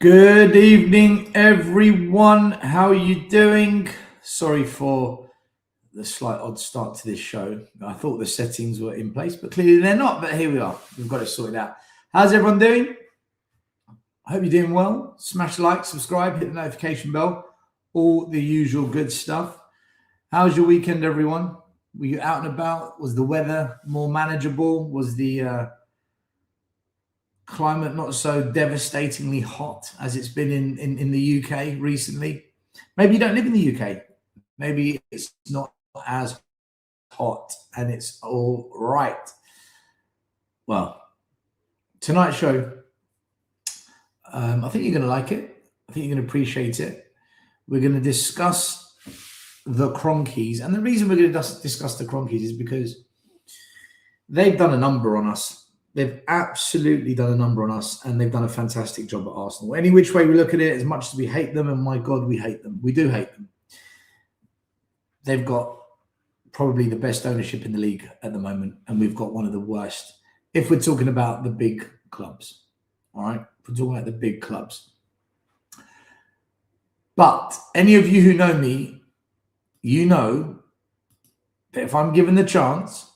Good evening, everyone. How are you doing? Sorry for the slight odd start to this show. I thought the settings were in place, but clearly they're not. But here we are. We've got it sorted out. How's everyone doing? I hope you're doing well. Smash like, subscribe, hit the notification bell, all the usual good stuff. How's your weekend, everyone? Were you out and about? Was the weather more manageable? Was the climate not so devastatingly hot as it's been in the UK recently? Maybe you don't live in the UK. Maybe it's not as hot and it's all right. Well, tonight's show, I think you're going to like it. I think you're going to appreciate it. We're going to discuss the Kroenke'S. And the reason we're going to discuss the Kroenke'S is because they've done a number on us. They've absolutely done a number on us, and they've done a fantastic job at Arsenal. Any which way we look at it, as much as we hate them, and my God, we hate them. We do hate them. They've got probably the best ownership in the league at the moment, and we've got one of the worst. If we're talking about the big clubs, all right? If we're talking about the big clubs. But any of you who know me, you know that if I'm given the chance,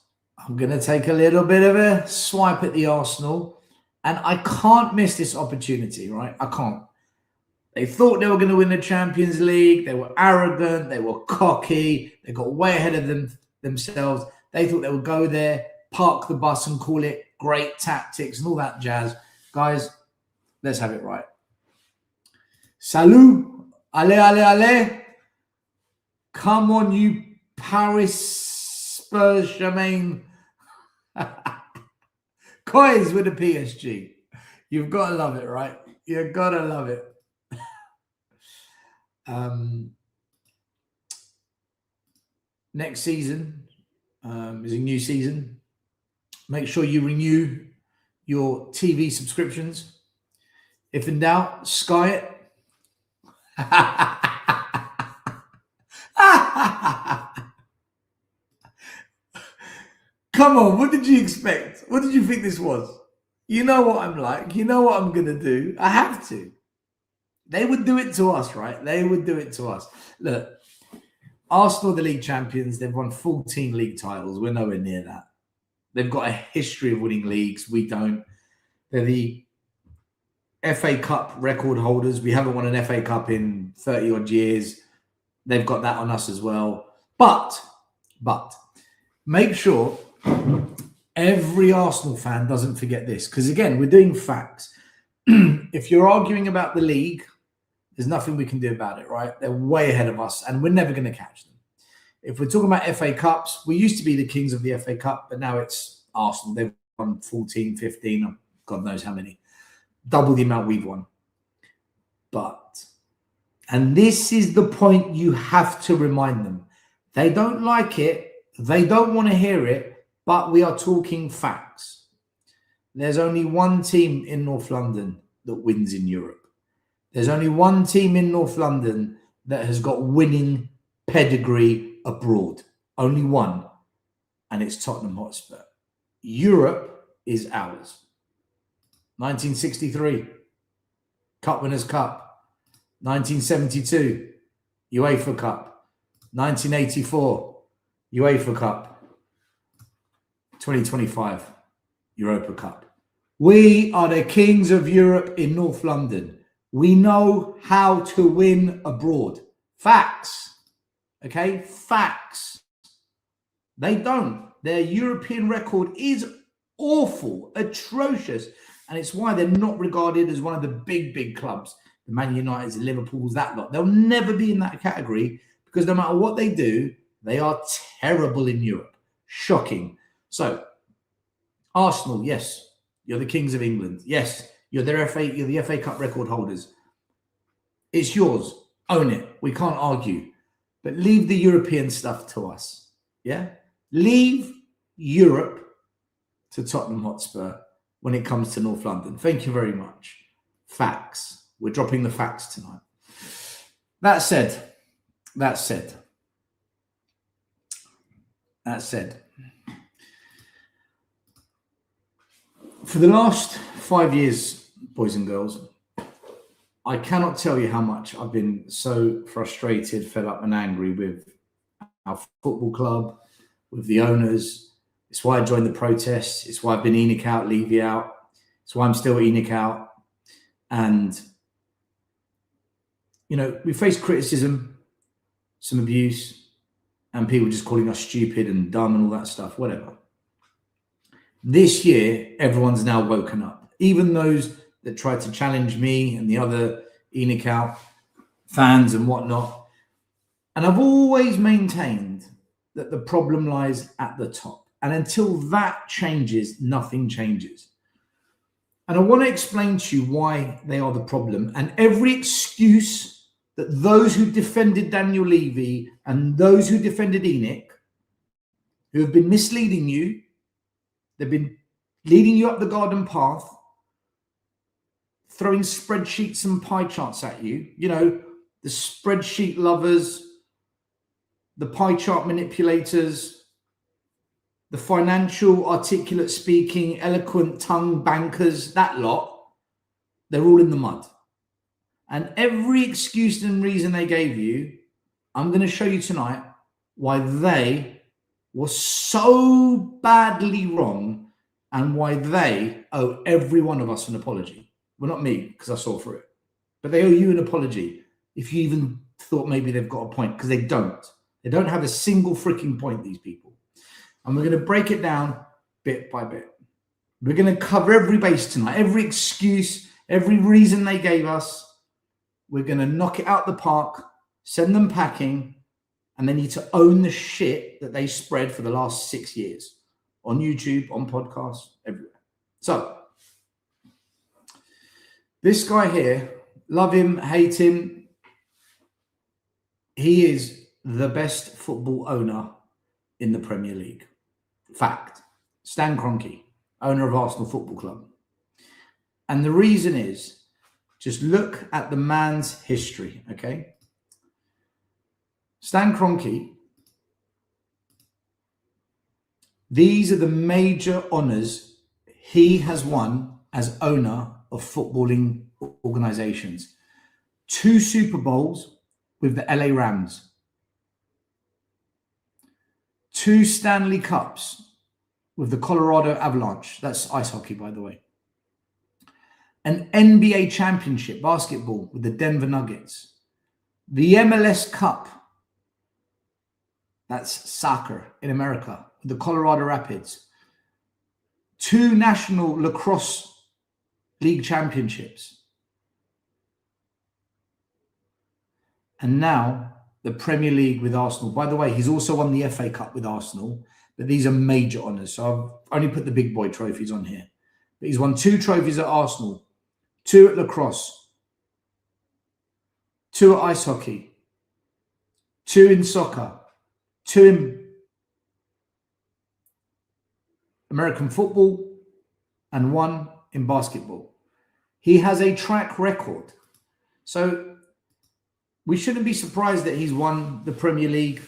I'm going to take a little bit of a swipe at the Arsenal, and I can't miss this opportunity, right? I can't. They thought they were going to win the Champions League. They were arrogant. They were cocky. They got way ahead of themselves. They thought they would go there, park the bus and call it great tactics and all that jazz. Guys, let's have it right. Salut. Allez, allez, allez. Come on, you Paris Spurs, Jermaine. Coins with the PSG. You've got to love it, right? You've got to love it. Next season is a new season. Make sure you renew your TV subscriptions. If in doubt, Sky it. Come on, what did you expect? What did you think this was? You know what I'm like. You know what I'm going to do. I have to. They would do it to us, right? They would do it to us. Look, Arsenal are the league champions. They've won 14 league titles. We're nowhere near that. They've got a history of winning leagues. We don't. They're the FA Cup record holders. We haven't won an FA Cup in 30-odd years. They've got that on us as well. But make sure every Arsenal fan doesn't forget this, because again, we're doing facts. If you're arguing about the league, there's nothing we can do about it, right? They're way ahead of us, and we're never going to catch them. If we're talking about FA Cups, we used to be the kings of the FA Cup, but now it's Arsenal. They've won 14, 15, God knows how many. Double the amount we've won. But, and this is the point you have to remind them. They don't like it. They don't want to hear it, but we are talking facts. There's only one team in North London that wins in Europe. There's only one team in North London that has got winning pedigree abroad. Only one, and it's Tottenham Hotspur. Europe is ours. 1963, Cup Winners' Cup. 1972, UEFA Cup. 1984, UEFA Cup. 2025, Europa Cup. We are the kings of Europe in North London. We know how to win abroad. Facts. Okay? Facts. They don't. Their European record is awful, atrocious. And it's why they're not regarded as one of the big clubs. The Man Uniteds, the Liverpools, that lot. They'll never be in that category because no matter what they do, they are terrible in Europe. Shocking. So, Arsenal, yes, you're the kings of England. Yes, you're the FA Cup record holders. It's yours. Own it. We can't argue. But leave the European stuff to us. Yeah? Leave Europe to Tottenham Hotspur when it comes to North London. Thank you very much. Facts. We're dropping the facts tonight. That said, for the last 5 years, boys and girls, I cannot tell you how much I've been so frustrated, fed up, and angry with our football club, with the owners. It's why I joined the protests. It's why I've been ENIC out, Levy out. It's why I'm still ENIC out. And, you know, we face criticism, some abuse, and people just calling us stupid and dumb and all that stuff, whatever. This year, everyone's now woken up. Even those that tried to challenge me and the other ENIC out fans and whatnot. And I've always maintained that the problem lies at the top. And until that changes, nothing changes. And I want to explain to you why they are the problem. And every excuse that those who defended Daniel Levy and those who defended ENIC, who have been misleading you, they've been leading you up the garden path, throwing spreadsheets and pie charts at you, you know, the spreadsheet lovers, the pie chart manipulators, the financial, articulate speaking, eloquent tongue bankers, that lot, they're all in the mud. And every excuse and reason they gave you, I'm going to show you tonight why they were so badly wrong and why they owe every one of us an apology. Well, not me, because I saw through it. But they owe you an apology if you even thought maybe they've got a point, because they don't. They don't have a single freaking point, these people. And we're going to break it down bit by bit. We're going to cover every base tonight, every excuse, every reason they gave us. We're going to knock it out the park, send them packing, and they need to own the shit that they spread for the last 6 years on YouTube, on podcasts, everywhere. So, this guy here, love him, hate him, he is the best football owner in the Premier League. Fact. Stan Kroenke, owner of Arsenal Football Club. And the reason is, just look at the man's history, okay? Stan Kroenke, these are the major honours he has won as owner of footballing organisations. 2 Super Bowls with the LA Rams. 2 Stanley Cups with the Colorado Avalanche. That's ice hockey, by the way. An NBA championship, basketball, with the Denver Nuggets. The MLS Cup. That's soccer in America, with the Colorado Rapids. 2 national lacrosse league championships. And now the Premier League with Arsenal. By the way, he's also won the FA Cup with Arsenal, but these are major honours. So I've only put the big boy trophies on here. But he's won 2 trophies at Arsenal, 2 at lacrosse, 2 at ice hockey, 2 in soccer, 2 in American football, and 1 in basketball. He has a track record. So we shouldn't be surprised that he's won the Premier League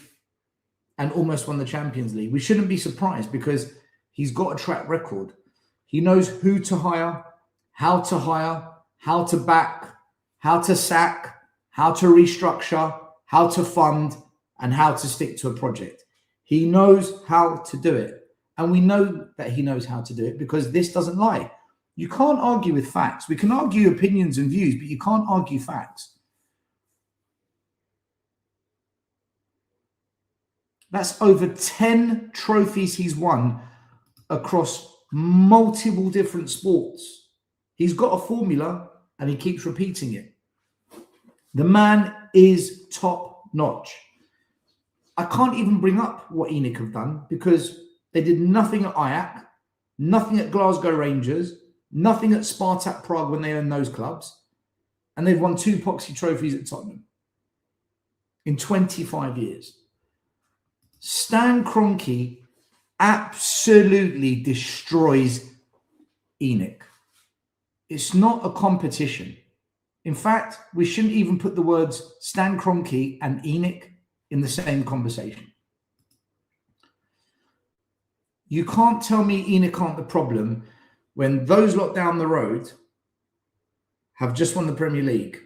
and almost won the Champions League. We shouldn't be surprised because he's got a track record. He knows who to hire, how to back, how to sack, how to restructure, how to fund, and how to stick to a project. He knows how to do it. And we know that he knows how to do it because this doesn't lie. You can't argue with facts. We can argue opinions and views, but you can't argue facts. That's over 10 trophies he's won across multiple different sports. He's got a formula and he keeps repeating it. The man is top notch. I can't even bring up what ENIC have done because they did nothing at Ajax, nothing at Glasgow Rangers, nothing at Spartak Prague when they owned those clubs. And they've won 2 Poxy trophies at Tottenham in 25 years. Stan Kroenke absolutely destroys ENIC. It's not a competition. In fact, we shouldn't even put the words Stan Kroenke and ENIC in the same conversation. You can't tell me ENIC aren't the problem when those lot down the road have just won the Premier League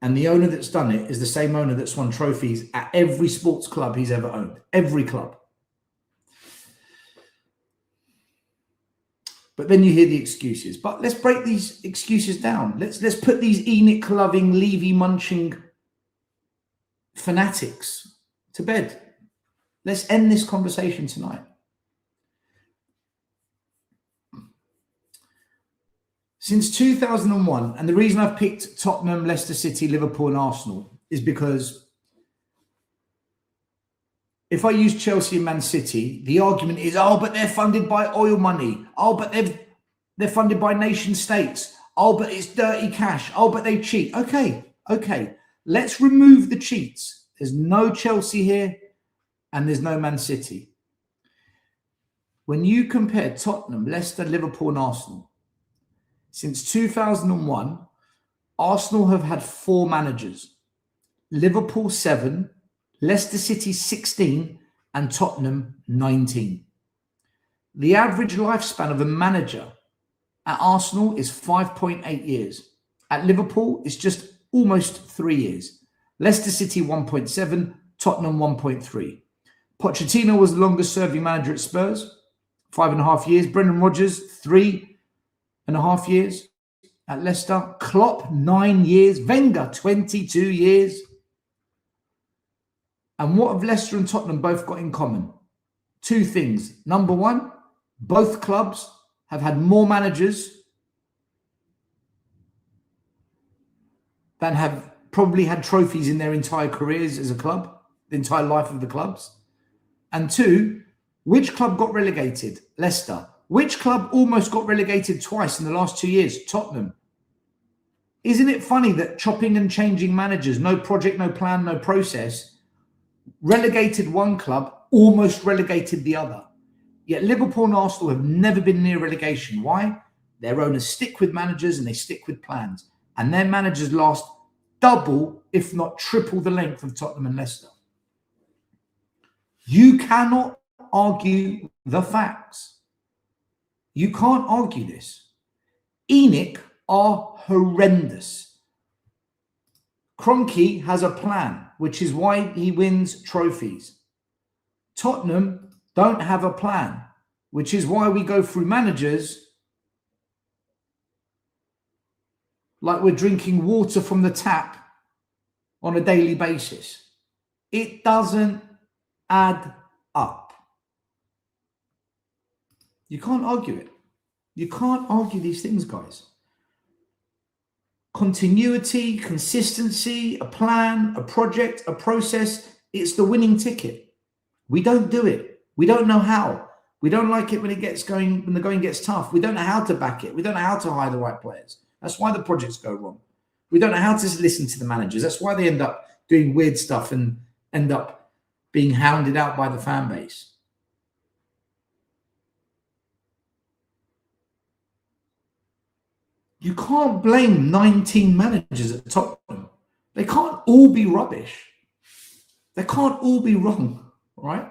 And the owner that's done it is the same owner that's won trophies at every sports club he's ever owned. Every club. But then you hear the excuses. But let's break these excuses down. Let's put these Enoch-loving, Levy-munching fanatics to bed. Let's end this conversation tonight. Since 2001, and the reason I've picked Tottenham, Leicester City, Liverpool and Arsenal is because if I use Chelsea and Man City, the argument is, oh, but they're funded by oil money. Oh, but they're funded by nation states. Oh, but it's dirty cash. Oh, but they cheat. Okay. Let's remove the cheats. There's no Chelsea here and there's no Man City. When you compare Tottenham, Leicester, Liverpool and Arsenal, since 2001, Arsenal have had 4 managers. Liverpool 7, Leicester City 16 and Tottenham 19. The average lifespan of a manager at Arsenal is 5.8 years. At Liverpool, it's just almost 3 years. Leicester City 1.7, Tottenham 1.3. Pochettino was the longest serving manager at Spurs, 5.5 years. Brendan Rodgers, 3.5 years at Leicester. Klopp, 9 years. Wenger, 22 years. And what have Leicester and Tottenham both got in common? 2 things. Number 1, both clubs have had more managers than have probably had trophies in their entire careers as a club, the entire life of the clubs. And 2, which club got relegated? Leicester. Which club almost got relegated twice in the last 2 years? Tottenham. Isn't it funny that chopping and changing managers, no project, no plan, no process, relegated one club, almost relegated the other? Yet Liverpool and Arsenal have never been near relegation. Why? Their owners stick with managers and they stick with plans. And their managers last double, if not triple the length of Tottenham and Leicester. You cannot argue the facts. You can't argue this. Enoch are horrendous. Kroenke has a plan, which is why he wins trophies. Tottenham don't have a plan, which is why we go through managers like we're drinking water from the tap on a daily basis. It doesn't add up. You can't argue it. You can't argue these things, guys. Continuity, consistency, a plan, a project, a process, it's the winning ticket. We don't do it. We don't know how. We don't like it when it gets going, when the going gets tough. We don't know how to back it. We don't know how to hire the right players. That's why the projects go wrong. We don't know how to listen to the managers. That's why they end up doing weird stuff and end up being hounded out by the fan base. You can't blame 19 managers at Tottenham. They can't all be rubbish. They can't all be wrong, right?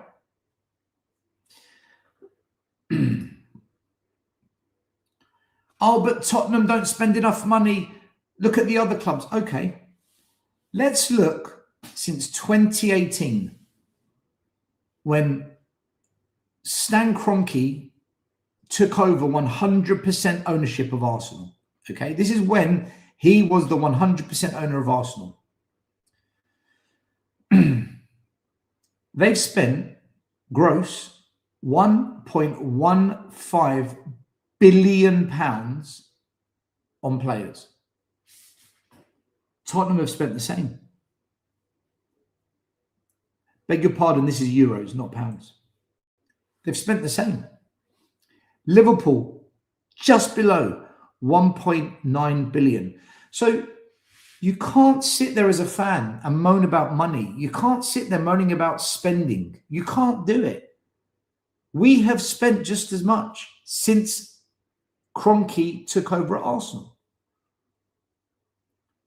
Oh, but Tottenham don't spend enough money. Look at the other clubs. Okay. Let's look since 2018 when Stan Kroenke took over 100% ownership of Arsenal. Okay. This is when he was the 100% owner of Arsenal. They've spent gross £1.15 billion on players. Tottenham have spent the same. Beg your pardon, this is euros, not pounds. They've spent the same. Liverpool, just below 1.9 billion. So you can't sit there as a fan and moan about money. You can't sit there moaning about spending. You can't do it. We have spent just as much since Kroenke took over at Arsenal.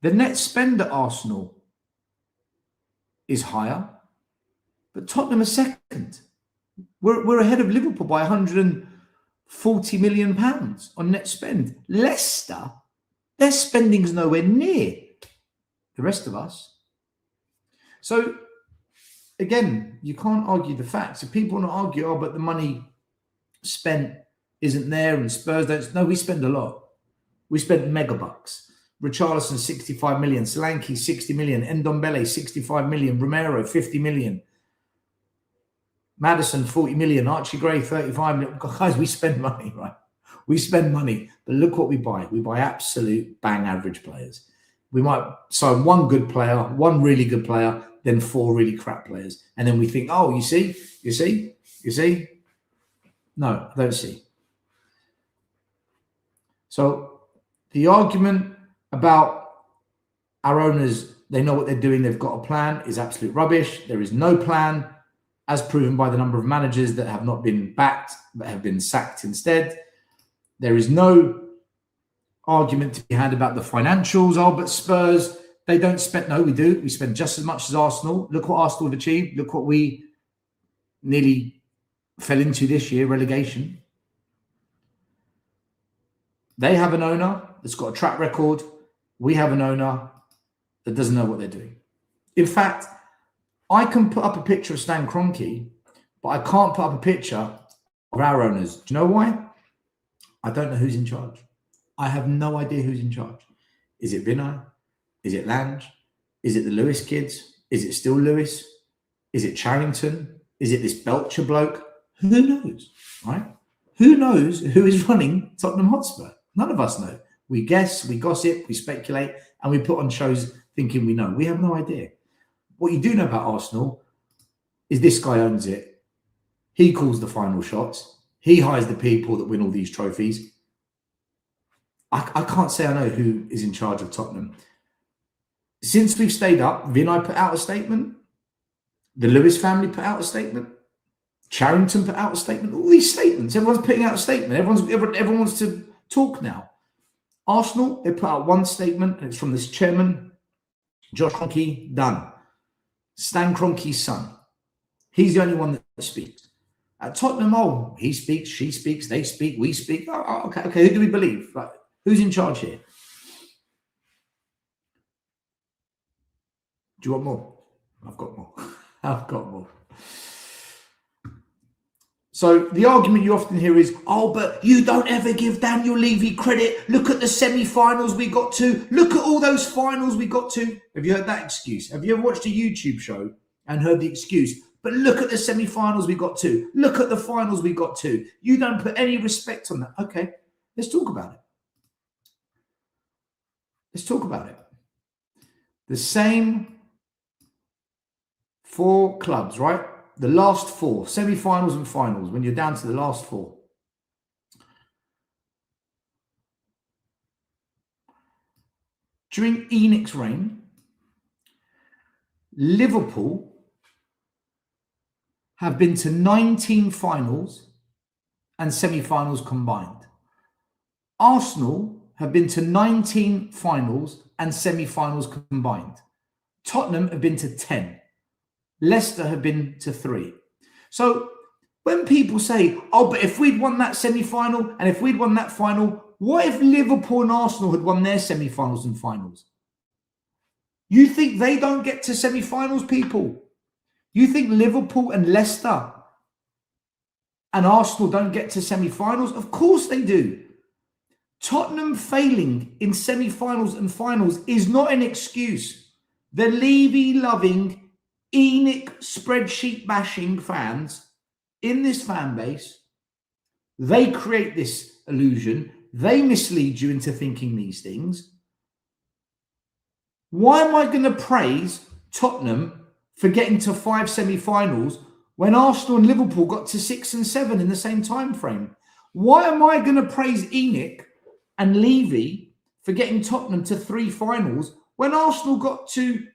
The net spend at Arsenal is higher, but Tottenham is second. We're ahead of Liverpool by £140 million on net spend. Leicester, their spending's nowhere near the rest of us. So again, you can't argue the facts. If people want to argue, oh, but the money spent isn't there and Spurs don't. No, we spend a lot. We spent mega bucks. Richarlison, 65 million. Solanke, 60 million. Ndombele, 65 million. Romero, 50 million. Maddison, 40 million. Archie Gray, 35 million. Guys, we spend money, right? We spend money. But look what we buy. We buy absolute bang average players. We might sign one good player, one really good player, then 4 really crap players. And then we think, oh, you see? No, I don't see. So the argument about our owners, they know what they're doing, they've got a plan, is absolute rubbish. There is no plan, as proven by the number of managers that have not been backed, but have been sacked instead. There is no argument to be had about the financials. Oh, but Spurs, they don't spend. No, we do. We spend just as much as Arsenal. Look what Arsenal have achieved. Look what we nearly fell into this year, relegation. They have an owner that's got a track record. We have an owner that doesn't know what they're doing. In fact, I can put up a picture of Stan Kroenke, but I can't put up a picture of our owners. Do you know why? I don't know who's in charge. I have no idea who's in charge. Is it Vinay? Is it Lange? Is it the Lewis kids? Is it still Lewis? Is it Charrington? Is it this Belcher bloke? Who knows, right? Who knows who is running Tottenham Hotspur? None of us know. We guess, we gossip, we speculate, and we put on shows thinking we know. We have no idea. What you do know about Arsenal is this guy owns it. He calls the final shots. He hires the people that win all these trophies. I can't say I know who is in charge of Tottenham. Since we've stayed up, Vinay put out a statement. The Lewis family put out a statement. Charrington put out a statement. All these statements. Everyone's putting out a statement. Everyone wants to talk now. Arsenal, they put out one statement, and it's from this chairman, Josh Kroenke, done. Stan Kroenke's son. He's the only one that speaks. At Tottenham, oh, he speaks, she speaks, they speak, we speak. Oh, okay. Who do we believe? Like, who's in charge here? Do you want more? I've got more. I've got more. So the argument you often hear is, oh, but you don't ever give Daniel Levy credit. Look at the semi-finals we got to. Look at all those finals we got to. Have you heard that excuse? Have you ever watched a YouTube show and heard the excuse? But look at the semi-finals we got to. Look at the finals we got to. You don't put any respect on that. Okay, let's talk about it. Let's talk about it. The same 4 clubs, right? The last 4, semi-finals and finals, when you're down to the last 4. During ENIC's reign, Liverpool have been to 19 finals and semi-finals combined. Arsenal have been to 19 finals and semi-finals combined. Tottenham have been to 10. Leicester have been to 3. So when people say, oh, but if we'd won that semi-final and if we'd won that final, what if Liverpool and Arsenal had won their semi-finals and finals? You think they don't get to semi-finals, people? You think Liverpool and Leicester and Arsenal don't get to semi-finals? Of course they do. Tottenham failing in semi-finals and finals is not an excuse. The Levy-loving, ENIC spreadsheet bashing fans in this fan base, they create this illusion. They mislead you into thinking these things. Why am I going to praise Tottenham for getting to 5 semi-finals when Arsenal and Liverpool got to 6 and 7 in the same time frame? Why am I going to praise ENIC and Levy for getting Tottenham to 3 finals when Arsenal got to,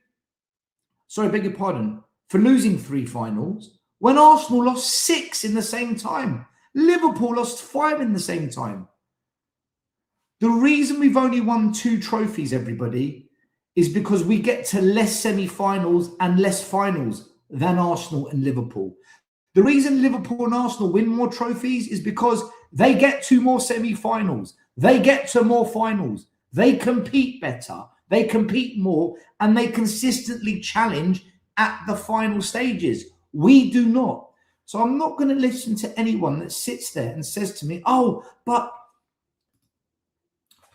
sorry, I beg your pardon, for losing 3 finals, when Arsenal lost 6 in the same time? Liverpool lost 5 in the same time. The reason we've only won 2 trophies, everybody, is because we get to less semi-finals and less finals than Arsenal and Liverpool. The reason Liverpool and Arsenal win more trophies is because they get to more semi-finals. They get to more finals. They compete better. They compete more and they consistently challenge at the final stages. We do not. So I'm not going to listen to anyone that sits there and says to me, oh, but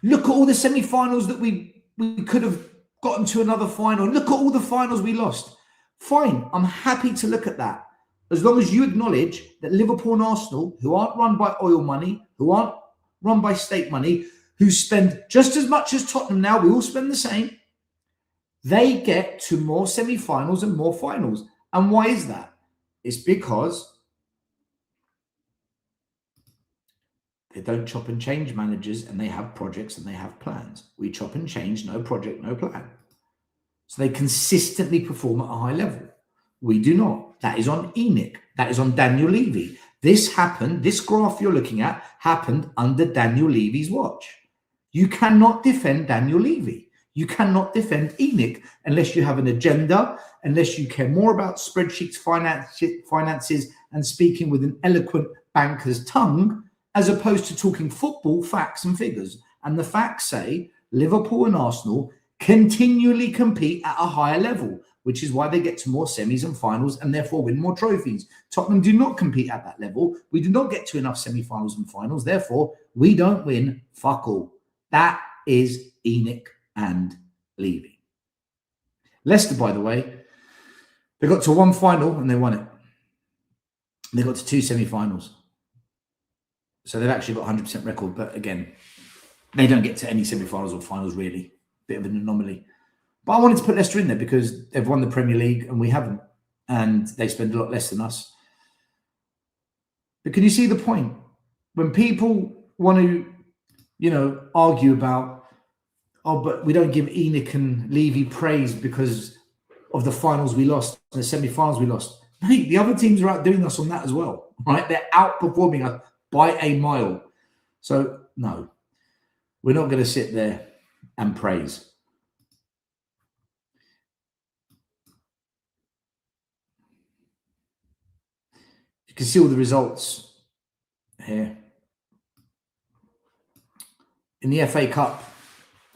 look at all the semi-finals that we could have gotten to another final. Look at all the finals we lost. Fine, I'm happy to look at that. As long as you acknowledge that Liverpool and Arsenal, who aren't run by oil money, who aren't run by state money, who spend just as much as Tottenham now, we all spend the same, they get to more semi-finals and more finals. And why is that? It's because they don't chop and change managers, and they have projects and they have plans. We chop and change, no project, no plan. So they consistently perform at a high level. We do not. That is on ENIC. That is on Daniel Levy. This happened, this graph you're looking at happened under Daniel Levy's watch. You cannot defend Daniel Levy. You cannot defend ENIC unless you have an agenda, unless you care more about spreadsheets, finances, and speaking with an eloquent banker's tongue, as opposed to talking football, facts and figures. And the facts say Liverpool and Arsenal continually compete at a higher level, which is why they get to more semis and finals and therefore win more trophies. Tottenham do not compete at that level. We do not get to enough semi-finals and finals. Therefore, we don't win fuck all. That is ENIC and Levy. Leicester, by the way, they got to one final and they won it. They got to two semi-finals. So they've actually got 100% record. But again, they don't get to any semi-finals or finals, really. Bit of an anomaly. But I wanted to put Leicester in there because they've won the Premier League and we haven't. And they spend a lot less than us. But can you see the point? When people want to, argue about, oh, but we don't give ENIC and Levy praise because of the finals we lost, the semi-finals we lost. Mate, the other teams are outdoing us on that as well, right? They're outperforming us by a mile. So, no, we're not going to sit there and praise. You can see all the results here. In the FA Cup,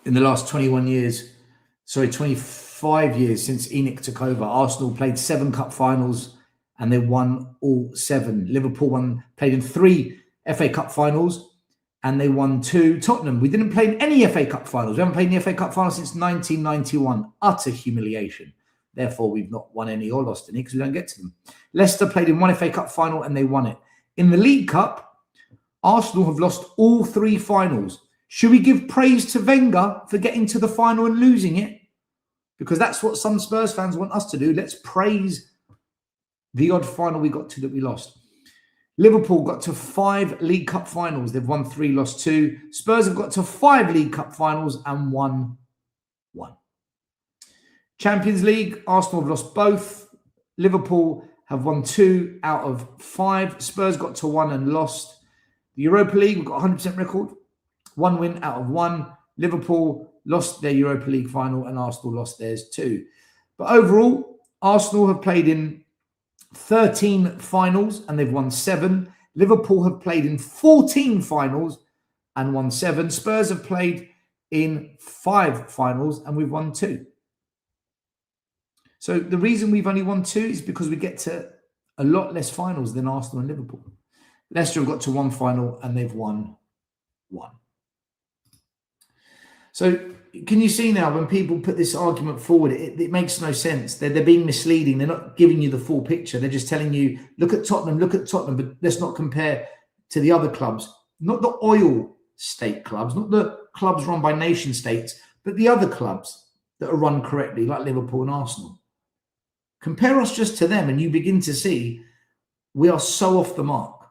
in the last 25 years since ENIC took over, Arsenal played 7 cup finals and they won all 7. Liverpool played in 3 FA Cup finals and they won 2. Tottenham, we didn't play in any FA Cup finals. We haven't played in the FA Cup final since 1991. Utter humiliation. Therefore, we've not won any or lost any because we don't get to them. Leicester played in 1 FA Cup final and they won it. In the League Cup, Arsenal have lost all 3 finals. Should we give praise to Wenger for getting to the final and losing it? Because that's what some Spurs fans want us to do. Let's praise the odd final we got to that we lost. Liverpool got to 5 League Cup finals. They've won 3, lost 2. Spurs have got to 5 League Cup finals and won 1. Champions League, Arsenal have lost both. Liverpool have won 2 out of 5. Spurs got to 1 and lost. The Europa League, we've got 100% record. 1 win out of 1. Liverpool lost their Europa League final and Arsenal lost theirs too. But overall, Arsenal have played in 13 finals and they've won 7. Liverpool have played in 14 finals and won 7. Spurs have played in 5 finals and we've won 2. So the reason we've only won 2 is because we get to a lot less finals than Arsenal and Liverpool. Leicester have got to 1 final and they've won 1. So can you see now when people put this argument forward, it makes no sense. They're being misleading. They're not giving you the full picture. They're just telling you, look at Tottenham, but let's not compare to the other clubs. Not the oil state clubs, not the clubs run by nation states, but the other clubs that are run correctly, like Liverpool and Arsenal. Compare us just to them and you begin to see we are so off the mark.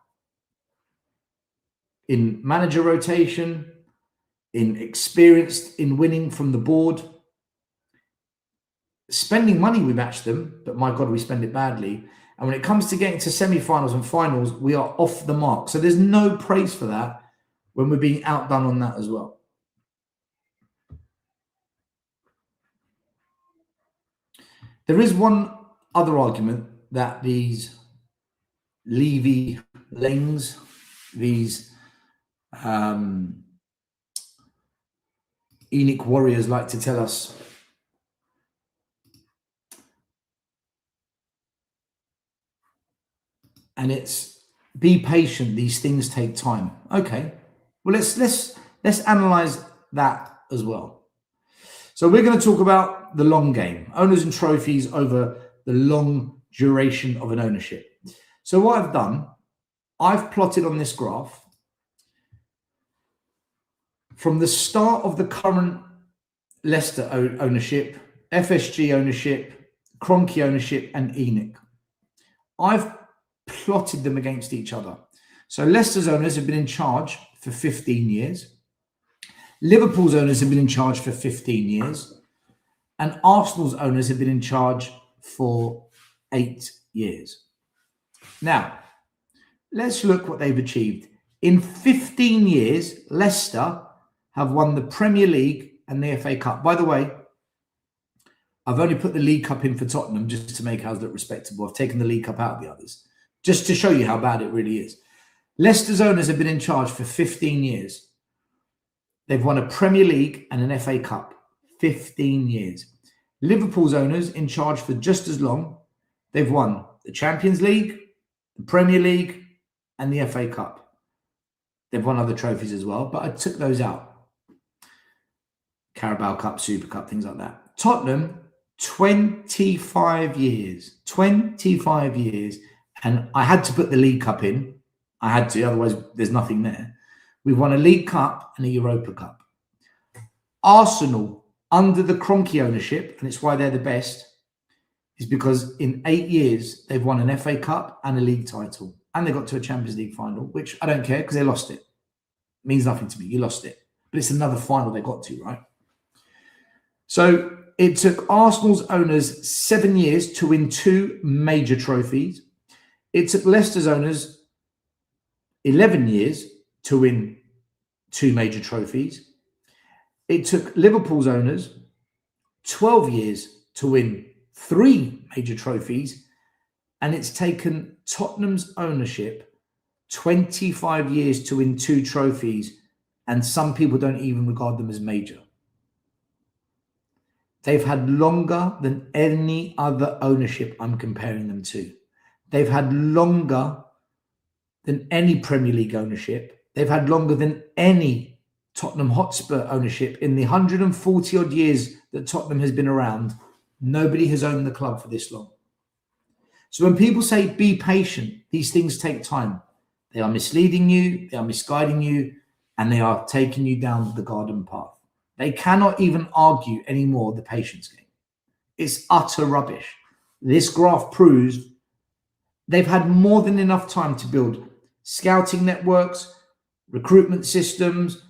In manager rotation, in experience, in winning from the board. Spending money, we match them, but my God, we spend it badly. And when it comes to getting to semi-finals and finals, we are off the mark. So there's no praise for that when we're being outdone on that as well. There is one other argument that these Levy Lings, these Enoch Warriors like to tell us. And it's be patient. These things take time. Okay. Well, let's analyze that as well. So we're going to talk about the long game, owners and trophies over the long duration of an ownership. So what I've done, I've plotted on this graph from the start of the current Leicester ownership, FSG ownership, Kroenke ownership, and Enoch. I've plotted them against each other. So Leicester's owners have been in charge for 15 years. Liverpool's owners have been in charge for 15 years. And Arsenal's owners have been in charge for 8 years. Now, let's look what they've achieved. In 15 years, Leicester have won the Premier League and the FA Cup. By the way, I've only put the League Cup in for Tottenham just to make ours look respectable. I've taken the League Cup out of the others, just to show you how bad it really is. Leicester's owners have been in charge for 15 years. They've won a Premier League and an FA Cup. 15 years. Liverpool's owners in charge for just as long. They've won the Champions League, the Premier League, and the FA Cup. They've won other trophies as well, but I took those out. Carabao Cup, Super Cup, things like that. Tottenham, 25 years. 25 years. And I had to put the League Cup in. I had to, otherwise there's nothing there. We've won a League Cup and a Europa Cup. Arsenal, under the Kroenke ownership, and it's why they're the best, is because in 8 years, they've won an FA Cup and a league title. And they got to a Champions League final, which I don't care because they lost it. It means nothing to me. You lost it. But it's another final they got to, right? So it took Arsenal's owners 7 years to win 2 major trophies. It took Leicester's owners 11 years to win 2 major trophies. It took Liverpool's owners 12 years to win 3 major trophies. And it's taken Tottenham's ownership 25 years to win 2 trophies. And some people don't even regard them as major. They've had longer than any other ownership I'm comparing them to. They've had longer than any Premier League ownership. They've had longer than any Tottenham Hotspur ownership. In the 140 odd years that Tottenham has been around, nobody has owned the club for this long. So when people say be patient, these things take time. They are misleading you, they are misguiding you, and they are taking you down the garden path. They cannot even argue anymore the patience game. It's utter rubbish. This graph proves they've had more than enough time to build scouting networks, recruitment systems,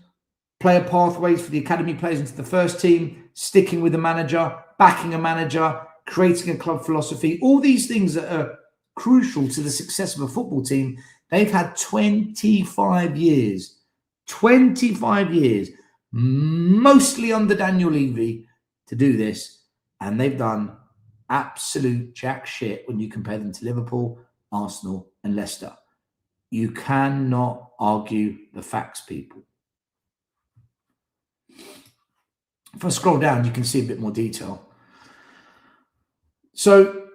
player pathways for the academy players into the first team, sticking with a manager, backing a manager, creating a club philosophy. All these things that are crucial to the success of a football team. They've had 25 years. 25 years. Mostly under Daniel Levy to do this, and they've done absolute jack shit when you compare them to Liverpool, Arsenal, and Leicester. You cannot argue the facts, people. If I scroll down, you can see a bit more detail. So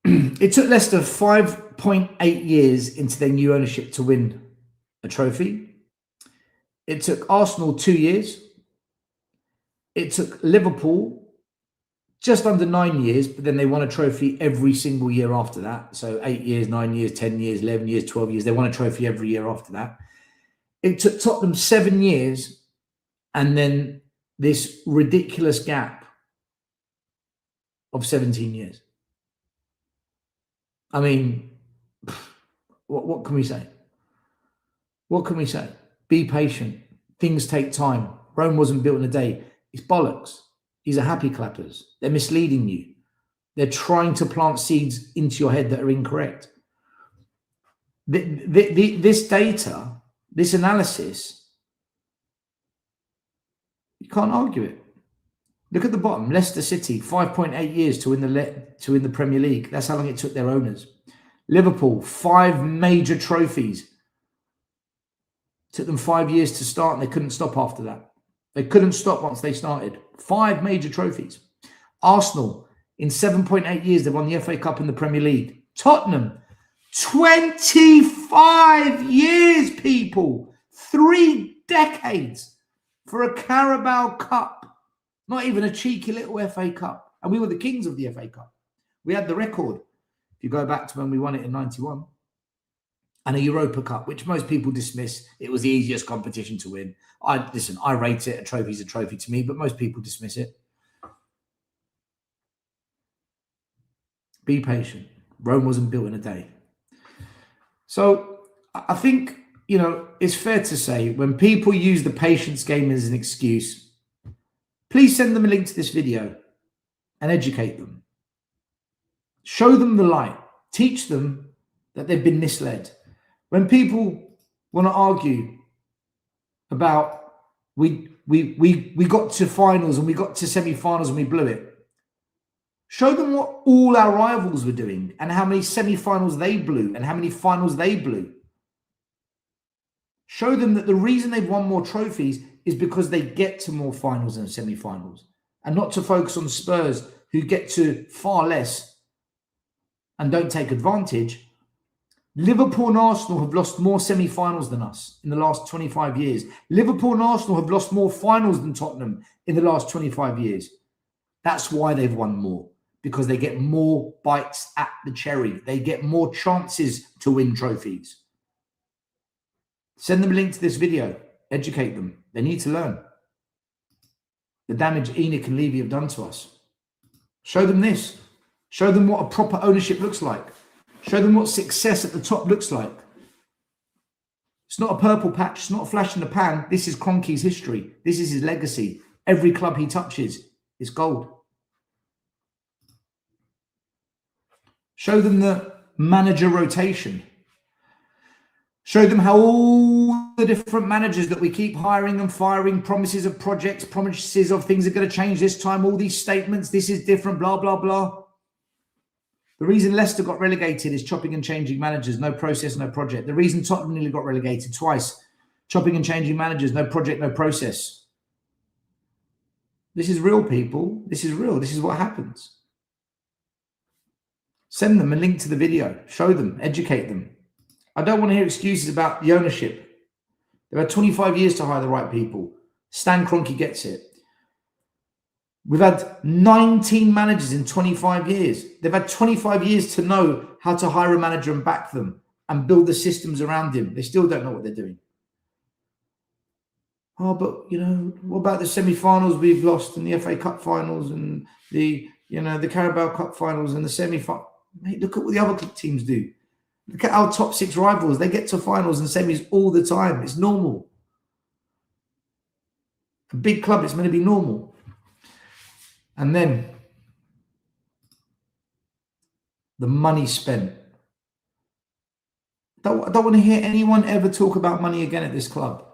it took Leicester 5.8 years into their new ownership to win a trophy. It took Arsenal 2 years. It took Liverpool just under 9 years, but then they won a trophy every single year after that. So 8 years, 9 years, 10 years, 11 years, 12 years. They won a trophy every year after that. It took Tottenham 7 years, and then this ridiculous gap of 17 years. I mean, what can we say? What can we say? Be patient. Things take time. Rome wasn't built in a day. It's bollocks. These are happy clappers. They're misleading you. They're trying to plant seeds into your head that are incorrect. This data, this analysis, you can't argue it. Look at the bottom. Leicester City, 5.8 years to win the Premier League. That's how long it took their owners. Liverpool, 5 major trophies. Took them 5 years to start, and they couldn't stop after that. They couldn't stop once they started. 5 major trophies. Arsenal, in 7.8 years, they've won the FA Cup and the Premier League. Tottenham, 25 years, people. 3 decades for a Carabao Cup. Not even a cheeky little FA Cup. And we were the kings of the FA Cup. We had the record, if you go back to when we won it in 91. And a Europa Cup, which most people dismiss. It was the easiest competition to win. I rate it. A trophy's a trophy to me, but most people dismiss it. Be patient. Rome wasn't built in a day. So I think, it's fair to say when people use the patience game as an excuse, please send them a link to this video and educate them. Show them the light. Teach them that they've been misled. When people want to argue about we got to finals and we got to semi-finals and we blew it, show them what all our rivals were doing and how many semi-finals they blew and how many finals they blew. Show them that the reason they've won more trophies is because they get to more finals and semi-finals, and not to focus on Spurs who get to far less and don't take advantage. Liverpool and Arsenal have lost more semi-finals than us in the last 25 years. Liverpool and Arsenal have lost more finals than Tottenham in the last 25 years. That's why they've won more, because they get more bites at the cherry. They get more chances to win trophies. Send them a link to this video. Educate them. They need to learn the damage Enoch and Levy have done to us. Show them this. Show them what a proper ownership looks like. Show them what success at the top looks like. It's not a purple patch. It's not a flash in the pan. This is Kroenke'S history. This is his legacy. Every club he touches is gold. Show them the manager rotation. Show them how all the different managers that we keep hiring and firing, promises of projects, promises of things are going to change this time, all these statements, this is different, blah, blah, blah. The reason Leicester got relegated is chopping and changing managers, no process, no project. The reason Tottenham nearly got relegated twice, chopping and changing managers, no project, no process. This is real, people. This is real. This is what happens. Send them a link to the video. Show them. Educate them. I don't want to hear excuses about the ownership. They've had 25 years to hire the right people. Stan Kroenke gets it. We've had 19 managers in 25 years. They've had 25 years to know how to hire a manager and back them and build the systems around him. They still don't know what they're doing. Oh, but, what about the semi-finals we've lost and the FA Cup finals and the Carabao Cup finals and the semi-final? Mate, look at what the other teams do. Look at our top 6 rivals. They get to finals and semis all the time. It's normal. A big club, it's meant to be normal. And then the money spent. I don't want to hear anyone ever talk about money again at this club.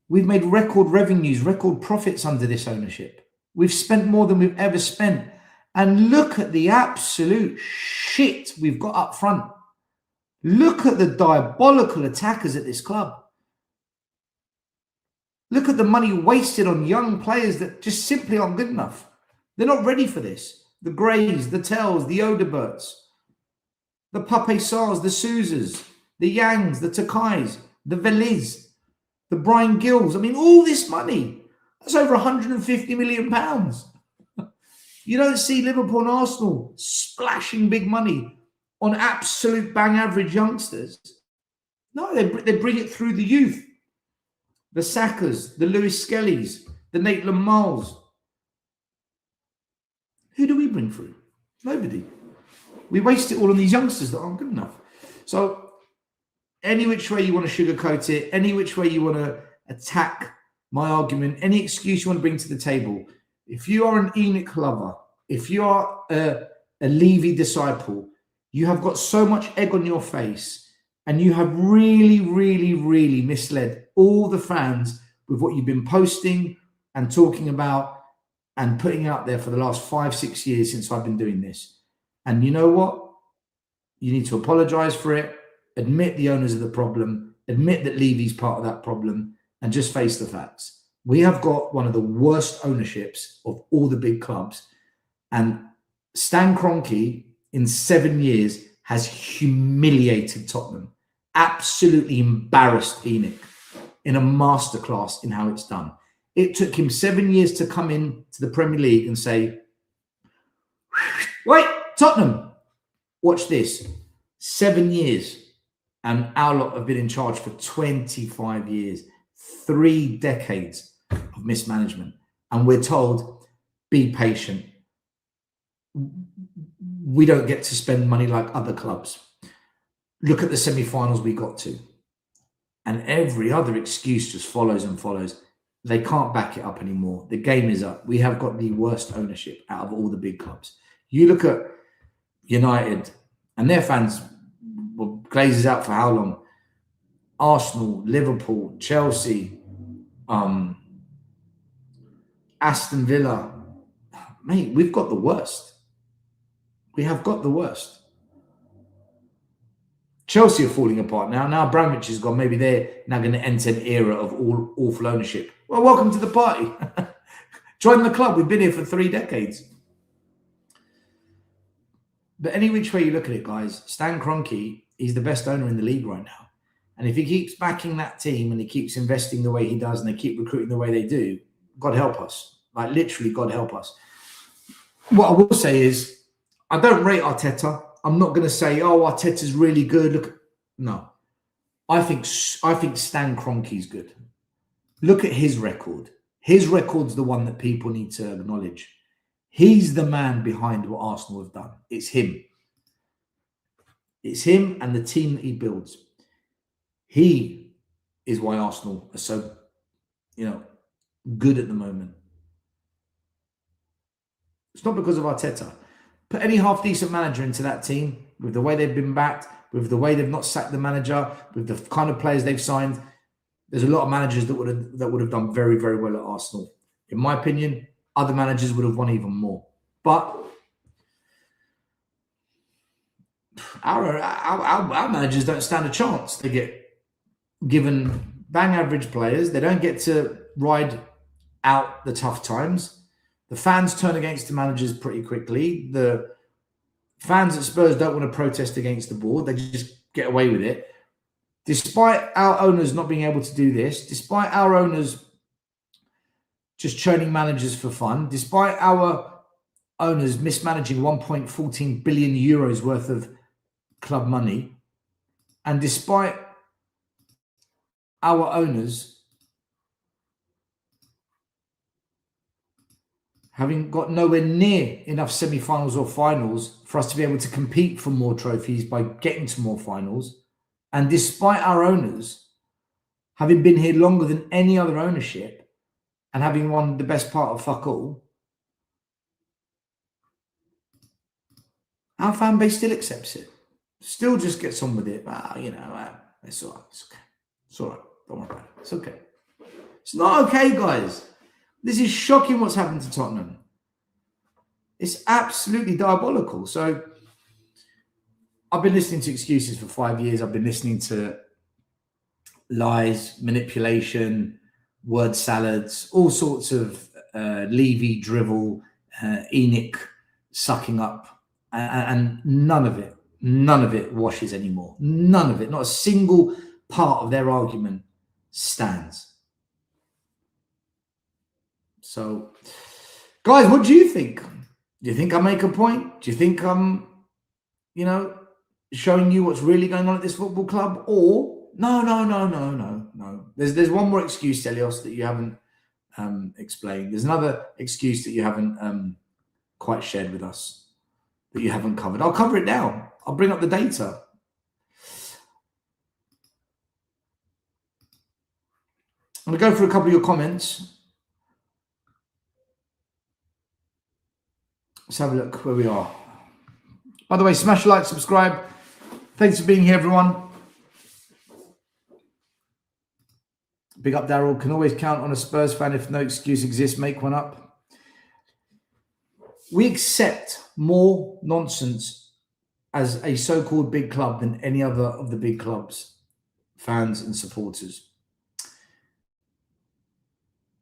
We've made record revenues, record profits under this ownership. We've spent more than we've ever spent. And look at the absolute shit we've got up front. Look at the diabolical attackers at this club. Look at the money wasted on young players that just simply aren't good enough. They're not ready for this. The Greys, the Tells, the Odeberts, the Pape Sarrs, the Souzas, the Yangs, the Takais, the Veliz, the Brian Gills. I mean, all this money. That's over £150 million. You don't see Liverpool and Arsenal splashing big money on absolute bang average youngsters. No, they bring it through the youth. The Sackers, the Lewis Skellys, the Maitland Miles. Who do we bring through? Nobody. We waste it all on these youngsters that aren't good enough. So any which way you want to sugarcoat it, any which way you want to attack my argument, any excuse you want to bring to the table, if you are an Enoch lover, if you are a Levy disciple, you have got so much egg on your face and you have really, really, really misled all the fans with what you've been posting and talking about and putting out there for the last 5-6 years since I've been doing this. And you know what? You need to apologize for it, admit the owners of the problem, admit that Levy's part of that problem, and just face the facts. We have got one of the worst ownerships of all the big clubs. And Stan Kroenke, in 7 years, has humiliated Tottenham. Absolutely embarrassed ENIC in a masterclass in how it's done. It took him 7 years to come in to the Premier League and say, wait, Tottenham, watch this. 7 years. And our lot have been in charge for 25 years. 3 decades of mismanagement. And we're told, be patient. We don't get to spend money like other clubs. Look at the semi-finals we got to. And every other excuse just follows and follows. They can't back it up anymore. The game is up. We have got the worst ownership out of all the big clubs. You look at United and their fans were Glazers out for how long? Arsenal, Liverpool, Chelsea, Aston Villa. Mate, we've got the worst. We have got the worst. Chelsea are falling apart now. Now Abramovich has gone. Maybe they're now going to enter an era of all awful ownership. Well, welcome to the party. Join the club. We've been here for 3 decades. But any which way you look at it, guys, Stan Kroenke is the best owner in the league right now. And if he keeps backing that team and he keeps investing the way he does and they keep recruiting the way they do, God help us. Like literally, God help us. What I will say is, I don't rate Arteta. I'm not going to say, oh, Arteta's really good. Look, no. I think Stan Kroenke's good. Look at his record. His record's the one that people need to acknowledge. He's the man behind what Arsenal have done. It's him. It's him and the team that he builds. He is why Arsenal are so, good at the moment. It's not because of Arteta. Put any half-decent manager into that team with the way they've been backed, with the way they've not sacked the manager, with the kind of players they've signed. There's a lot of managers that would have done very, very well at Arsenal. In my opinion, other managers would have won even more. But our managers don't stand a chance. They get given bang average players. They don't get to ride out the tough times. The fans turn against the managers pretty quickly. The fans at Spurs don't want to protest against the board. They just get away with it. Despite our owners not being able to do this, despite our owners just churning managers for fun, despite our owners mismanaging 1.14 billion euros worth of club money, and despite our owners having got nowhere near enough semi-finals or finals for us to be able to compete for more trophies by getting to more finals, and despite our owners having been here longer than any other ownership and having won the best part of fuck all, our fan base still accepts it. Still just gets on with it. It's all right. It's okay. It's all right. Don't worry about it. It's okay. It's not okay, guys. This is shocking what's happened to Tottenham. It's absolutely diabolical. So I've been listening to excuses for 5 years. I've been listening to lies, manipulation, word salads, all sorts of Levy drivel, ENIC sucking up, and none of it washes anymore. None of it. Not a single part of their argument stands. So, guys, what do you think? Do you think I make a point? Do you think I'm, showing you what's really going on at this football club? Or no. There's one more excuse, Elios, that you haven't explained. There's another excuse that you haven't quite shared with us, that you haven't covered. I'll cover it now. I'll bring up the data. I'm going to go through a couple of your comments. Let's have a look where we are. By the way, smash a like, subscribe. Thanks for being here, everyone. Big up, Daryl. Can always count on a Spurs fan. If no excuse exists, make one up. We accept more nonsense as a so-called big club than any other of the big clubs, fans and supporters.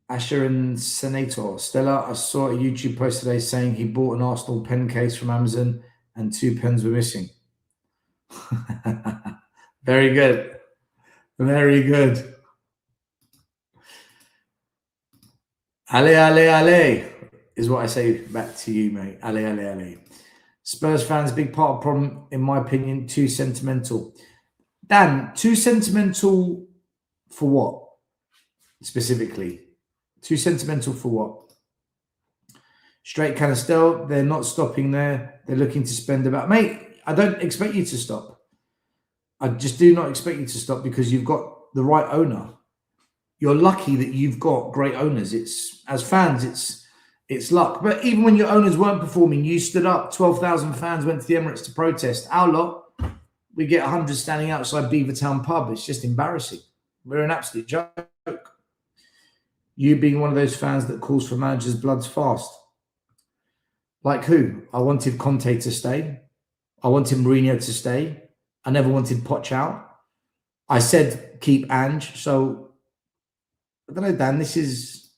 Asher and Senator. Stella, I saw a YouTube post today saying he bought an Arsenal pen case from Amazon and 2 pens were missing. Very good. Very good. Ale, ale, ale is what I say back to you, mate. Ale, ale, ale. Spurs fans, big part of the problem, in my opinion, too sentimental. Dan, too sentimental for what? Specifically? Too sentimental for what? Straight Canistel, they're not stopping there. They're looking to spend about... Mate, I don't expect you to stop. I just do not expect you to stop because you've got the right owner. You're lucky that you've got great owners. It's, as fans, it's luck. But even when your owners weren't performing, you stood up. 12,000 fans went to the Emirates to protest. Our lot, we get 100 standing outside Beavertown pub. It's just embarrassing. We're an absolute joke. You being one of those fans that calls for managers' bloods fast. Like who? I wanted Conte to stay. I wanted Mourinho to stay. I never wanted Poch out. I said keep Ange. So, I don't know, Dan, it's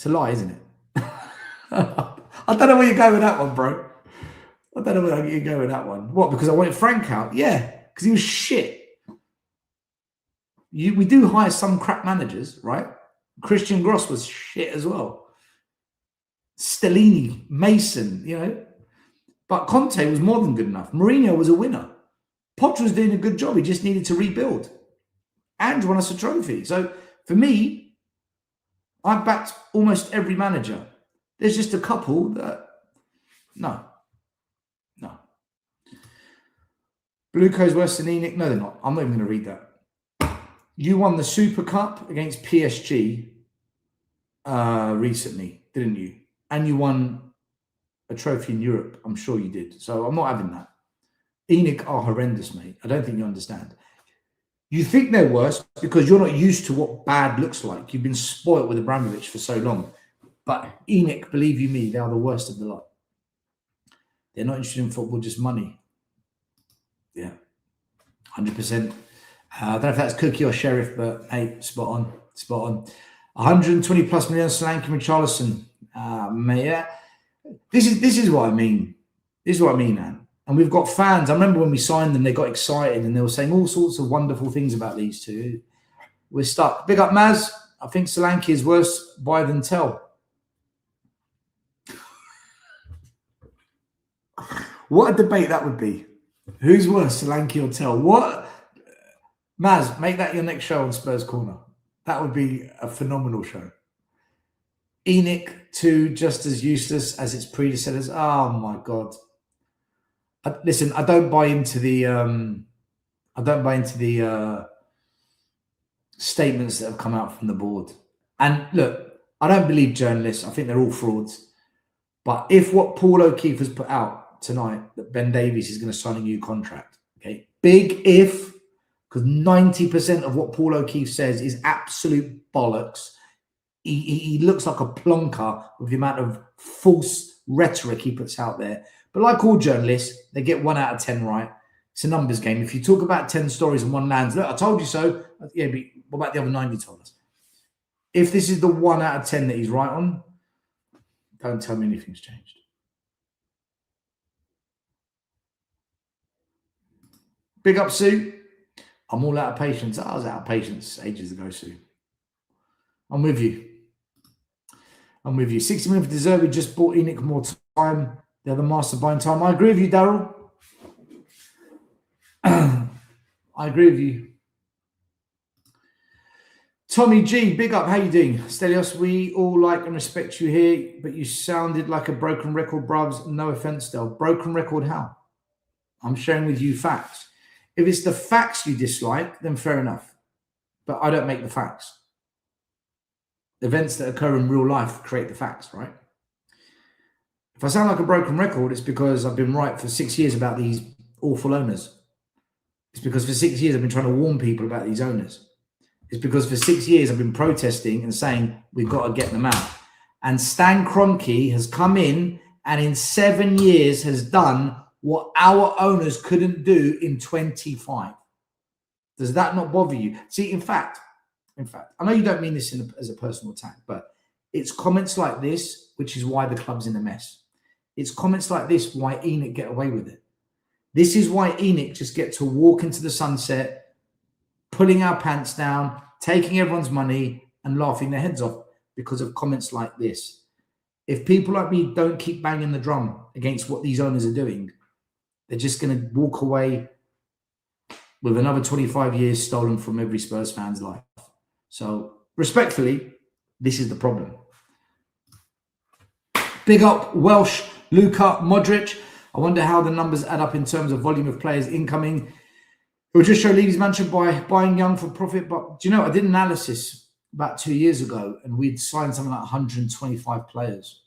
a lie, isn't it? I don't know where you're going with that one, bro. I don't know where you're going with that one. What, because I wanted Frank out? Yeah, because he was shit. We do hire some crap managers, right? Christian Gross was shit as well. Stellini, Mason, you know. But Conte was more than good enough. Mourinho was a winner. Poch was doing a good job. He just needed to rebuild. Ange won us a trophy. So for me, I've backed almost every manager. There's just a couple that, no. Blueco's worse than Enoch? No, they're not. I'm not even going to read that. You won the Super Cup against PSG recently, didn't you? And you won a trophy in Europe. I'm sure you did. So I'm not having that. Enoch are horrendous, mate. I don't think you understand. You think they're worse because you're not used to what bad looks like. You've been spoilt with Abramovich for so long. But Enoch, believe you me, they are the worst of the lot. They're not interested in football, just money. Yeah, 100%. I don't know if that's Cookie or Sheriff, but hey, spot on. 120 plus million Solanke and Richarlison. Yeah. This is what I mean. This is what I mean, man. And we've got fans. I remember when we signed them, they got excited and they were saying all sorts of wonderful things about these two. We're stuck. Big up, Maz. I think Solanke is worse buy than tell. What a debate that would be. Who's worse, Solanke or Tell? What? Maz, make that your next show on Spurs Corner. That would be a phenomenal show. Enoch, too, just as useless as its predecessors. Oh, my God. Listen, I don't buy into the statements that have come out from the board. And look, I don't believe journalists. I think they're all frauds. But if what Paul O'Keefe has put out tonight, that Ben Davies is going to sign a new contract, okay? Big if, because 90% of what Paul O'Keefe says is absolute bollocks. He looks like a plonker with the amount of false rhetoric he puts out there. But like all journalists, they get 1 out of 10 right. It's a numbers game. If you talk about 10 stories and one lands, look, I told you so. Yeah, but what about the other 9 you told us? If this is the 1 out of 10 that he's right on, don't tell me anything's changed. Big up, Sue. I'm all out of patience. I was out of patience ages ago, Sue. I'm with you. 60 million for Deserby just bought Enoch more time. The other master buying time. I agree with you, Daryl. I agree with you. Tommy G, big up. How you doing? Stelios, we all like and respect you here, but you sounded like a broken record, bruvs. No offense, Del. Broken record how? I'm sharing with you facts. If it's the facts you dislike, then fair enough. But I don't make the facts. Events that occur in real life create the facts, right? If I sound like a broken record, it's because I've been right for 6 years about these awful owners. It's because for 6 years I've been trying to warn people about these owners. It's because for 6 years I've been protesting and saying we've got to get them out. And Stan Kroenke has come in and in 7 years has done what our owners couldn't do in 25. Does that not bother you? See, in fact, In fact, I know you don't mean this as a personal attack, but it's comments like this, which is why the club's in a mess. It's comments like this why Enoch get away with it. This is why Enoch just get to walk into the sunset, pulling our pants down, taking everyone's money and laughing their heads off because of comments like this. If people like me don't keep banging the drum against what these owners are doing, they're just going to walk away with another 25 years stolen from every Spurs fan's life. So, respectfully, this is the problem. Big up Welsh, Luka Modric. I wonder how the numbers add up in terms of volume of players incoming. It would just show Levy's mansion by buying young for profit. But do you know, I did an analysis about 2 years ago, and we'd signed something like 125 players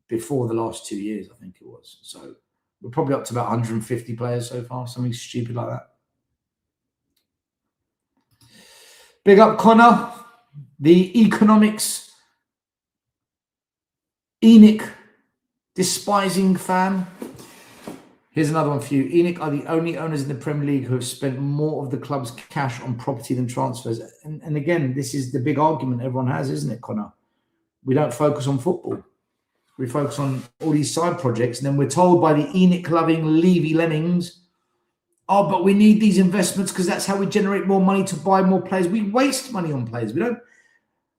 before the last 2 years, I think it was. So we're probably up to about 150 players so far, something stupid like that. Big up Connor, the economics Enoch despising fan. Here's another one for you. Enoch are the only owners in the Premier League who have spent more of the club's cash on property than transfers. And again, this is the big argument everyone has, isn't it, Connor? We don't focus on football. We focus on all these side projects. And then we're told by the Enoch-loving Levy Lemmings, oh, but we need these investments because that's how we generate more money to buy more players. We waste money on players. We don't.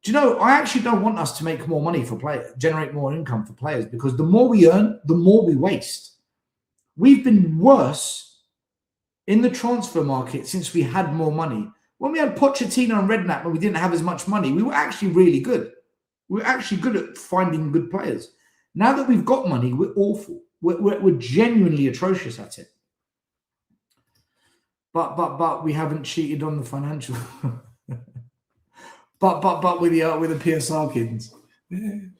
Do you know, I actually don't want us to make more money for players, generate more income for players, because the more we earn, the more we waste. We've been worse in the transfer market since we had more money. When we had Pochettino and Redknapp and we didn't have as much money, we were actually really good. We were actually good at finding good players. Now that we've got money, we're awful. We're genuinely atrocious at it. But we haven't cheated on the financial. but with the PSR kids. Do you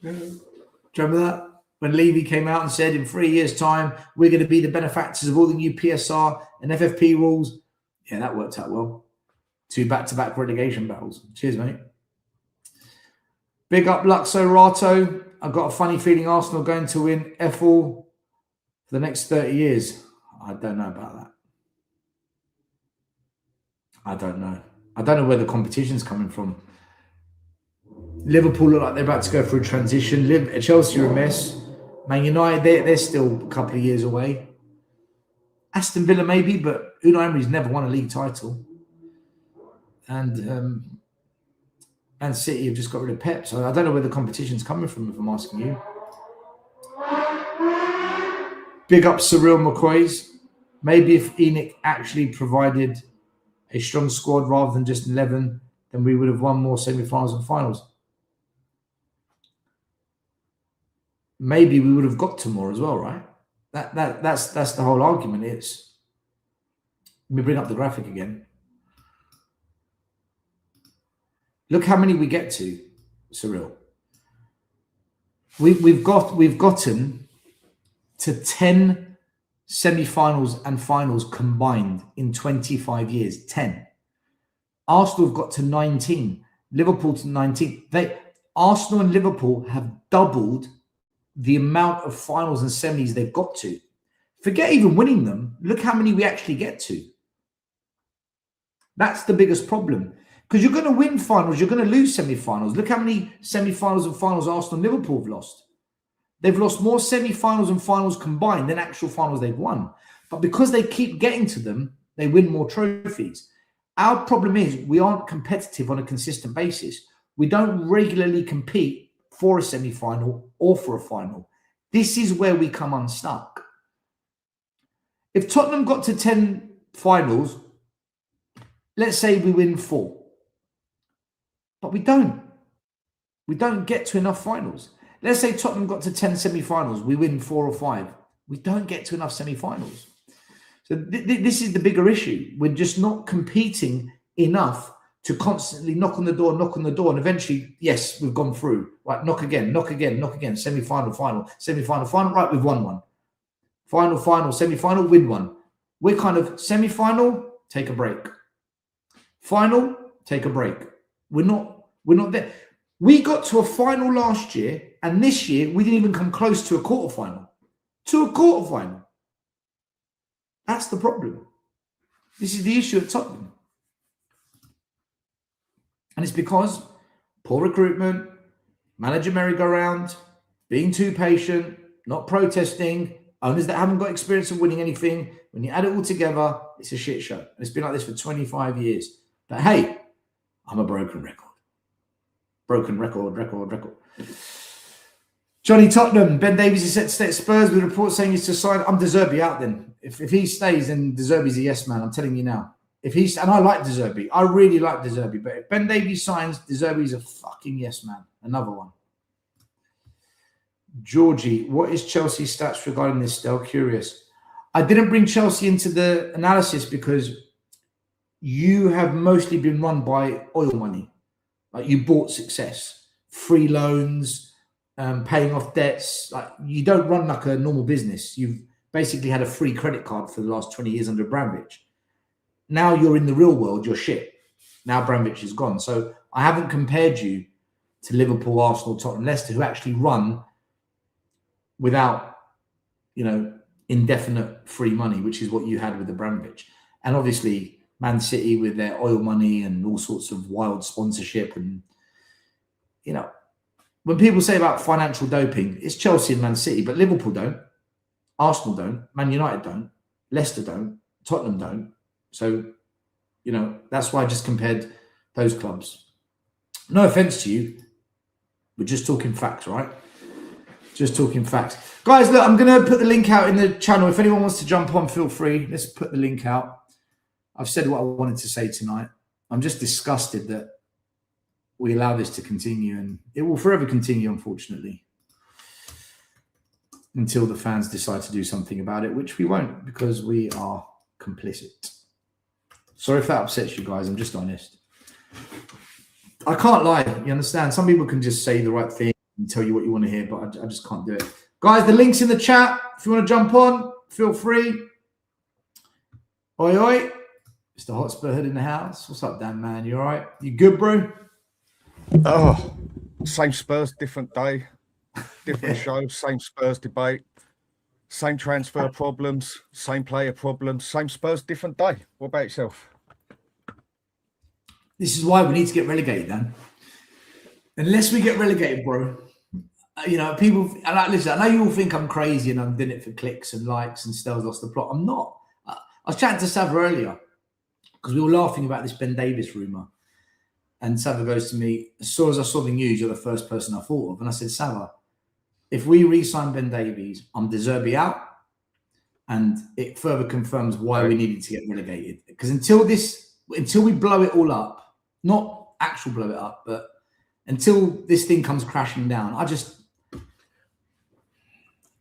remember that? When Levy came out and said in 3 years' time, we're going to be the benefactors of all the new PSR and FFP rules. Yeah, that worked out well. 2 back-to-back relegation battles. Cheers, mate. Big up Luxo Rato. I've got a funny feeling Arsenal are going to win FL for the next 30 years. I don't know about that. I don't know. I don't know where the competition's coming from. Liverpool look like they're about to go through a transition. Chelsea are a mess. Man United, they're still a couple of years away. Aston Villa maybe, but Unai Emery's never won a league title. And Man City have just got rid of Pep. So I don't know where the competition's coming from, if I'm asking you. Big up Cyril McCoy's. Maybe if Enoch actually provided a strong squad rather than just 11, then we would have won more semi-finals and finals. Maybe we would have got to more as well, right? That's the whole argument. Let me bring up the graphic again. Look how many we get to, Cyril. We've gotten to 10 semi-finals and finals combined in 25 years. 10. Arsenal have got to 19. Liverpool to 19. Arsenal and Liverpool have doubled the amount of finals and semis they've got to. Forget even winning them. Look how many we actually get to. That's the biggest problem. Because you're going to win finals, you're going to lose semi-finals. Look how many semi-finals and finals Arsenal and Liverpool have lost. They've lost more semi-finals and finals combined than actual finals they've won. But because they keep getting to them, they win more trophies. Our problem is we aren't competitive on a consistent basis. We don't regularly compete for a semi-final or for a final. This is where we come unstuck. If Tottenham got to 10 finals, let's say we win 4. But we don't. We don't get to enough finals. Let's say Tottenham got to 10 semi-finals, we win 4 or 5. We don't get to enough semi-finals. So this is the bigger issue. We're just not competing enough to constantly knock on the door, and eventually, yes, we've gone through. Right, knock again, semi-final, final, semi-final, final. Right, we've won one. Final, semi-final, win one. We're kind of semi-final, take a break. Final, take a break. We're not there. We got to a final last year, and this year we didn't even come close to a quarterfinal. That's the problem. This is the issue at Tottenham. And it's because poor recruitment, manager merry-go-round, being too patient, not protesting, owners that haven't got experience of winning anything. When you add it all together, it's a shit show. And it's been like this for 25 years. But hey, I'm a broken record. Broken record. Johnny Tottenham, Ben Davies is set to stay at Spurs with reports saying he's to sign. I'm De Zerbi out then. If he stays, then De Zerbi's a yes man. I'm telling you now. And I like De Zerbi. I really like De Zerbi. But if Ben Davies signs, De Zerbi's a fucking yes man. Another one. Georgie, what is Chelsea's stats regarding this? Still curious. I didn't bring Chelsea into the analysis because you have mostly been run by oil money. Like you bought success, free loans, paying off debts. Like you don't run like a normal business. You've basically had a free credit card for the last 20 years under Abramovich. Now you're in the real world, you're shit. Now Abramovich is gone. So I haven't compared you to Liverpool, Arsenal, Tottenham, Leicester, who actually run without, indefinite free money, which is what you had with Abramovich. And obviously Man City with their oil money and all sorts of wild sponsorship. And, when people say about financial doping, it's Chelsea and Man City, but Liverpool don't, Arsenal don't, Man United don't, Leicester don't, Tottenham don't. So, that's why I just compared those clubs. No offense to you. We're just talking facts, right? Just talking facts. Guys, look, I'm going to put the link out in the channel. If anyone wants to jump on, feel free. Let's put the link out. I've said what I wanted to say tonight. I'm just disgusted that we allow this to continue, and it will forever continue, unfortunately, until the fans decide to do something about it, which we won't because we are complicit. Sorry if that upsets you guys. I'm just honest. I can't lie. You understand? Some people can just say the right thing and tell you what you want to hear, but I just can't do it. Guys, the link's in the chat. If you want to jump on, feel free. Oi, oi. Mr. Hotspur Hood in the house. What's up, Dan, man? You all right? You good, bro? Oh, same Spurs, different day, different show, same Spurs debate, same transfer problems, same player problems, same Spurs, different day. What about yourself? This is why we need to get relegated, Dan. Unless we get relegated, bro, people, listen, I know you all think I'm crazy and I'm doing it for clicks and likes and Stell's lost the plot. I'm not. I was chatting to Sav earlier because we were laughing about this Ben Davies rumour. And Sava goes to me, as soon as I saw the news, you're the first person I thought of. And I said, Sava, if we re-sign Ben Davies, I'm De Zerbi out. And it further confirms why we needed to get relegated. Because until we blow it all up, not actual blow it up, but until this thing comes crashing down, I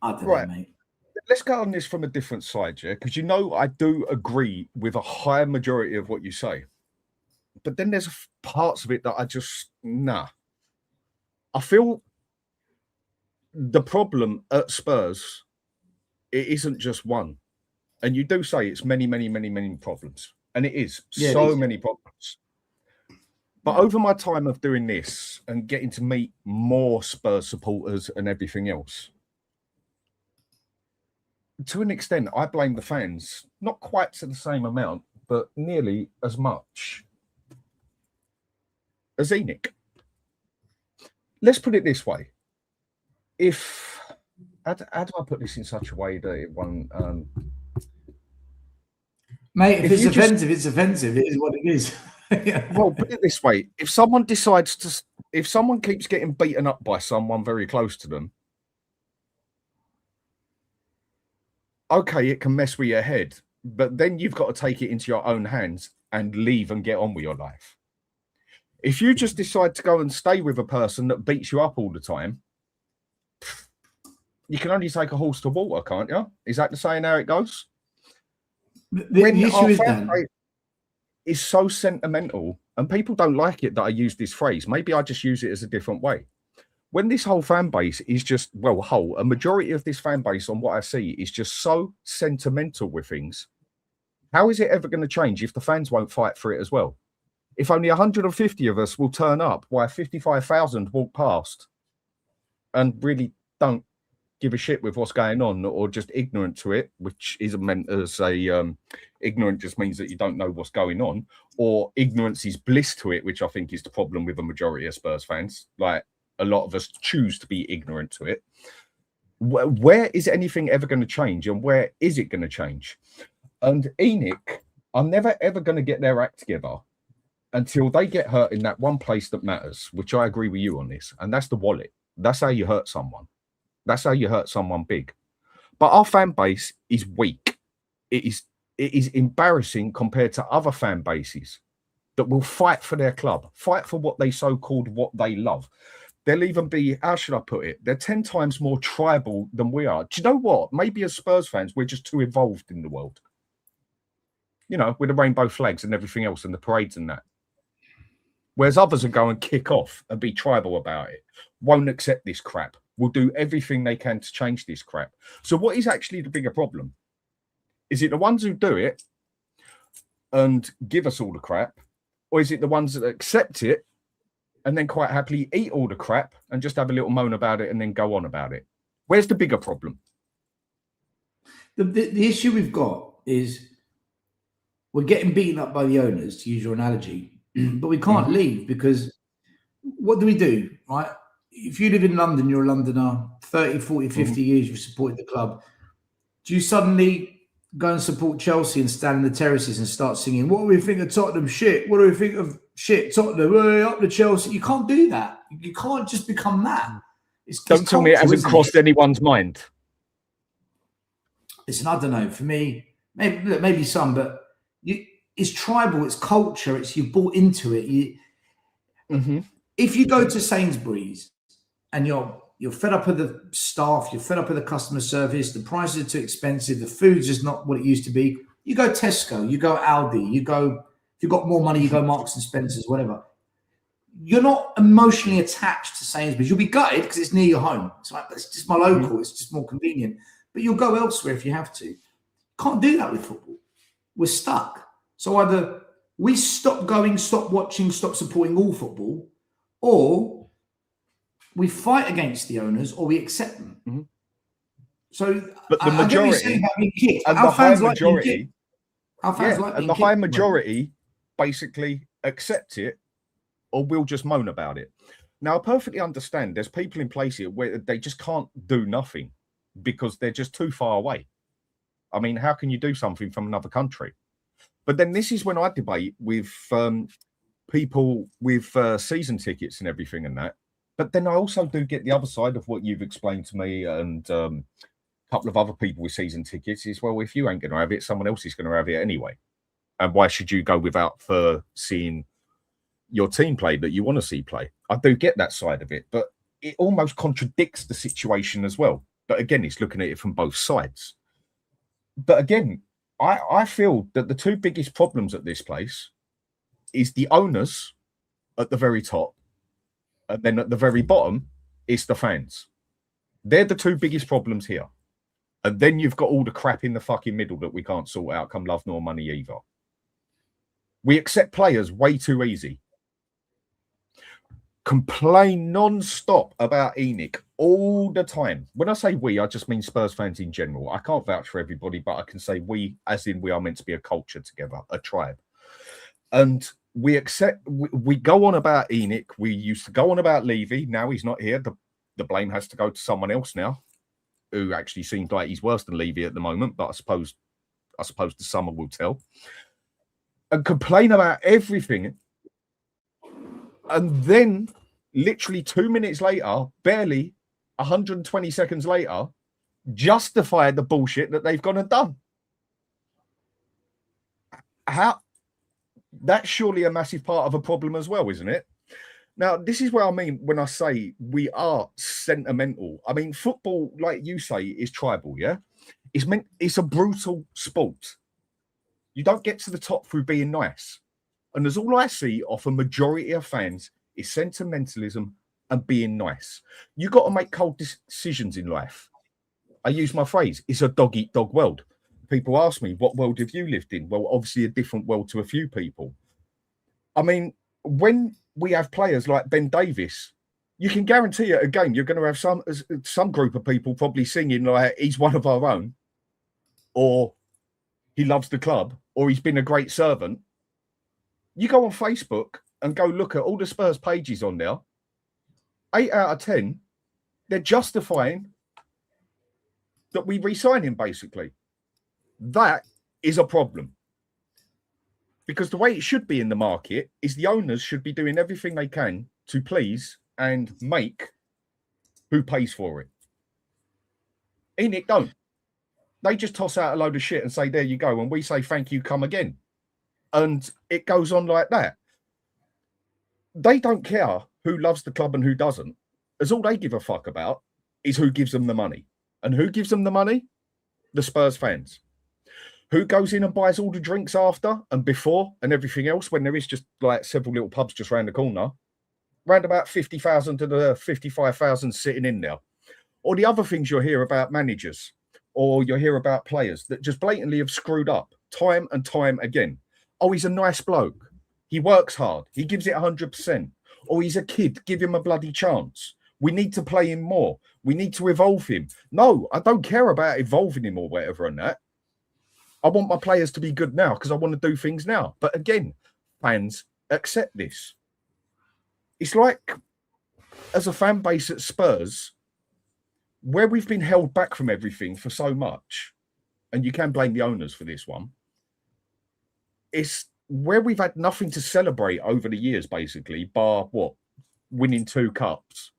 don't know, mate. Let's go on this from a different side, yeah? Because I do agree with a high majority of what you say. But then there's parts of it that nah. I feel the problem at Spurs, it isn't just one. And you do say it's many, many, many, many problems. And it is. Many problems. But over my time of doing this and getting to meet more Spurs supporters and everything else, to an extent, I blame the fans, not quite to the same amount, but nearly as much as Enoch. Let's put it this way. How do I put this in such a way that it won't... Mate, if it's offensive, it's offensive. It is what it is. Yeah. Well, put it this way. If someone keeps getting beaten up by someone very close to them, okay, it can mess with your head, but then you've got to take it into your own hands and leave and get on with your life. If you just decide to go and stay with a person that beats you up all the time, you can only take a horse to water, can't you? Is that the saying how it goes? The issue is then is so sentimental, and people don't like it that I use this phrase. Maybe I just use it as a different way. When this whole fan base is just, a majority of this fan base on what I see is just so sentimental with things. How is it ever going to change if the fans won't fight for it as well? If only 150 of us will turn up while 55,000 walk past and really don't give a shit with what's going on, or just ignorant to it, which isn't meant as a ignorant just means that you don't know what's going on, or ignorance is bliss to it, which I think is the problem with a majority of Spurs fans. Like, a lot of us choose to be ignorant to it. Where is anything ever going to change, and where is it going to change? And ENIC are never ever going to get their act together until they get hurt in that one place that matters, which I agree with you on this, and that's the wallet. That's how you hurt someone. That's how you hurt someone big. But our fan base is weak. It is embarrassing compared to other fan bases that will fight for their club, fight for what they so-called what they love. They'll even be, how should I put it? They're 10 times more tribal than we are. Do you know what? Maybe as Spurs fans, we're just too evolved in the world. You know, with the rainbow flags and everything else and the parades and that. Whereas others will go and kick off and be tribal about it. Won't accept this crap. Will do everything they can to change this crap. So what is actually the bigger problem? Is it the ones who do it and give us all the crap? Or is it the ones that accept it and then quite happily eat all the crap and just have a little moan about it and then go on about it? Where's the bigger problem? The issue we've got is we're getting beaten up by the owners, to use your analogy, but we can't leave because what do? Right? If you live in London, you're a Londoner, 30, 40, 50 years you've supported the club. Do you suddenly go and support Chelsea and stand in the terraces and start singing, what do we think of Tottenham? Shit. What do we think of shit? Tottenham, up to Chelsea. You can't do that. You can't just become that. Don't tell me it hasn't crossed anyone's mind. Listen, I don't know. For me, maybe some, but it's tribal, it's culture, it's you bought into it. If you go to Sainsbury's and you're fed up with the staff, you're fed up with the customer service, the prices are too expensive, the food's just not what it used to be, you go Tesco, you go Aldi, you go, if you've got more money, you go Marks and Spencer's, whatever. You're not emotionally attached to Sainsbury's. You'll be gutted because it's near your home. It's like, it's just my local, it's just more convenient. But you'll go elsewhere if you have to. Can't do that with football. We're stuck. So either we stop going, stop watching, stop supporting all football, or we fight against the owners, or we accept them. So, but the majority, and the high majority, the high majority basically accept it, or will just moan about it. Now, I perfectly understand. There's people in place here where they just can't do nothing because they're just too far away. I mean, how can you do something from another country? But then this is when I debate with people with season tickets and everything and that. But then I also do get the other side of what you've explained to me and a couple of other people with season tickets is, well, if you ain't going to have it, someone else is going to have it anyway. And why should you go without for seeing your team play that you want to see play? I do get that side of it, but it almost contradicts the situation as well. But again, it's looking at it from both sides. But again, I feel that the two biggest problems at this place is the owners at the very top, and then at the very bottom, it's the fans. They're the two biggest problems here. And then you've got all the crap in the fucking middle that we can't sort out, come love nor money either. We accept players way too easy. Complain non-stop about ENIC all the time. When I say we, I just mean Spurs fans in general. I can't vouch for everybody, but I can say we, as in we are meant to be a culture together, a tribe. And we go on about ENIC. We used to go on about Levy. Now he's not here. The blame has to go to someone else now, who actually seems like he's worse than Levy at the moment. But I suppose the summer will tell. And complain about everything. And then, literally 2 minutes later, barely 120 seconds later, justify the bullshit that they've gone and done. How? That's surely a massive part of a problem as well, isn't it? Now, this is where I mean when I say we are sentimental. I mean, football, like you say, is tribal, yeah? It's a brutal sport. You don't get to the top through being nice. And as all I see off a majority of fans is sentimentalism and being nice. You got to make cold decisions in life. I use my phrase, it's a dog-eat-dog world. People ask me, what world have you lived in? Well, obviously a different world to a few people. I mean, when we have players like Ben Davies you can guarantee at a game you're going to have some group of people probably singing like he's one of our own, or he loves the club, or he's been a great servant. You go on Facebook and go look at all the Spurs pages on there. 8 out of 10, they're justifying that we re-sign him, basically. That is a problem. Because the way it should be in the market is the owners should be doing everything they can to please and make who pays for it. Enid don't. They just toss out a load of shit and say, there you go. And we say, thank you, come again. And it goes on like that. They don't care who loves the club and who doesn't. As all they give a fuck about is who gives them the money. And who gives them the money? The Spurs fans. Who goes in and buys all the drinks after and before and everything else when there is just like several little pubs just round the corner? Round about 50,000 to the 55,000 sitting in there. Or the other things you'll hear about managers, or you'll hear about players that just blatantly have screwed up time and time again. Oh, he's a nice bloke. He works hard. He gives it 100%. Or he's a kid. Give him a bloody chance. We need to play him more. We need to evolve him. No, I don't care about evolving him or whatever and that. I want my players to be good now because I want to do things now. But again, fans accept this. It's like, as a fan base at Spurs, where we've been held back from everything for so much, and you can blame the owners for this one, it's where we've had nothing to celebrate over the years, basically, bar what? Winning 2 cups.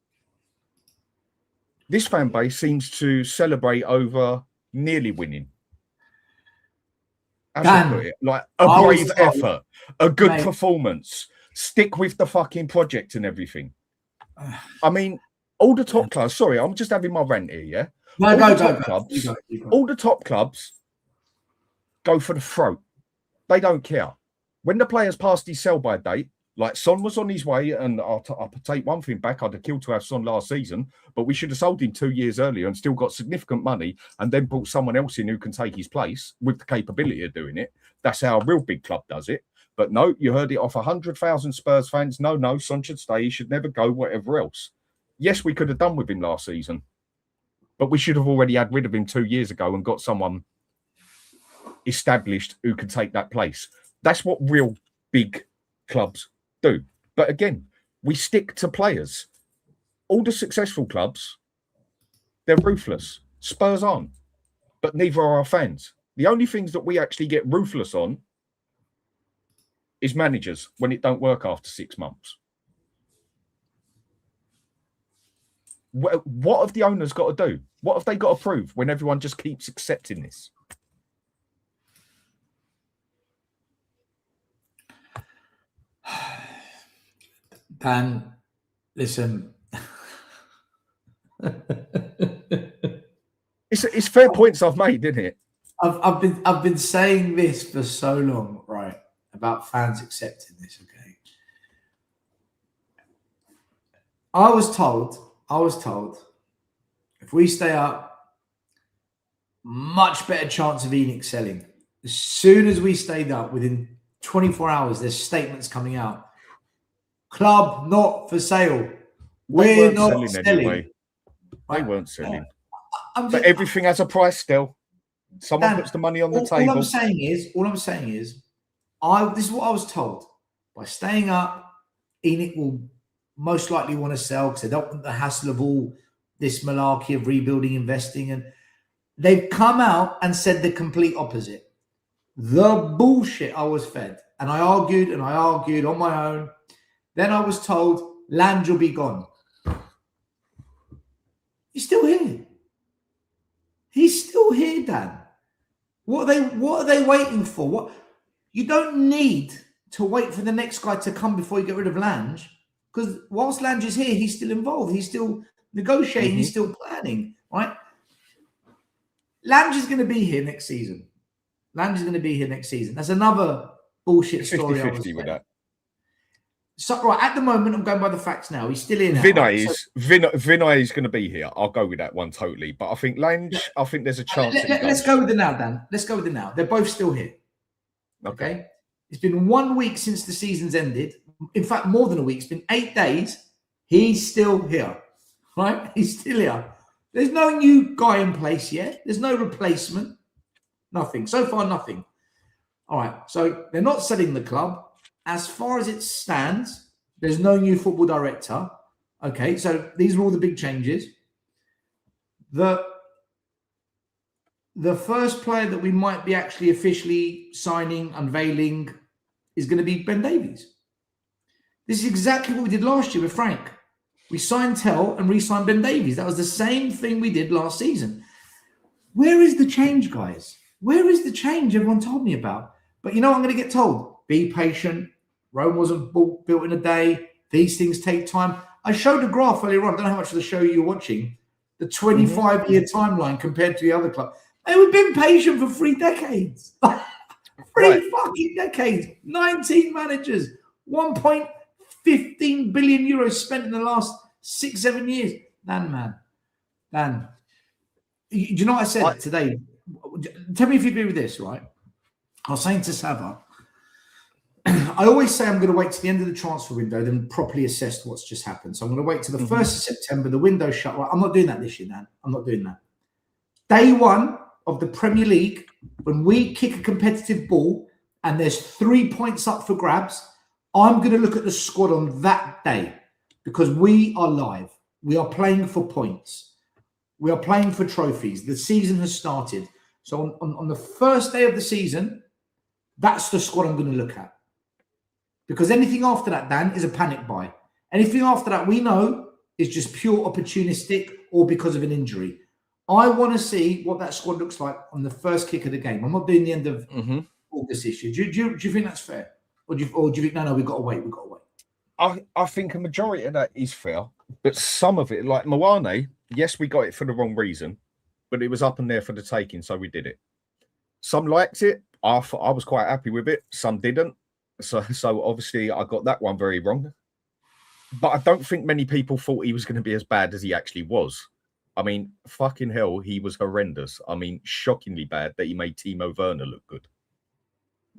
This fan base seems to celebrate over nearly winning. As I put it, like a brave effort, a good performance, stick with the fucking project and everything. I mean, all the top clubs, sorry, I'm just having my rant here, yeah? No, all the top clubs go for the throat. They don't care. When the players passed his sell-by date, like Son was on his way, and I'll take one thing back, I'd have killed to have Son last season, but we should have sold him 2 years earlier and still got significant money and then brought someone else in who can take his place with the capability of doing it. That's how a real big club does it. But no, you heard it off 100,000 Spurs fans. No, Son should stay. He should never go, whatever else. Yes, we could have done with him last season, but we should have already had rid of him 2 years ago and got someone established who could take that place. That's what real big clubs do. But again, we stick to players. All the successful clubs, they're ruthless. Spurs aren't, but neither are our fans. The only things that we actually get ruthless on is managers when it don't work after 6 months. What have the owners got to do? What have they got to prove when everyone just keeps accepting this? Dan, listen. It's fair points I've made, isn't it? I've been saying this for so long, right? About fans accepting this, okay? I was told if we stay up, much better chance of Enoch selling. As soon as we stayed up, within 24 hours, there's statements coming out. Club not for sale. We're not selling. Anyway. They weren't selling. But everything has a price still. Someone puts the money on the table. All I'm saying is, this is what I was told. By staying up, Enoch will most likely want to sell because they don't want the hassle of all this malarkey of rebuilding, investing. And they've come out and said the complete opposite. The bullshit I was fed. And I argued on my own. Then I was told Lange will be gone. He's still here. He's still here, Dan. What are they waiting for? What you don't need to wait for the next guy to come before you get rid of Lange. Because whilst Lange is here, he's still involved. He's still negotiating. Mm-hmm. He's still planning, right? Lange is going to be here next season. That's another bullshit story. 50-50 with that. So, right, at the moment, I'm going by the facts now. He's still in. Vinay is going to be here. I'll go with that one totally. But I think Lange, I think there's a chance. Let's go with it now, Dan. Let's go with it now. They're both still here. Okay. It's been 1 week since the season's ended. In fact, more than a week. It's been 8 days He's still here, right? He's still here. There's no new guy in place yet. There's no replacement. Nothing. So far, nothing. All right. So they're not selling the club. As far as it stands, there's no new football director. Okay. So these are all the big changes. The first player that we might be actually officially signing, unveiling, is going to be Ben Davies. This is exactly what we did last year with Frank. We signed Tell and re-signed Ben Davies. That was the same thing we did last season. Where is the change, guys? Where is the change everyone told me about? But you know what I'm going to get told? Be patient. Rome wasn't built in a day. These things take time. I showed a graph earlier on. I don't know how much of the show you're watching. The 25-year timeline compared to the other club. Hey, we've been patient for 3 decades. Three fucking decades. 19 managers. 1.15 billion euros spent in the last 6-7 years. Dan. Do you know what I said today? Tell me if you agree with this, right? I was saying to Sava, I always say I'm going to wait to the end of the transfer window, then properly assess what's just happened. So I'm going to wait till the 1st of September, the window shut. Right? I'm not doing that this year, Dan. I'm not doing that. Day one of the Premier League, when we kick a competitive ball and there's 3 points up for grabs, I'm going to look at the squad on that day because we are live. We are playing for points. We are playing for trophies. The season has started. So on the first day of the season, that's the squad I'm going to look at. Because anything after that, Dan, is a panic buy. Anything after that, we know, is just pure opportunistic or because of an injury. I want to see what that squad looks like on the first kick of the game. I'm not doing the end of August issue. Do you think that's fair? Or do you think, no, we've got to wait. I think a majority of that is fair. But some of it, like Moane, yes, we got it for the wrong reason. But it was up and there for the taking, so we did it. Some liked it. I was quite happy with it. Some didn't. So obviously I got that one very wrong. But I don't think many people thought he was going to be as bad as he actually was. I mean, fucking hell, he was horrendous. I mean, shockingly bad that he made Timo Werner look good.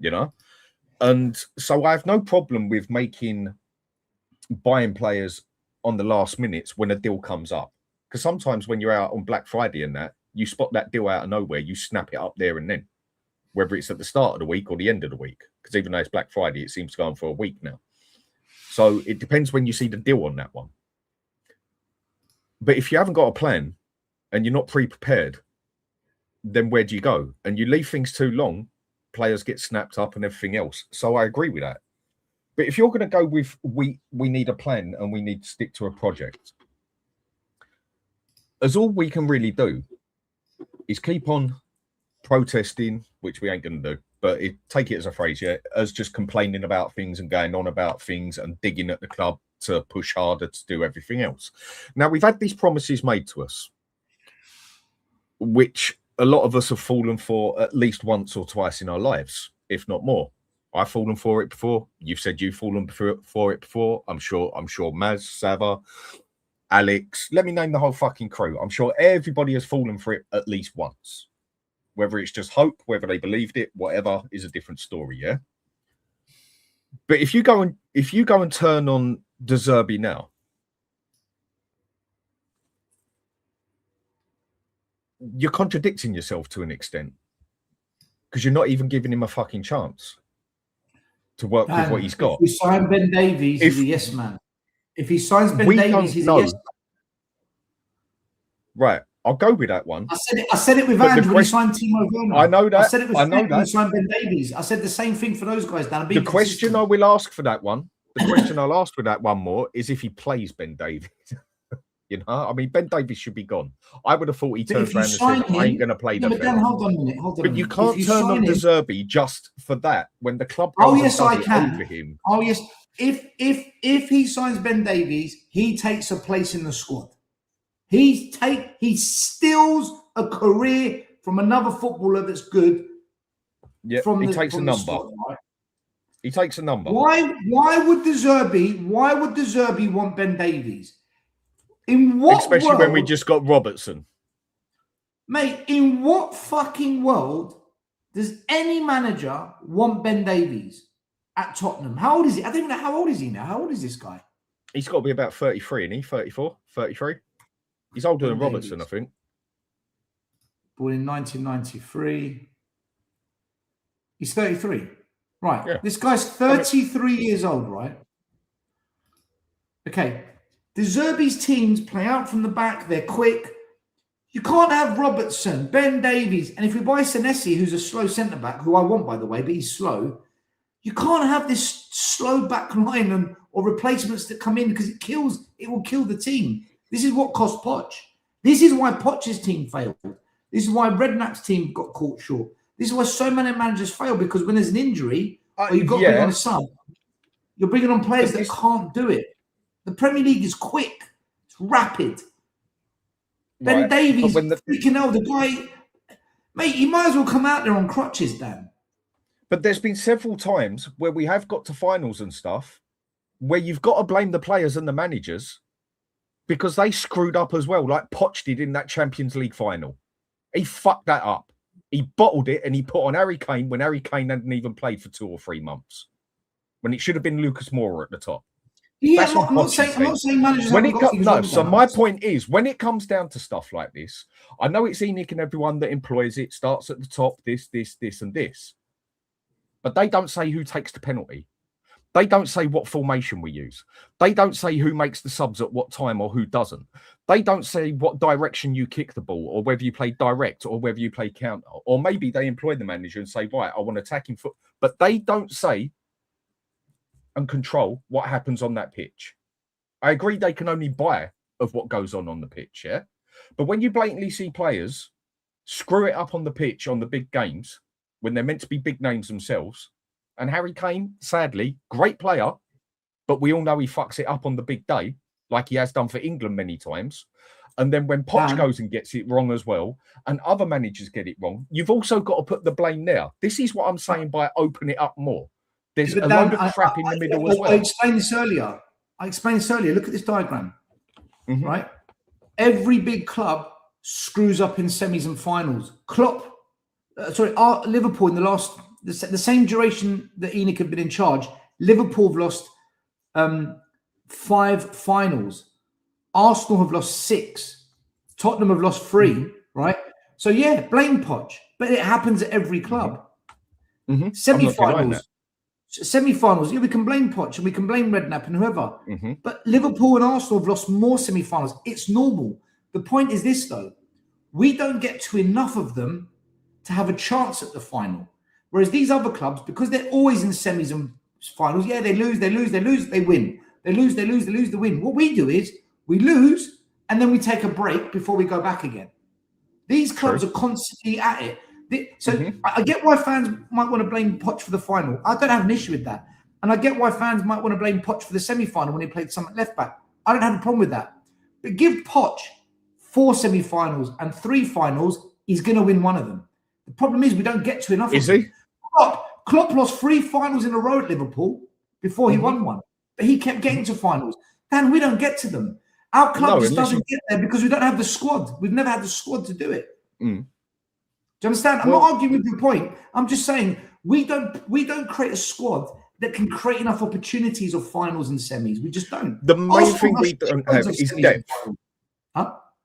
You know? And so I have no problem with buying players on the last minutes when a deal comes up. Because sometimes when you're out on Black Friday and that, you spot that deal out of nowhere, you snap it up there and then. Whether it's at the start of the week or the end of the week. Because even though it's Black Friday, it seems to go on for a week now. So it depends when you see the deal on that one. But if you haven't got a plan and you're not pre-prepared, then where do you go? And you leave things too long, players get snapped up and everything else. So I agree with that. But if you're going to go with we need a plan and we need to stick to a project, as all we can really do is keep on protesting, which we ain't going to do, but take it as a phrase, yeah, as just complaining about things and going on about things and digging at the club to push harder to do everything else. Now, we've had these promises made to us, which a lot of us have fallen for at least once or twice in our lives, if not more. I've fallen for it before. You've said you've fallen for it before. I'm sure Maz, Sava, Alex, let me name the whole fucking crew. I'm sure everybody has fallen for it at least once. Whether it's just hope, whether they believed it, whatever, is a different story, yeah? But if you go and turn on De Zerbi now, you're contradicting yourself to an extent because you're not even giving him a fucking chance to work with what he's got. If we sign Ben Davies, he's a yes man. If he signs Ben Davies, he's a yes man. Right. I'll go with that one. I said it with Ange when he signed Timo Werner. I know that. I said it with Frank when he signed Ben Davies. I said the same thing for those guys, Dan. The question I will ask for that one, the question I'll ask for that one more is if he plays Ben Davies. You know, I mean, Ben Davies should be gone. I would have thought he turned around and said, I ain't going to play that. Dan, hold on a minute. But you can't turn on De Zerbi just for that when the club goes over him. Oh, yes. If he signs Ben Davies, he takes a place in the squad. He steals a career from another footballer that's good. Yeah, he takes a number. Squad, right? He takes a number. Why would De Zerbi want Ben Davies? In what Especially world, when we just got Robertson. Mate, in what fucking world does any manager want Ben Davies at Tottenham? How old is he? I don't even know how old is he now. How old is this guy? He's got to be about 33, isn't he? 34, 33. He's older than Robertson, I think. Born in 1993. He's 33. Right. Yeah. This guy's 33 years old, right? Okay. De Zerbi's teams play out from the back. They're quick. You can't have Robertson, Ben Davies, and if we buy Senesi, who's a slow centre-back, who I want, by the way, but he's slow, you can't have this slow back line or replacements that come in because it will kill the team. This is what cost Poch. This is why Poch's team failed. This is why Redknapp's team got caught short. This is why so many managers fail, because when there's an injury or you've got to bring on a sub, you're bringing on players that can't do it. The Premier League is quick. It's rapid. Ben Davies, the guy, mate, he might as well come out there on crutches, Dan. But there's been several times where we have got to finals and stuff where you've got to blame the players and the managers because they screwed up as well, like Poch did in that Champions League final. He fucked that up. He bottled it and he put on Harry Kane when Harry Kane hadn't even played for 2 or 3 months, when it should have been Lucas Moura at the top. Yeah, I'm not saying managers. So my point is, when it comes down to stuff like this, I know it's ENIC and everyone that employs it starts at the top, this, and this. But they don't say who takes the penalty. They don't say what formation we use. They don't say who makes the subs at what time or who doesn't. They don't say what direction you kick the ball or whether you play direct or whether you play counter. Or maybe they employ the manager and say, right, I want attacking foot. But they don't say and control what happens on that pitch. I agree they can only buy of what goes on the pitch, yeah? But when you blatantly see players screw it up on the pitch on the big games, when they're meant to be big names themselves, and Harry Kane, sadly, great player, but we all know he fucks it up on the big day, like he has done for England many times. And then when Poch goes and gets it wrong as well, and other managers get it wrong, you've also got to put the blame there. This is what I'm saying by open it up more. There's a load of crap in the middle as well. I explained this earlier. Look at this diagram, right? Every big club screws up in semis and finals. Liverpool in the same duration that ENIC had been in charge, Liverpool have lost 5 finals. Arsenal have lost 6. Tottenham have lost 3, right? So, yeah, blame Poch. But it happens at every club. Semi-finals, yeah, we can blame Poch and we can blame Redknapp and whoever. But Liverpool and Arsenal have lost more semi-finals. It's normal. The point is this, though. We don't get to enough of them to have a chance at the final. Whereas these other clubs, because they're always in semis and finals, yeah, they lose, they win. They lose, they win. What we do is we lose and then we take a break before we go back again. These clubs are constantly at it. I get why fans might want to blame Poch for the final. I don't have an issue with that. And I get why fans might want to blame Poch for the semi-final when he played some at left back. I don't have a problem with that. But give Poch 4 semi-finals and 3 finals, he's going to win one of them. The problem is we don't get to enough of them. Is he? Klopp lost 3 finals in a row at Liverpool before he won one. But he kept getting to finals. Dan, we don't get to them. Our club just doesn't get there because we don't have the squad. We've never had the squad to do it. Do you understand? I'm not arguing with your point. I'm just saying we don't create a squad that can create enough opportunities of finals and semis. We just don't. The main thing we don't have is depth.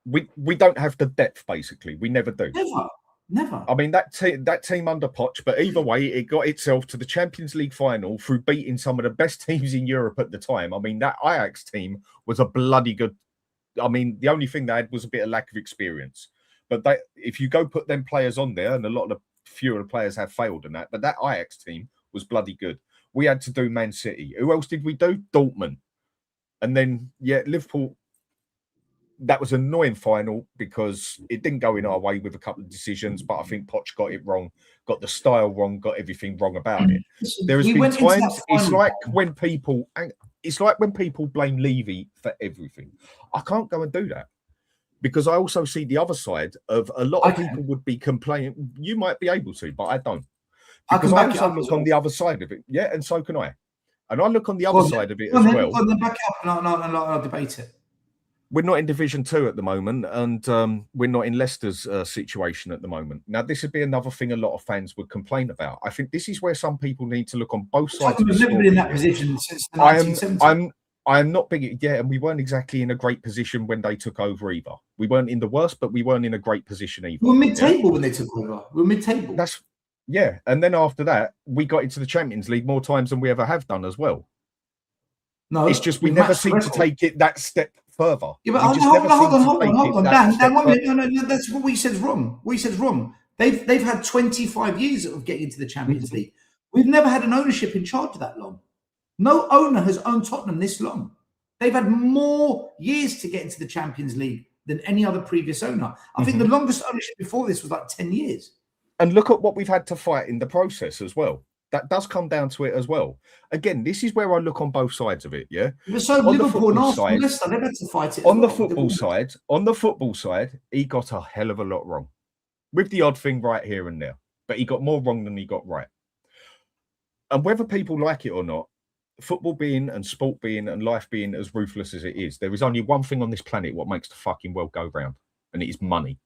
We don't have the depth, basically. We never do. Never. I mean, that team under Poch, but either way, it got itself to the Champions League final through beating some of the best teams in Europe at the time. I mean, that Ajax team was a bloody good. I mean, the only thing they had was a bit of lack of experience. But if you go put them players on there, and a lot of the fewer players have failed in that, but that Ajax team was bloody good. We had to do Man City. Who else did we do? Dortmund. And then, Liverpool. That was an annoying final because it didn't go in our way with a couple of decisions, but I think Poch got it wrong, got the style wrong, got everything wrong about it. There has been times it's like when people blame Levy for everything. I can't go and do that because I also see the other side of a lot of people would be complaining. You might be able to, but I don't. Because I also look on the other side of it. Yeah, and so can I. And I look on the other side of it as well. Then back up and I'll debate it. We're not in Division 2 at the moment, and we're not in Leicester's situation at the moment. Now, this would be another thing a lot of fans would complain about. I think this is where some people need to look on both sides. We've never been in that position since the 1970s. I'm not big, and we weren't exactly in a great position when they took over either. We weren't in the worst, but we weren't in a great position either. We were mid-table when they took over. We were mid-table. And then after that, we got into the Champions League more times than we ever have done as well. No, it's just we never seem to take it that step further. Yeah, but hold on. Dan, no, that's what we said is wrong. What he said is wrong. They've had 25 years of getting into the Champions League. We've never had an ownership in charge that long. No owner has owned Tottenham this long. They've had more years to get into the Champions League than any other previous owner. I think the longest ownership before this was like 10 years. And look at what we've had to fight in the process as well. That does come down to it as well. Again, this is where I look on both sides of it, yeah? So Liverpool and Arsenal, Leicester, they've had to fight it. On the football side, he got a hell of a lot wrong. With the odd thing right here and there. But he got more wrong than he got right. And whether people like it or not, football being and sport being and life being as ruthless as it is, there is only one thing on this planet what makes the fucking world go round, and it is money.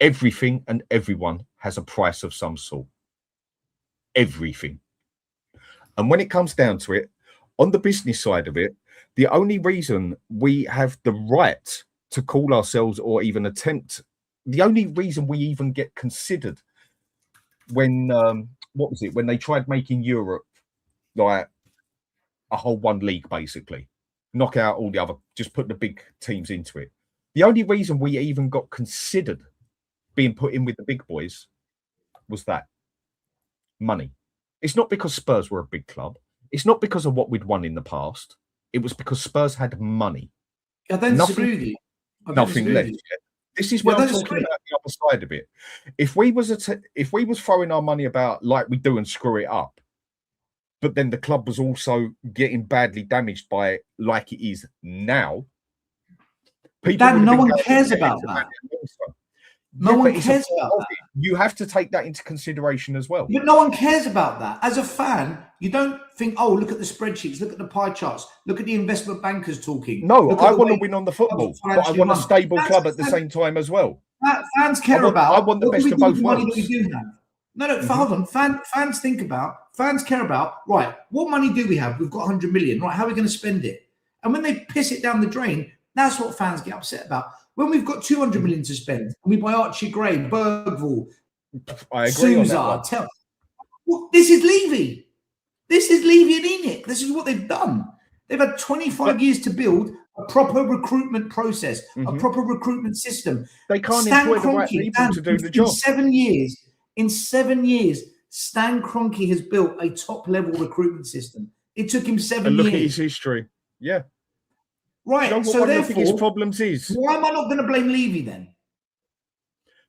Everything and everyone has a price of some sort. Everything. And when it comes down to it, on the business side of it, the only reason we have the right to call ourselves or even attempt, the only reason we even get considered when, when they tried making Europe like a whole one league, basically, knock out all the other, just put the big teams into it. The only reason we even got considered being put in with the big boys was that money. It's not because Spurs were a big club. It's not because of what we'd won in the past. It was because Spurs had money. I don't disagree with you. Nothing left. This is what I'm talking about, the other side of it. If we was throwing our money about like we do and screw it up, but then the club was also getting badly damaged by it like it is now, no one cares about that. No one cares about that. You have to take that into consideration as well. But no one cares about that. As a fan, you don't think, oh, look at the spreadsheets, look at the pie charts, look at the investment bankers talking. No, I want to win on the football, but I want a stable club at the same time as well. Fans care about. I want the best of both worlds. No, hold on. Fans care about, right, what money do we have? We've got 100 million, right? How are we going to spend it? And when they piss it down the drain, that's what fans get upset about. When we've got 200 million to spend, and we buy Archie Gray, Bergvall, Sousa, this is Levy. This is Levy and ENIC. This is what they've done. They've had 25 years to build a proper recruitment process, a proper recruitment system. They can't employ the right people to do the job. In 7 years, Stan Kroenke has built a top-level recruitment system. It took him 7 years. And look at his history. Yeah. Right. You know so therefore, his problems is. Why am I not going to blame Levy then?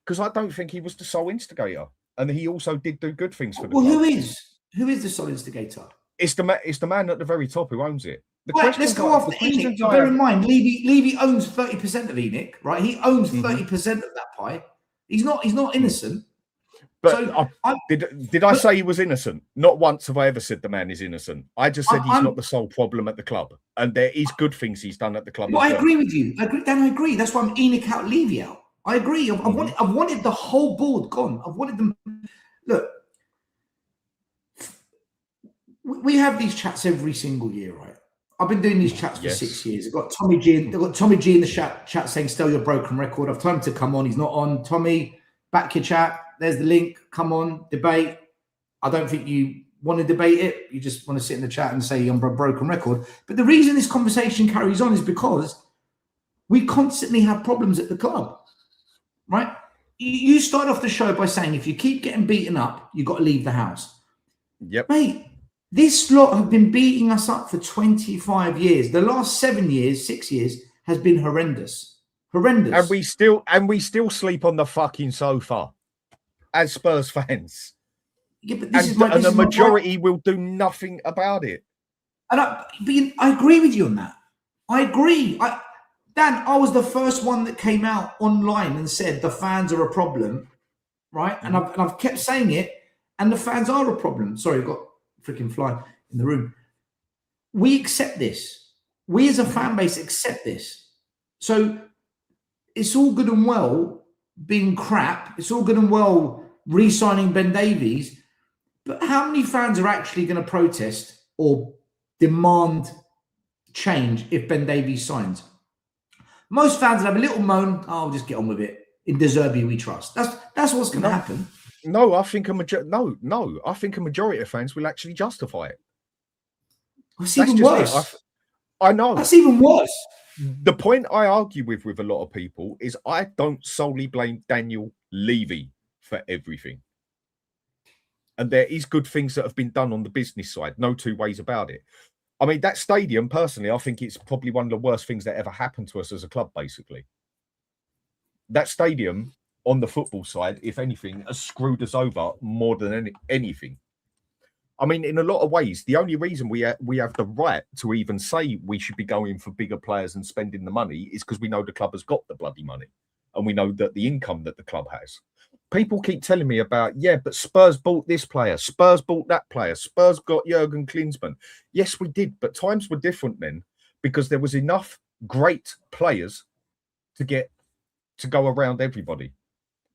Because I don't think he was the sole instigator, and he also did do good things for the club. Who is the sole instigator? It's the man at the very top who owns it. Right, let's go after ENIC. Bear in mind, Levy owns 30% of ENIC, right? He owns 30% of that pie. He's not innocent. But so did I say he was innocent? Not once have I ever said the man is innocent. I just said he's not the sole problem at the club. And there is good things he's done at the club. Well, I agree with you. Dan, I agree. That's why I'm ENIC out, Levy out. I agree. I've wanted the whole board gone. I've wanted them. Look, we have these chats every single year, right? I've been doing these chats for 6 years. I've got Tommy G in the chat saying, "Still your broken record." I've told him to come on. He's not on. Tommy, back your chat. There's the link. Come on, debate. I don't think you want to debate it. You just want to sit in the chat and say I'm a broken record. But the reason this conversation carries on is because we constantly have problems at the club, right? You start off the show by saying if you keep getting beaten up, you've got to leave the house. Yep. Mate, this lot have been beating us up for 25 years. The last 7 years, 6 years has been horrendous. Horrendous. And we still sleep on the fucking sofa as Spurs fans. Yeah, but the majority will do nothing about it. And I agree with you on that. I agree. Dan, I was the first one that came out online and said the fans are a problem, right? And I've kept saying it, and the fans are a problem. Sorry, I've got a freaking fly in the room. We accept this. We as a fan base accept this. So it's all good and well being crap. It's all good and well re-signing Ben Davies. But how many fans are actually going to protest or demand change if Ben Davies signs. Most fans will have a little moan. Oh, I'll just get on with it. In De Zerbi, we trust. That's what's going to happen. No, I think I think a majority of fans will actually justify it. It's even worse. I know. That's even worse. The point I argue with a lot of people is I don't solely blame Daniel Levy for everything. And there is good things that have been done on the business side. No two ways about it. I mean, that stadium, personally, I think it's probably one of the worst things that ever happened to us as a club, basically. That stadium, on the football side, if anything, has screwed us over more than anything. I mean, in a lot of ways, the only reason we have the right to even say we should be going for bigger players and spending the money is because we know the club has got the bloody money. And we know that the income that the club has. People keep telling me about, yeah, but Spurs bought this player. Spurs bought that player. Spurs got Jurgen Klinsmann. Yes, we did. But times were different then because there was enough great players to go around everybody.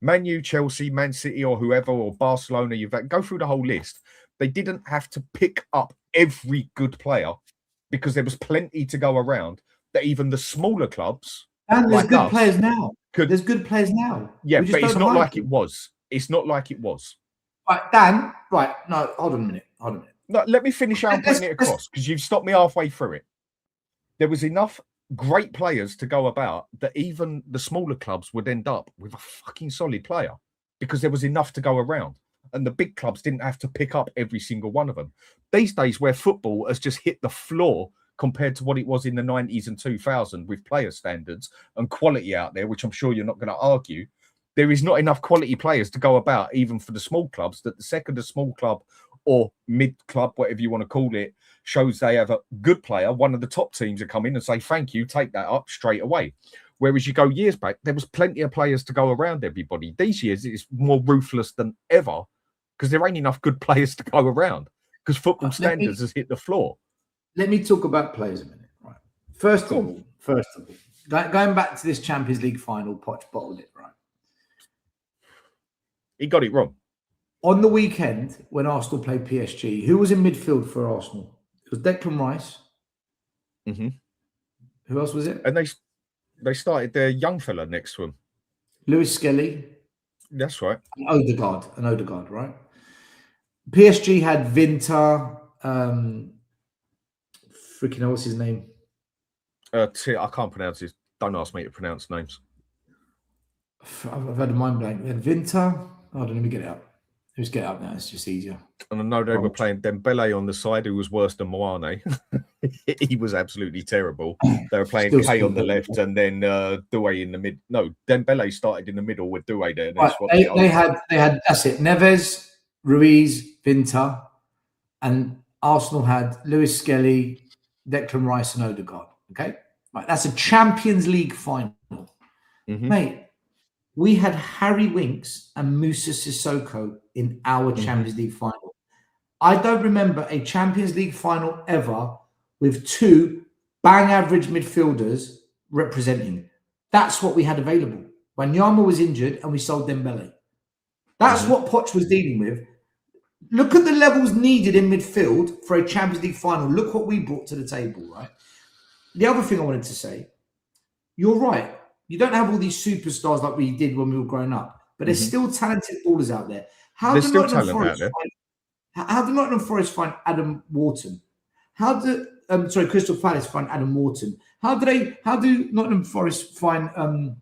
Man U, Chelsea, Man City, or whoever, or Barcelona, go through the whole list. They didn't have to pick up every good player because there was plenty to go around that even the smaller clubs. And there's good players now. There's good players now. Yeah, but it's not like it was. It's not like it was. Right, Dan. Right, no, hold on a minute. No, let me finish out putting it across because you've stopped me halfway through it. There was enough great players to go about that even the smaller clubs would end up with a fucking solid player because there was enough to go around. And the big clubs didn't have to pick up every single one of them. These days, where football has just hit the floor compared to what it was in the 90s and 2000 with player standards and quality out there, which I'm sure you're not going to argue, there is not enough quality players to go about, even for the small clubs, that the second a small club or mid-club, whatever you want to call it, shows they have a good player, one of the top teams will come in and say, thank you, take that up straight away. Whereas you go years back, there was plenty of players to go around everybody. These years, it's more ruthless than ever because there ain't enough good players to go around because football standards has hit the floor. Let me talk about players a minute. Right. First of all, going back to this Champions League final, Poch bottled it, right? He got it wrong. On the weekend, when Arsenal played PSG, who was in midfield for Arsenal? It was Declan Rice. Mm-hmm. Who else was it? And they started their young fella next to him. Lewis Skelly. That's right. And Odegaard, right? PSG had Vinta. Freaking hell, what's his name? I can't pronounce his. Don't ask me to pronounce names. I've had a mind blank. We had Vinta. Hold on, let me get it up. Let's get it up now. It's just easier. And I know they were playing Dembele on the side, who was worse than Moane. He was absolutely terrible. They were playing Kay on the left and then Doué in the mid. No, Dembele started in the middle with Doué there. Right, they had that's it. Neves, Ruiz, Vinta, and Arsenal had Lewis Skelly, Declan Rice, and Odegaard. Okay, right. That's a Champions League final, mate. We had Harry Winks and Moussa Sissoko in our Champions League final. I don't remember a Champions League final ever with two bang average midfielders representing. That's what we had available. Wanyama was injured and we sold Dembele. That's what Poch was dealing with. Look at the levels needed in midfield for a Champions League final. Look what we brought to the table, right? The other thing I wanted to say, you're right. You don't have all these superstars like we did when we were growing up, but there's still talented ballers out there. How do Nottingham Forest find Adam Wharton? How do Crystal Palace find Adam Wharton? How do Nottingham Forest find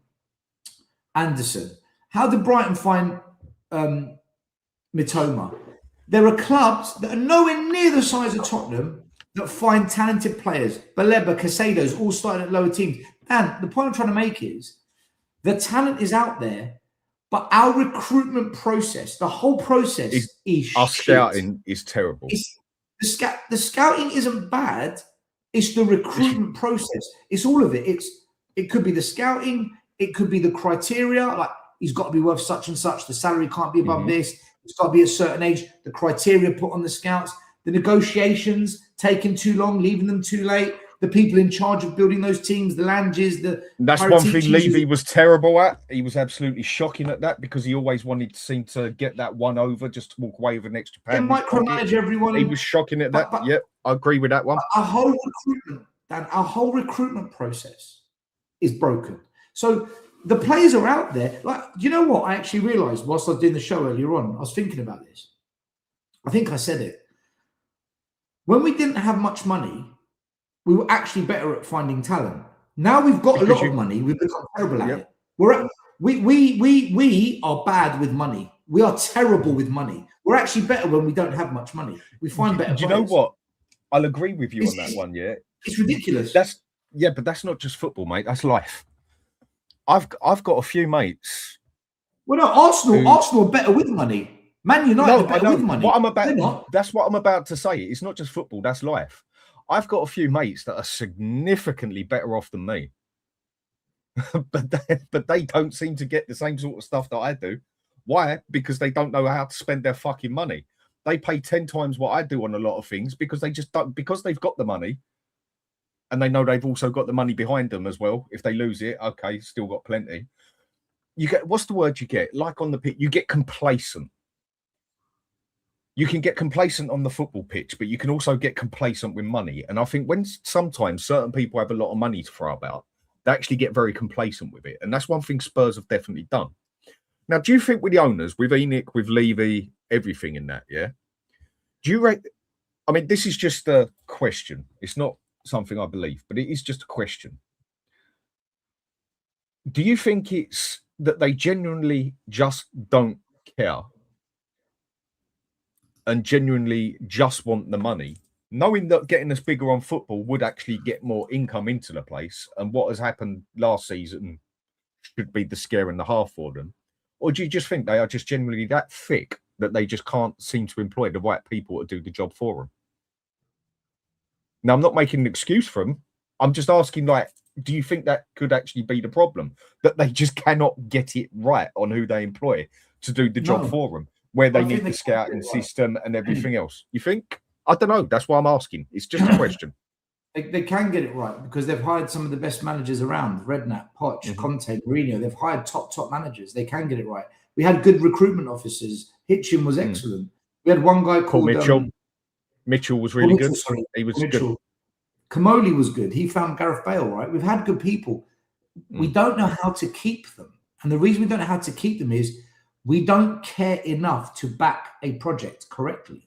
Anderson? How do Brighton find Mitoma? There are clubs that are nowhere near the size of Tottenham that find talented players. Baleba, Casados, all started at lower teams. And the point I'm trying to make is the talent is out there, but our recruitment process, the whole process is our shit. Scouting is terrible. The scouting isn't bad. It's the recruitment process. It's all of it. It could be the scouting. It could be the criteria. Like he's got to be worth such and such. The salary can't be above this. It's got to be a certain age. The criteria put on the scouts. The negotiations taking too long, leaving them too late. The people in charge of building those teams, the Langes, that's one thing Levy was terrible at. He was absolutely shocking at that because he always wanted to seem to get that one over just to walk away with an extra pound. Micromanage everyone. He was shocking at that. Yep, I agree with that one. Our whole recruitment Dan, our whole recruitment process is broken. So the players are out there. Like, you know what? I actually realized whilst I was doing the show earlier on, I was thinking about this. I think I said it. When we didn't have much money, we were actually better at finding talent. Now we've got a lot of money. We've become terrible at it. We are bad with money. We are terrible with money. We're actually better when we don't have much money. We find better. Do you know what? I'll agree with you on that one. Yeah, it's ridiculous. But that's not just football, mate. That's life. I've got a few mates. Well, no, Arsenal are better with money. Man United are better with money. That's what I'm about to say. It's not just football. That's life. I've got a few mates that are significantly better off than me. but they don't seem to get the same sort of stuff that I do. Why? Because they don't know how to spend their fucking money. They pay 10 times what I do on a lot of things because they just don't, because they've got the money and they know they've also got the money behind them as well. If they lose it, okay, still got plenty. You get, what's the word you get? Like on the pitch, you get complacent. You can get complacent on the football pitch, but you can also get complacent with money. And I think when sometimes certain people have a lot of money to throw about, they actually get very complacent with it. And that's one thing Spurs have definitely done. Now, do you think with the owners, with Enoch, with Levy, everything in that, yeah? Do you rate? I mean, this is just a question. It's not something I believe, but it is just a question. Do you think it's that they genuinely just don't care and genuinely just want the money, knowing that getting us bigger on football would actually get more income into the place, and what has happened last season should be the scare and the half for them? Or do you just think they are just generally that thick that they just can't seem to employ the right people to do the job for them? Now, I'm not making an excuse for them. I'm just asking, like, do you think that could actually be the problem? That they just cannot get it right on who they employ to do the job for them, where they need the scouting system and everything else? You think? I don't know. That's why I'm asking. It's just a question. They can get it right because they've hired some of the best managers around. Redknapp, Poch, Conte, Mourinho. They've hired top managers. They can get it right. We had good recruitment officers. Hitchin was excellent. We had one guy called Mitchell. Mitchell was really good. He was good. Kamoli was good. He found Gareth Bale, right? We've had good people. We don't know how to keep them. And the reason we don't know how to keep them is we don't care enough to back a project correctly.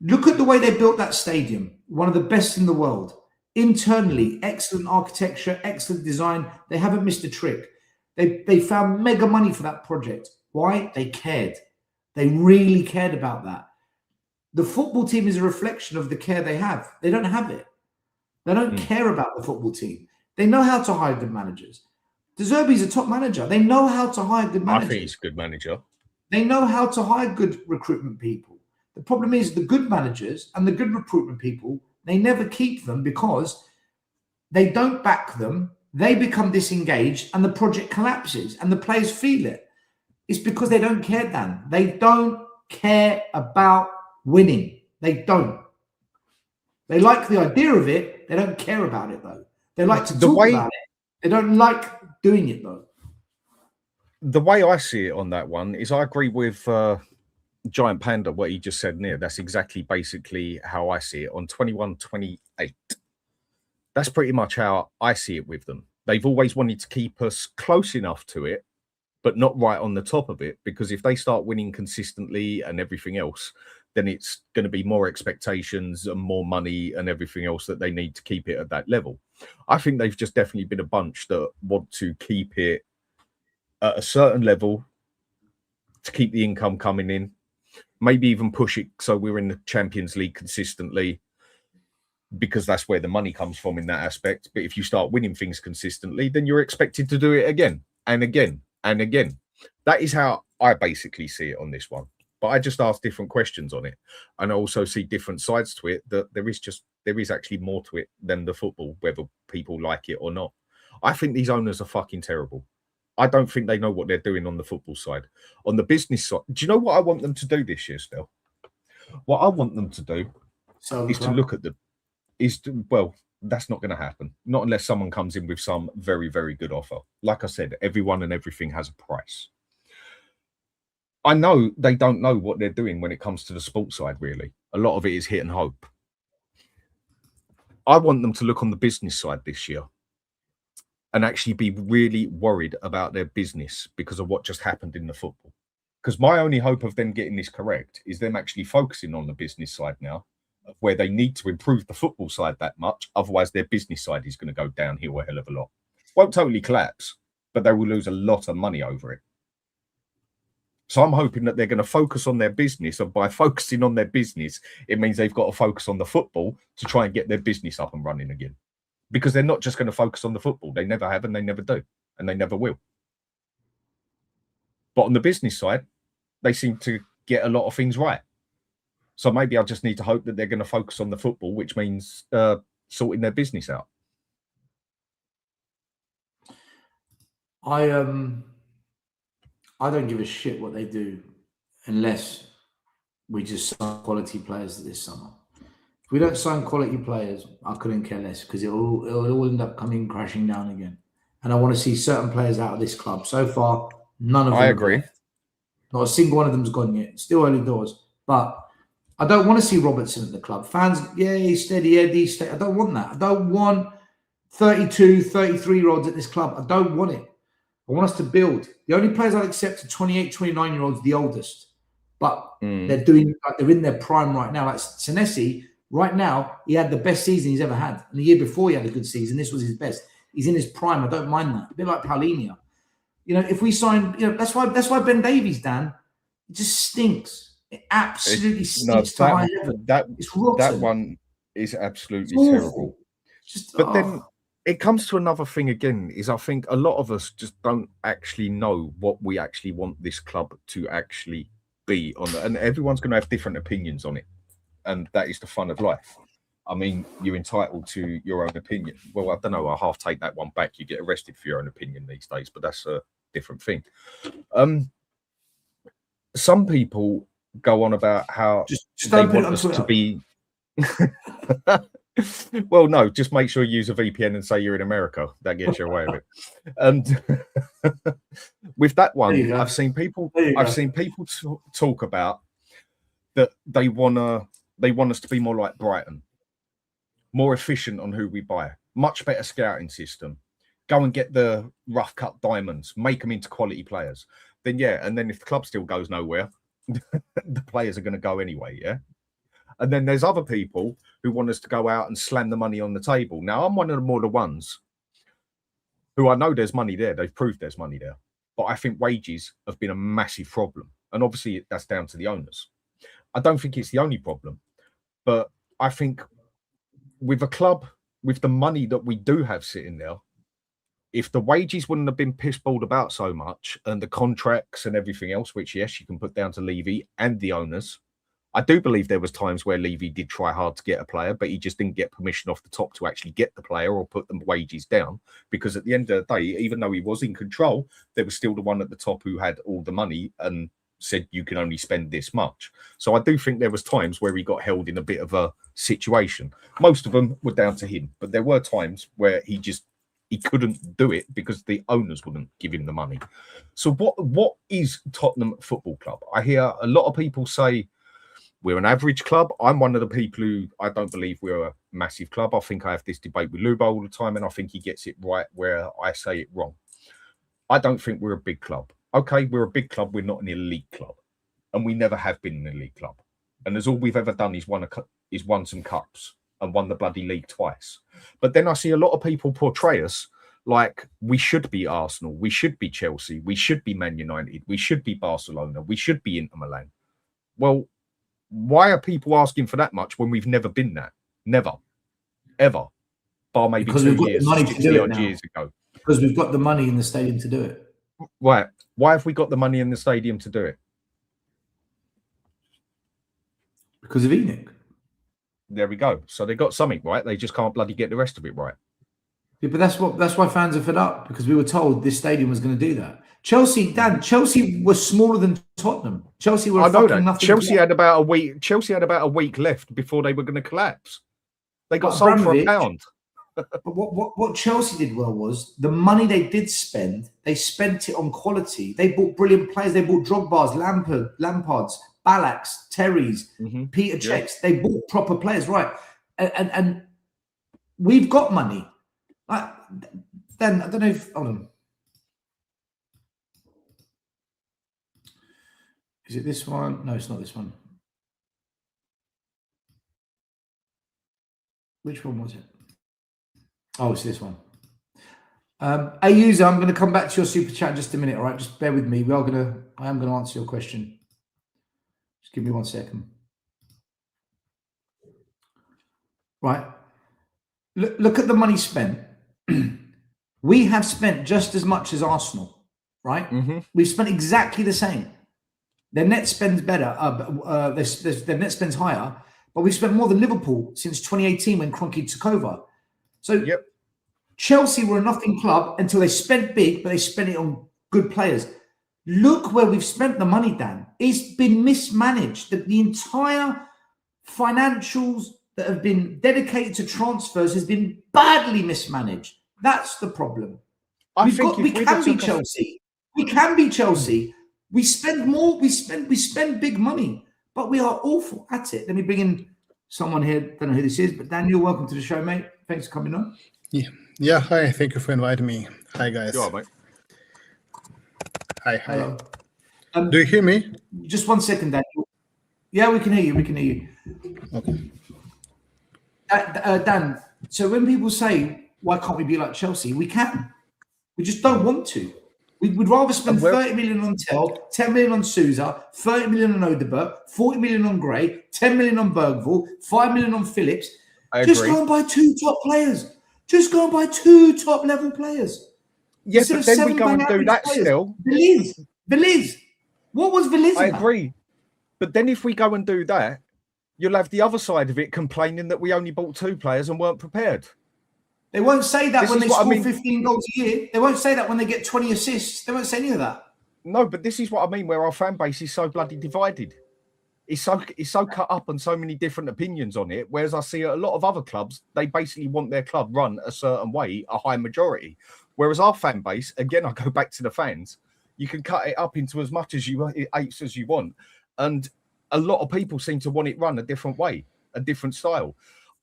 Look at the way they built that stadium, one of the best in the world. Internally, excellent architecture, excellent design. They haven't missed a trick. They found mega money for that project. Why? They cared. They really cared about that. The football team is a reflection of the care they have. They don't have it. They don't care about the football team. They know how to hire good managers. De Zerbi's a top manager. They know how to hire good managers. I think he's a good manager. They know how to hire good recruitment people. The problem is the good managers and the good recruitment people, they never keep them because they don't back them. They become disengaged and the project collapses and the players feel it. It's because they don't care, Dan. They don't care about winning. They don't. They like the idea of it. They don't care about it, though. They like to talk about it. They don't like doing it, though. The way I see it on that one is I agree with Giant Panda, what he just said near. That's exactly basically how I see it on 21-28. That's pretty much how I see it with them. They've always wanted to keep us close enough to it, but not right on the top of it, because if they start winning consistently and everything else, then it's going to be more expectations and more money and everything else that they need to keep it at that level. I think they've just definitely been a bunch that want to keep it at a certain level to keep the income coming in, maybe even push it so we're in the Champions League consistently, because that's where the money comes from in that aspect. But if you start winning things consistently, then you're expected to do it again and again and again. That is how I basically see it on this one. But I just ask different questions on it. And I also see different sides to it, that there is actually more to it than the football, whether people like it or not. I think these owners are fucking terrible. I don't think they know what they're doing on the football side. On the business side, do you know what I want them to do this year still? What I want them to do is to look at well, that's not going to happen. Not unless someone comes in with some very, very good offer. Like I said, everyone and everything has a price. I know they don't know what they're doing when it comes to the sports side, really. A lot of it is hit and hope. I want them to look on the business side this year and actually be really worried about their business because of what just happened in the football. Because my only hope of them getting this correct is them actually focusing on the business side now, where they need to improve the football side that much. Otherwise, their business side is going to go downhill a hell of a lot. Won't totally collapse, but they will lose a lot of money over it. So I'm hoping that they're going to focus on their business, and by focusing on their business, it means they've got to focus on the football to try and get their business up and running again. Because they're not just going to focus on the football. They never have, and they never do, and they never will. But on the business side, they seem to get a lot of things right. So maybe I just need to hope that they're going to focus on the football, which means sorting their business out. I don't give a shit what they do unless we just sign quality players this summer. If we don't sign quality players, I couldn't care less, because it'll all end up coming crashing down again. And I want to see certain players out of this club. So far, none of them. I agree. Left. Not a single one of them's gone yet. Still early doors. But I don't want to see Robertson at the club. Fans, yeah, he's steady, Eddie, steady. I don't want that. I don't want 32, 33-year-olds at this club. I don't want it. I want us to build. The only players I'd accept are 28, 29-year-olds, the oldest. But they're doing, like, they're in their prime right now. Like Senesi, right now, he had the best season he's ever had. And the year before, he had a good season. This was his best. He's in his prime. I don't mind that. A bit like Paulinho. You know, if we sign, you know, that's why Ben Davies, Dan, it just stinks. It absolutely stinks to high heaven. It's rotten. That one is absolutely terrible. Then it comes to another thing again, is I think a lot of us just don't actually know what we actually want this club to actually be on, and everyone's going to have different opinions on it, and that is the fun of life. I mean, you're entitled to your own opinion. Well, I don't know, I'll half take that one back. You get arrested for your own opinion these days, but that's a different thing. Some people go on about how they want us to be well, no, just make sure you use a VPN and say you're in America. That gets you away with it. And with that one, I've seen people talk about that they want us to be more like Brighton, more efficient on who we buy, much better scouting system, go and get the rough cut diamonds, make them into quality players. Then and then if the club still goes nowhere, the players are going to go anyway, yeah? And then there's other people who want us to go out and slam the money on the table. Now, I'm one of the more the ones who I know there's money there. They've proved there's money there. But I think wages have been a massive problem. And obviously, that's down to the owners. I don't think it's the only problem. But I think with a club, with the money that we do have sitting there, if the wages wouldn't have been pissballed about so much, and the contracts and everything else, which, yes, you can put down to Levy and the owners, I do believe there was times where Levy did try hard to get a player, but he just didn't get permission off the top to actually get the player or put the wages down. Because at the end of the day, even though he was in control, there was still the one at the top who had all the money and said you can only spend this much. So I do think there was times where he got held in a bit of a situation. Most of them were down to him, but there were times where he couldn't do it because the owners wouldn't give him the money. So what is Tottenham Football Club? I hear a lot of people say we're an average club. I'm one of the people who I don't believe we're a massive club. I think I have this debate with Lubo all the time, and I think he gets it right where I say it wrong. I don't think we're a big club. Okay, we're a big club. We're not an elite club, and we never have been an elite club. And as all we've ever done is won some cups and won the bloody league twice. But then I see a lot of people portray us like we should be Arsenal, we should be Chelsea, we should be Man United, we should be Barcelona, we should be Inter Milan. Well, why are people asking for that much when we've never been that? Never. Ever. Bar maybe because 2 years, 60 odd years ago. Because we've got the money in the stadium to do it. Right. Why have we got the money in the stadium to do it? Because of Enoch. There we go. So they got something right. They just can't bloody get the rest of it right. Yeah, but that's why fans are fed up, because we were told this stadium was going to do that. Chelsea was smaller than Tottenham. Chelsea were fucking nothing. Chelsea had about a week left before they were going to collapse. They got sold for £1. But what Chelsea did well was the money they did spend, they spent it on quality. They bought brilliant players. They bought Drogba's, Lampards, Ballack's, Terry's, Peter Cech's. They bought proper players, right? And we've got money. Then I don't know if hold on. Is it this one? No, it's not this one. Which one was it? Oh, it's this one. Hey, user, I'm going to come back to your super chat in just a minute. All right, just bear with me. I am going to answer your question. Just give me 1 second. Right. Look at the money spent. We have spent just as much as Arsenal, right? Mm-hmm. We've spent exactly the same. Their net spend's better. Their net spend's higher, but we've spent more than Liverpool since 2018 when Kroenke took over. So Chelsea were a nothing club until they spent big, but they spent it on good players. Look where we've spent the money, Dan. It's been mismanaged. The entire financials that have been dedicated to transfers has been badly mismanaged. That's the problem. We can be Chelsea. We can be Chelsea. We spend more. We spend big money, but we are awful at it. Let me bring in someone here. Don't know who this is, but Daniel, welcome to the show, mate. Thanks for coming on. Yeah. Hi. Thank you for inviting me. Hi, guys. You are, mate. Hi. Hello. Do you hear me? Just 1 second, Daniel. Yeah, we can hear you. We can hear you. Okay. Dan, so when people say, why can't we be like Chelsea? We can. We just don't want to. We'd rather spend 30 million on Tell, 10 million on Sousa, 30 million on Odegaard, 40 million on Gray, 10 million on Bergvall, 5 million on Phillips. Just go and buy 2 top players. Just go and buy 2 top level players. Yes, but then we go and do that players. Still. Belize. What was Belize? I agree. But then if we go and do that, you'll have the other side of it complaining that we only bought 2 players and weren't prepared. They won't say that when they score 15 goals a year. They won't say that when they get 20 assists. They won't say any of that. No, but this is what I mean, where our fan base is so bloody divided. It's so cut up on so many different opinions on it, whereas I see a lot of other clubs, they basically want their club run a certain way, a high majority. Whereas our fan base, again, I go back to the fans, you can cut it up into as much as eighths as you want. And a lot of people seem to want it run a different way, a different style.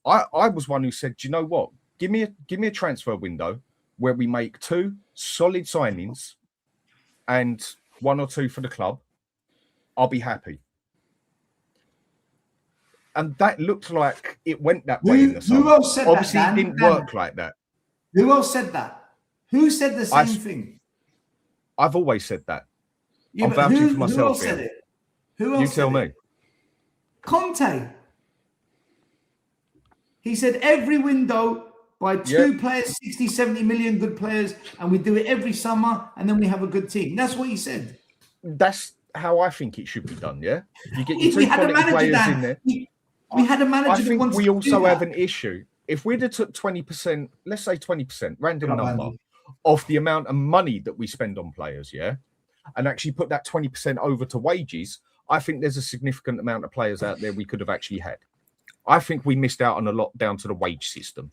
I was one who said, do you know what? Give me a transfer window where we make 2 solid signings and 1 or 2 for the club. I'll be happy. And that looked like it went that way in the summer. Who else said Obviously, that, it didn't work like that. Who else said that? Who said the same thing? I've always said that. Yeah, I'm vouching for myself. Who else said it? Who else? You tell me. Conte. He said every window by 2 players, 60, 70 million good players, and we do it every summer, and then we have a good team. That's what he said. That's how I think it should be done, yeah? You get your 2 quality players in there. We had a manager. I think we also have an issue. If we'd have took 20%, let's say 20%, random number, of the amount of money that we spend on players, yeah, and actually put that 20% over to wages, I think there's a significant amount of players out there we could have actually had. I think we missed out on a lot down to the wage system.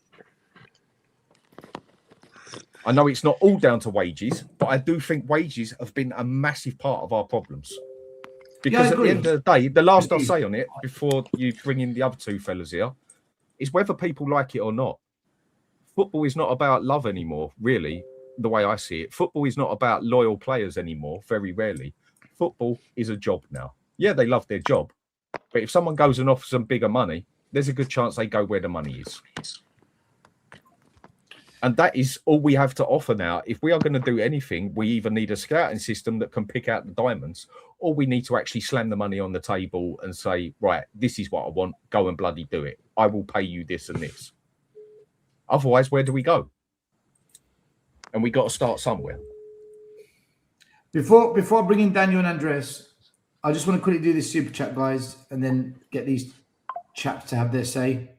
I know it's not all down to wages, but I do think wages have been a massive part of our problems. Because at the end of the day, the last I'll say on it, before you bring in the other 2 fellas here, is whether people like it or not. Football is not about love anymore, really, the way I see it. Football is not about loyal players anymore, very rarely. Football is a job now. Yeah, they love their job. But if someone goes and offers them bigger money, there's a good chance they go where the money is. And that is all we have to offer now. If we are going to do anything, we either need a scouting system that can pick out the diamonds, or we need to actually slam the money on the table and say, right, this is what I want. Go and bloody do it. I will pay you this and this. Otherwise, where do we go? And we got to start somewhere. Before I bring in Daniel and Andres, I just want to quickly do this super chat, guys, and then get these chaps to have their say.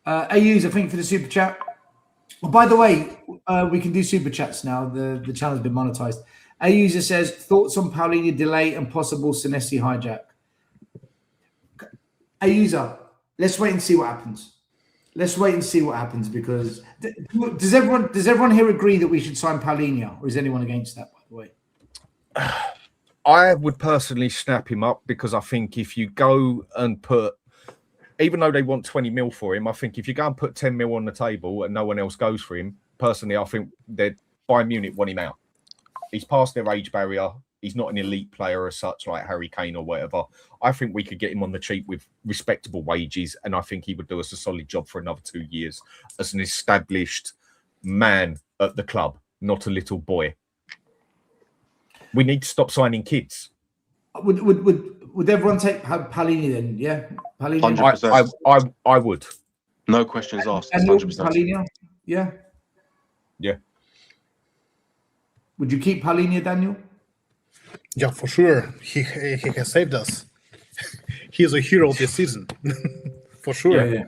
AUs, I think, for the super chat. Oh, by the way, we can do super chats now. The channel's been monetized. A user says, thoughts on Paulinho delay and possible Senesi hijack. A user, let's wait and see what happens. Let's wait and see what happens, because does everyone here agree that we should sign Paulinho, or is anyone against that, by the way? I would personally snap him up, because I think if you go and put even though they want 20 mil for him, I think if you go and put 10 mil on the table and no one else goes for him, personally, I think Bayern Munich want him out. He's past their age barrier. He's not an elite player as such, like Harry Kane or whatever. I think we could get him on the cheap with respectable wages, and I think he would do us a solid job for another 2 years as an established man at the club, not a little boy. We need to stop signing kids. Would everyone take Palini then? Yeah, Palini. 100%. I would. No questions asked. Daniel, 100%. Palini, yeah. Yeah. Would you keep Palini, Daniel? Yeah, for sure. He has saved us. He's a hero this season, for sure. Yeah.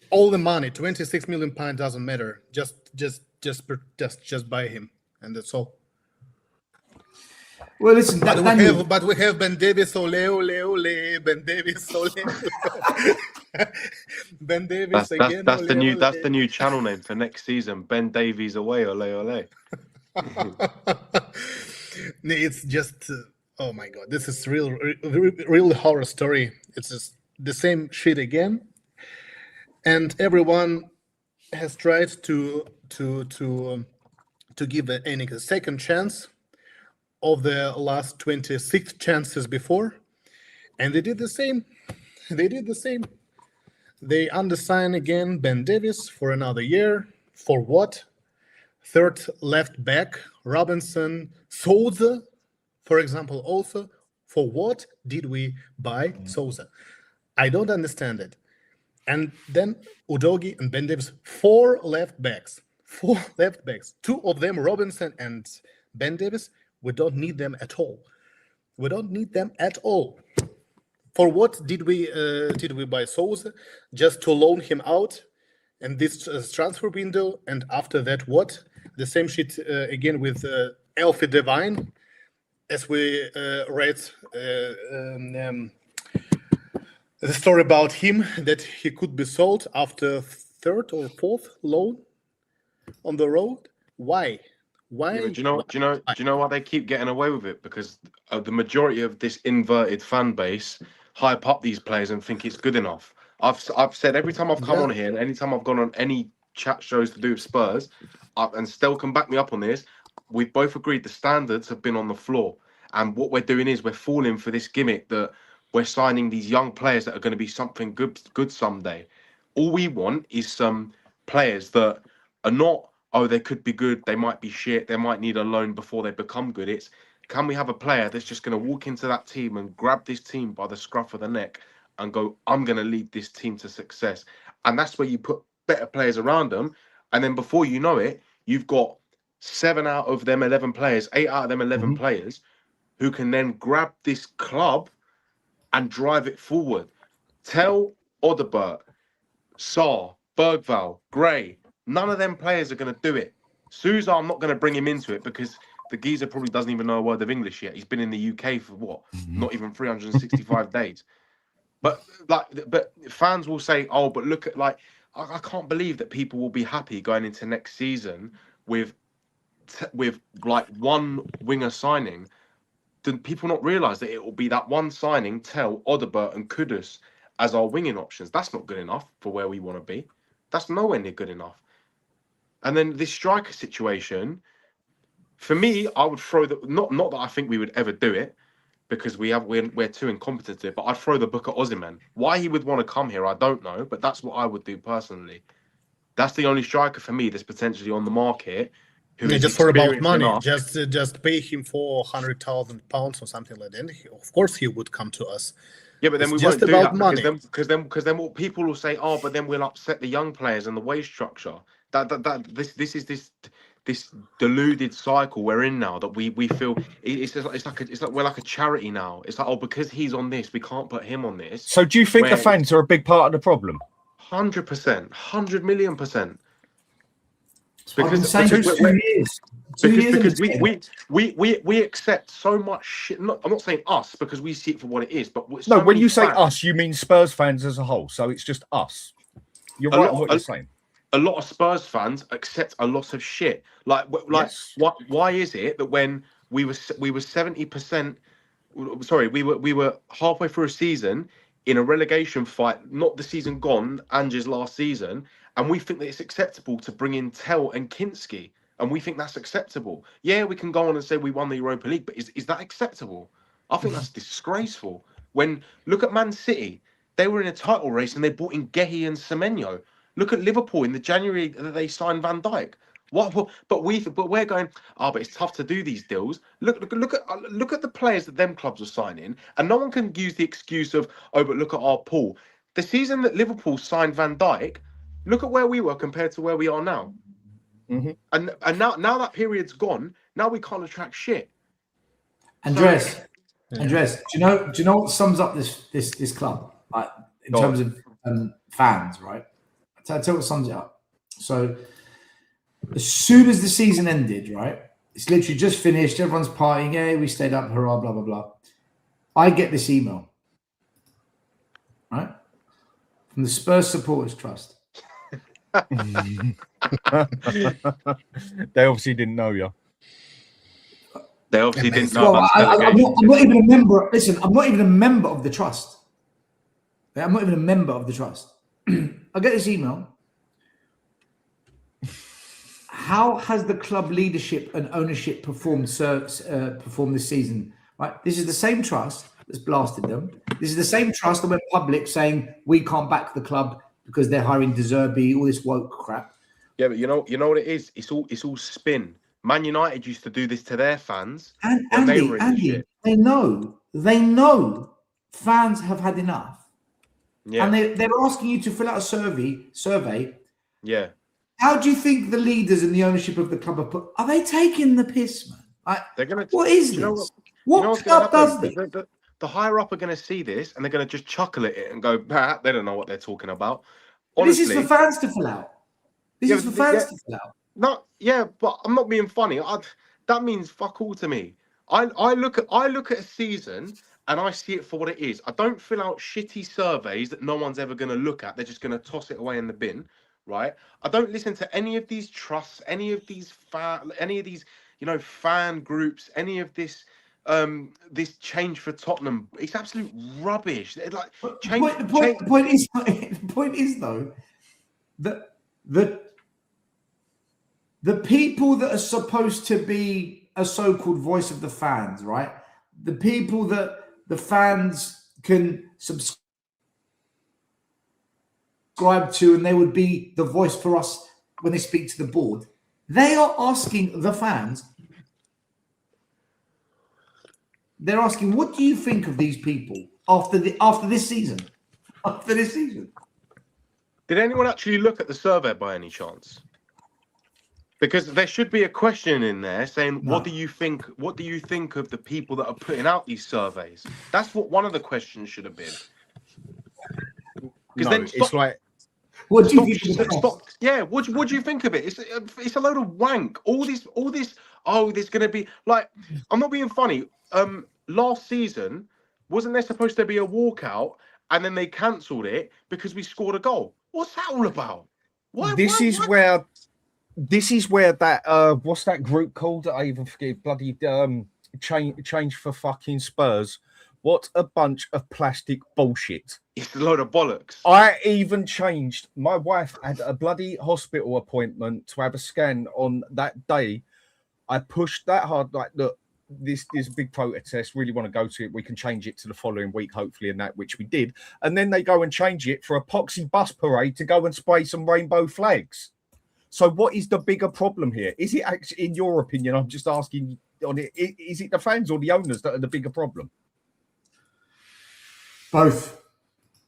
All the money, £26 million doesn't matter. Just buy him, and that's all. Well, listen, But we have Ben Davies, ole, ole, ole, Ben Davies, ole. Ben Davies again. That's the new channel name for next season. Ben Davies away, ole, ole. It's just, oh my God, this is real horror story. It's just the same shit again, and everyone has tried to give Enik a second chance of the last 26 chances before, and they did the same. They undersigned again Ben Davies for another year. For what? Third left back, Robinson, Souza, for example, also. For what did we buy Souza? I don't understand it. And then Udogie and Ben Davies, four left backs. Two of them, Robinson and Ben Davies, we don't need them at all. For what did we buy Souza? Just to loan him out and this transfer window, and after that, what? The same shit again with Alfie Devine, as we read the story about him, that he could be sold after third or fourth loan on the road. Why? Yeah, do you know why they keep getting away with it? Because the majority of this inverted fan base hype up these players and think it's good enough. I've said every time I've come on here, and anytime I've gone on any chat shows to do with Spurs, and Stel can back me up on this, we've both agreed the standards have been on the floor. And what we're doing is we're falling for this gimmick that we're signing these young players that are going to be something good someday. All we want is some players that are not, oh, they could be good, they might be shit, they might need a loan before they become good. It's, can we have a player that's just going to walk into that team and grab this team by the scruff of the neck and go, I'm going to lead this team to success? And that's where you put better players around them. And then before you know it, you've got 7 out of them 11 players, 8 out of them 11 players who can then grab this club and drive it forward. Tell Odobert, Saar, Bergvall, Gray, none of them players are going to do it. Souza, I'm not going to bring him into it because the geezer probably doesn't even know a word of English yet. He's been in the UK for what? Not even 365 days. But fans will say, oh, but look at, like, I can't believe that people will be happy going into next season with like one winger signing. Do people not realise that it will be that one signing, Tell, Odobert and Kudus as our winging options? That's not good enough for where we want to be. That's nowhere near good enough. And then this striker situation, for me, I would throw the not that I think we would ever do it, because we're too incompetent to do it, but I'd throw the book at Osimhen. Why he would want to come here, I don't know, but that's what I would do personally. That's the only striker for me that's potentially on the market. Just for about money, just pay him for £100,000 or something like that. Of course, he would come to us. Yeah, but then it's we won't just do about that money. because then what people will say, oh, but then we'll upset the young players and the wage structure. This is this deluded cycle we're in now, that we feel it's like we're like a charity now. It's like, oh, because he's on this, we can't put him on this. So do you think the fans are a big part of the problem? 100%, 100,000,000%. Because we accept so much shit. I'm not saying us because we see it for what it is, but no, when you say us, you mean Spurs fans as a whole. So it's just us. You're right in what you're saying. A lot of Spurs fans accept a lot of shit. Yes. Why is it that when we were 70%, sorry, we were halfway through a season in a relegation fight, not the season gone, Ange's last season, and we think that it's acceptable to bring in Tell and Kinski, and we think that's acceptable. Yeah, we can go on and say we won the Europa League, but is that acceptable? I think that's disgraceful. When look at Man City, they were in a title race and they brought in Gehi and Semenyo. Look at Liverpool in the January that they signed Van Dijk. What? But we're going. Oh, but it's tough to do these deals. Look at the players that them clubs are signing, and no one can use the excuse of, oh, but look at our pool. The season that Liverpool signed Van Dijk, look at where we were compared to where we are now. Mm-hmm. And now that period's gone. Now we can't attract shit. Andres, do you know what sums up this club, like in terms of fans, right? I'll tell you what sums it up. So as soon as the season ended, right, it's literally just finished. Everyone's partying. Yeah, we stayed up. Hurrah! Blah blah blah. I get this email, right, from the Spurs Supporters Trust. They obviously didn't know you. They obviously didn't know Well, about I'm not even a member. Listen, I'm not even a member of the trust. I'm not even a member of the trust. I get this email. How has the club leadership and ownership performed this season? Right, this is the same trust that's blasted them. This is the same trust that went public saying we can't back the club because they're hiring De Zerbi, all this woke crap. Yeah, but you know what it is? It's all spin. Man United used to do this to their fans. And Andy, they know fans have had enough. Yeah. And they're asking you to fill out a survey. Yeah. How do you think the leaders and the ownership of the club are they taking the piss, man? They're gonna. What is this? What club does this? The higher up are going to see this and they're going to just chuckle at it and go, bah, they don't know what they're talking about. Honestly, this is for fans to fill out. This is for fans to fill out. No, yeah, but I'm not being funny. That means fuck all to me. I look at a season and I see it for what it is. I don't fill out shitty surveys that no one's ever going to look at. They're just going to toss it away in the bin, right? I don't listen to any of these trusts, any of these fan groups, any of this change for Tottenham. It's absolute rubbish. Like The point is though that the people that are supposed to be a so-called voice of the fans, right? The people that the fans can subscribe to, and they would be the voice for us when they speak to the board. They are asking the fans. They're asking, what do you think of these people after this season? After this season. Did anyone actually look at the survey by any chance? Because there should be a question in there saying, no. What do you think of the people that are putting out these surveys? That's what one of the questions should have been. Because then it's like, what do you think? Yeah, what do you think of it? It's a load of wank. All this. Oh, there's going to be like. I'm not being funny. Last season, wasn't there supposed to be a walkout, and then they cancelled it because we scored a goal? What's that all about? This is where that what's that group called? I even forget. Bloody change for fucking Spurs. What a bunch of plastic bullshit. It's a load of bollocks. I even changed. My wife had a bloody hospital appointment to have a scan on that day. I pushed that hard, like, look, this is a big protest, really want to go to it. We can change it to the following week, hopefully, and that, which we did. And then they go and change it for a poxy bus parade to go and spray some rainbow flags. So what is the bigger problem here? Is it actually, in your opinion, I'm just asking on it, is it the fans or the owners that are the bigger problem? Both.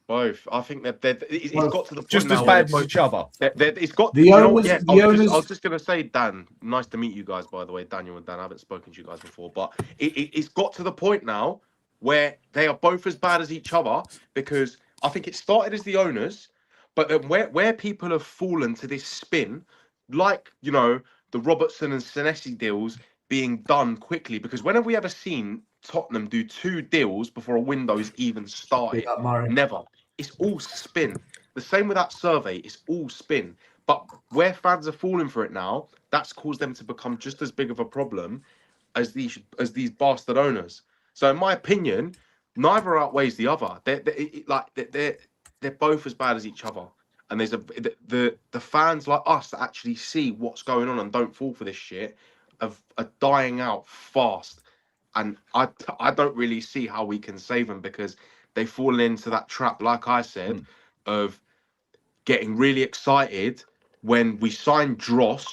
I think that it's got to the point just now as bad as each other. It's got the owners. I was just going to say, Dan. Nice to meet you guys, by the way, Daniel and Dan. I haven't spoken to you guys before, but it's got to the point now where they are both as bad as each other, because I think it started as the owners, but then where people have fallen to this spin, like the Robertson and Senesi deals being done quickly, because when have we ever seen Tottenham do 2 deals before a window's even started? Never. It's all spin. The same with that survey. It's all spin. But where fans are falling for it now, that's caused them to become just as big of a problem as these bastard owners. So in my opinion, neither outweighs the other. They're both as bad as each other. And there's the fans like us that actually see what's going on and don't fall for this shit are dying out fast. And I don't really see how we can save them, because they fall into that trap, like I said, of getting really excited when we sign Dross,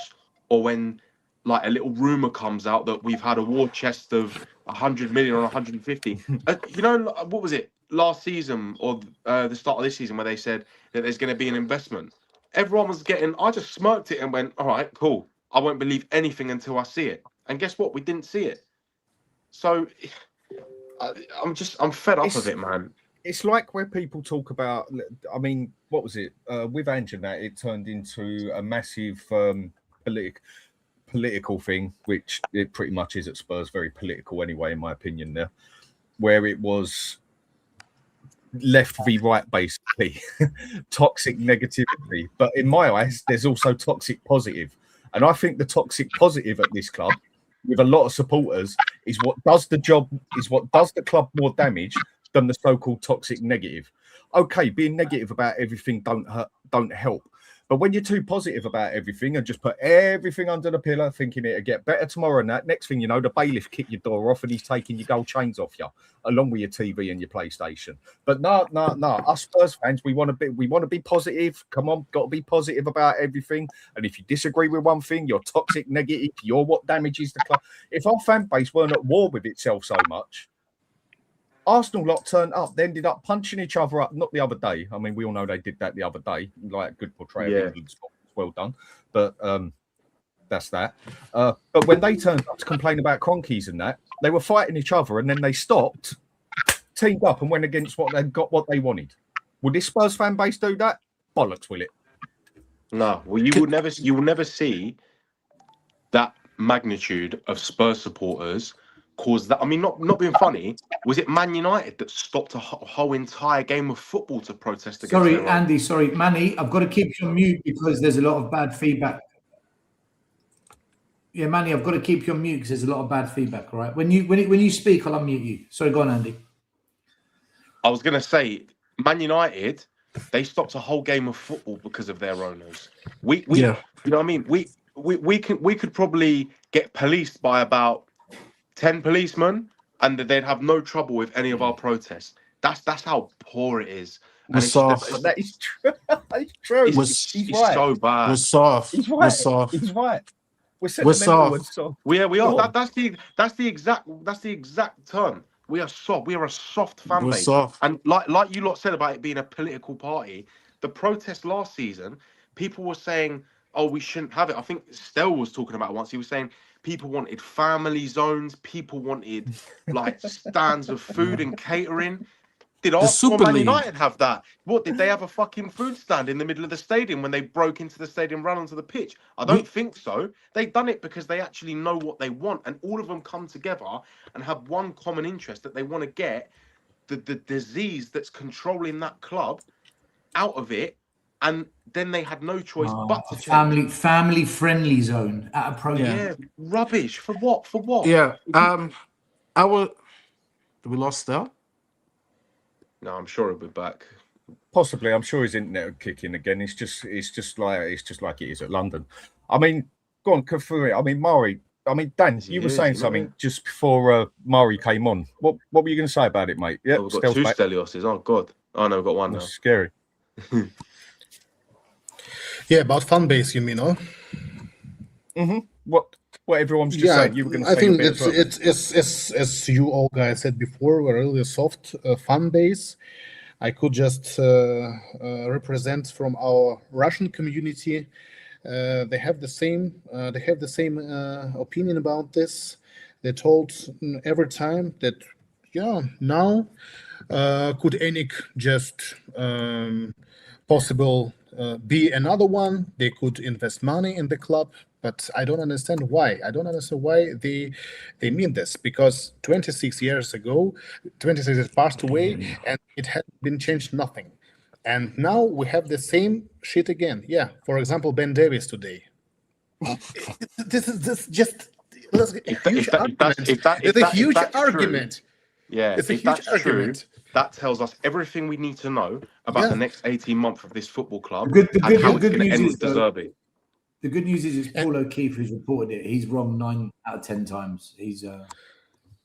or when like a little rumor comes out that we've had a war chest of 100 million or 150. You know, what was it last season or the start of this season where they said that there's going to be an investment? Everyone was getting. I just smirked it and went, "All right, cool. I won't believe anything until I see it." And guess what? We didn't see it. So I'm fed up of it, man. It's like where people talk about. I mean, what was it with Ange and that? It turned into a massive political thing, which it pretty much is at Spurs, very political anyway, in my opinion. There, where it was left v right, basically, toxic negativity. But in my eyes, there's also toxic positive, and I think the toxic positive at this club, with a lot of supporters, is what does the job, is what does the club more damage than the so-called toxic negative. Okay, being negative about everything don't help. But when you're too positive about everything and just put everything under the pillar, thinking it'll get better tomorrow and that, next thing you know, the bailiff kicked your door off and he's taking your gold chains off you, along with your TV and your PlayStation. But no. Us Spurs fans, we want to be positive. Come on, got to be positive about everything. And if you disagree with one thing, you're toxic negative. You're what damages the club. If our fan base weren't at war with itself so much, Arsenal lot turned up. They ended up punching each other up. Not the other day. I mean, we all know they did that the other day. Like, good portrayal of England. Well done. But that's that. But when they turned up to complain about Kroenke'S and that, they were fighting each other, and then they stopped, teamed up, and went against what they wanted. Would this Spurs fan base do that? Bollocks, will it? No. Well, you will never see that magnitude of Spurs supporters cause that. I mean, not being funny, was it Man United that stopped a whole entire game of football to protest against? Sorry, Andy. Sorry, Manny. I've got to keep you on mute because there's a lot of bad feedback. Yeah, Manny, I've got to keep you on mute because there's a lot of bad feedback. All right, when you speak, I'll unmute you. Sorry, go on, Andy. I was gonna say, Man United, they stopped a whole game of football because of their owners. We you know what I mean? We could probably get policed by about 10 policemen, and they'd have no trouble with any of our protests. That's how poor it is. And that is true. It's true. He's so bad. We're soft. He's right. We're soft. He's right. We're soft. We are. That's the exact term. We are soft. We are a soft fan We're base. soft. And like you lot said about it being a political party, the protest last season, people were saying, "Oh, we shouldn't have it." I think Stell was talking about it once. He was saying people wanted family zones. People wanted like stands of food and catering. Did Arsenal and Man United have that? What, did they have a fucking food stand in the middle of the stadium when they broke into the stadium, ran onto the pitch? I don't think so. They've done it because they actually know what they want, and all of them come together and have one common interest, that they want to get the disease that's controlling that club out of it. And then they had no choice but to change. Family friendly zone at a program. Yeah, rubbish. For what? For what? Yeah. We lost Stell? No, I'm sure he'll be back. Possibly. I'm sure his internet will kick in again. It's just like it is at London. I mean, go on, go through it. I mean, Murray. I mean, Dan, you were saying something just before Murray came on. What were you going to say about it, mate? Yeah, we've got two Stelioses. Oh God. Oh no, we've got one now. That's scary. Yeah, about fan base, you mean, no? Mm-hmm. What everyone's just saying. You were going to say. I think it's as you all guys said before, we're really a soft fan base. I could just represent from our Russian community. They have the same opinion about this. They told every time that now could Enik just possible be another one. They could invest money in the club, but I don't understand why. I don't understand why they mean this, because 26 years ago, 26 years passed away, and it had been changed nothing. And now we have the same shit again. Yeah, for example, Ben Davies today. This is just a huge argument. Yeah, It's a if huge that's argument. true, that tells us everything we need to know about Yeah. the next 18 months of this football club The and how good it's going to news end is with De though, Zerbi. the good news is it's And- Paul O'Keefe who's reported it. He's wrong 9 out of 10 times.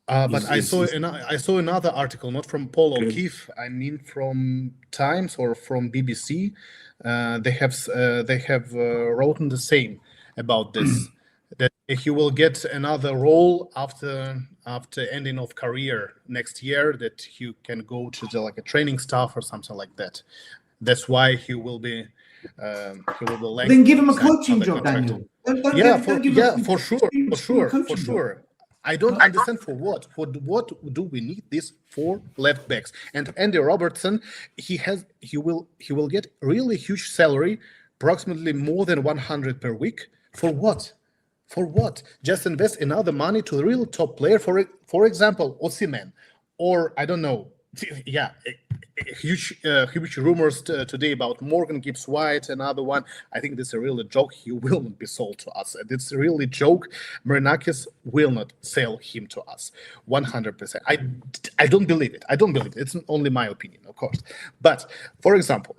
But I saw another article, not from Paul O'Keefe. I mean, from Times or from BBC. They have written the same about this. That he will get another role after ending of career next year. That he can go to like a training staff or something like that. That's why he will be. Then give him a coaching job, contract. Daniel. Don't give him For a coaching job. I don't understand for what. For what do we need this for left backs? And Andy Robertson, he will get really huge salary, approximately more than 100 per week. For what? For what? Just invest another money to a real top player. For example, Osimhen, or I don't know. Yeah, huge rumors today about Morgan Gibbs White, another one. I think this is a real joke. He will not be sold to us. It's a really joke. Marinakis will not sell him to us 100%. I don't believe it. It's only my opinion, of course. But for example,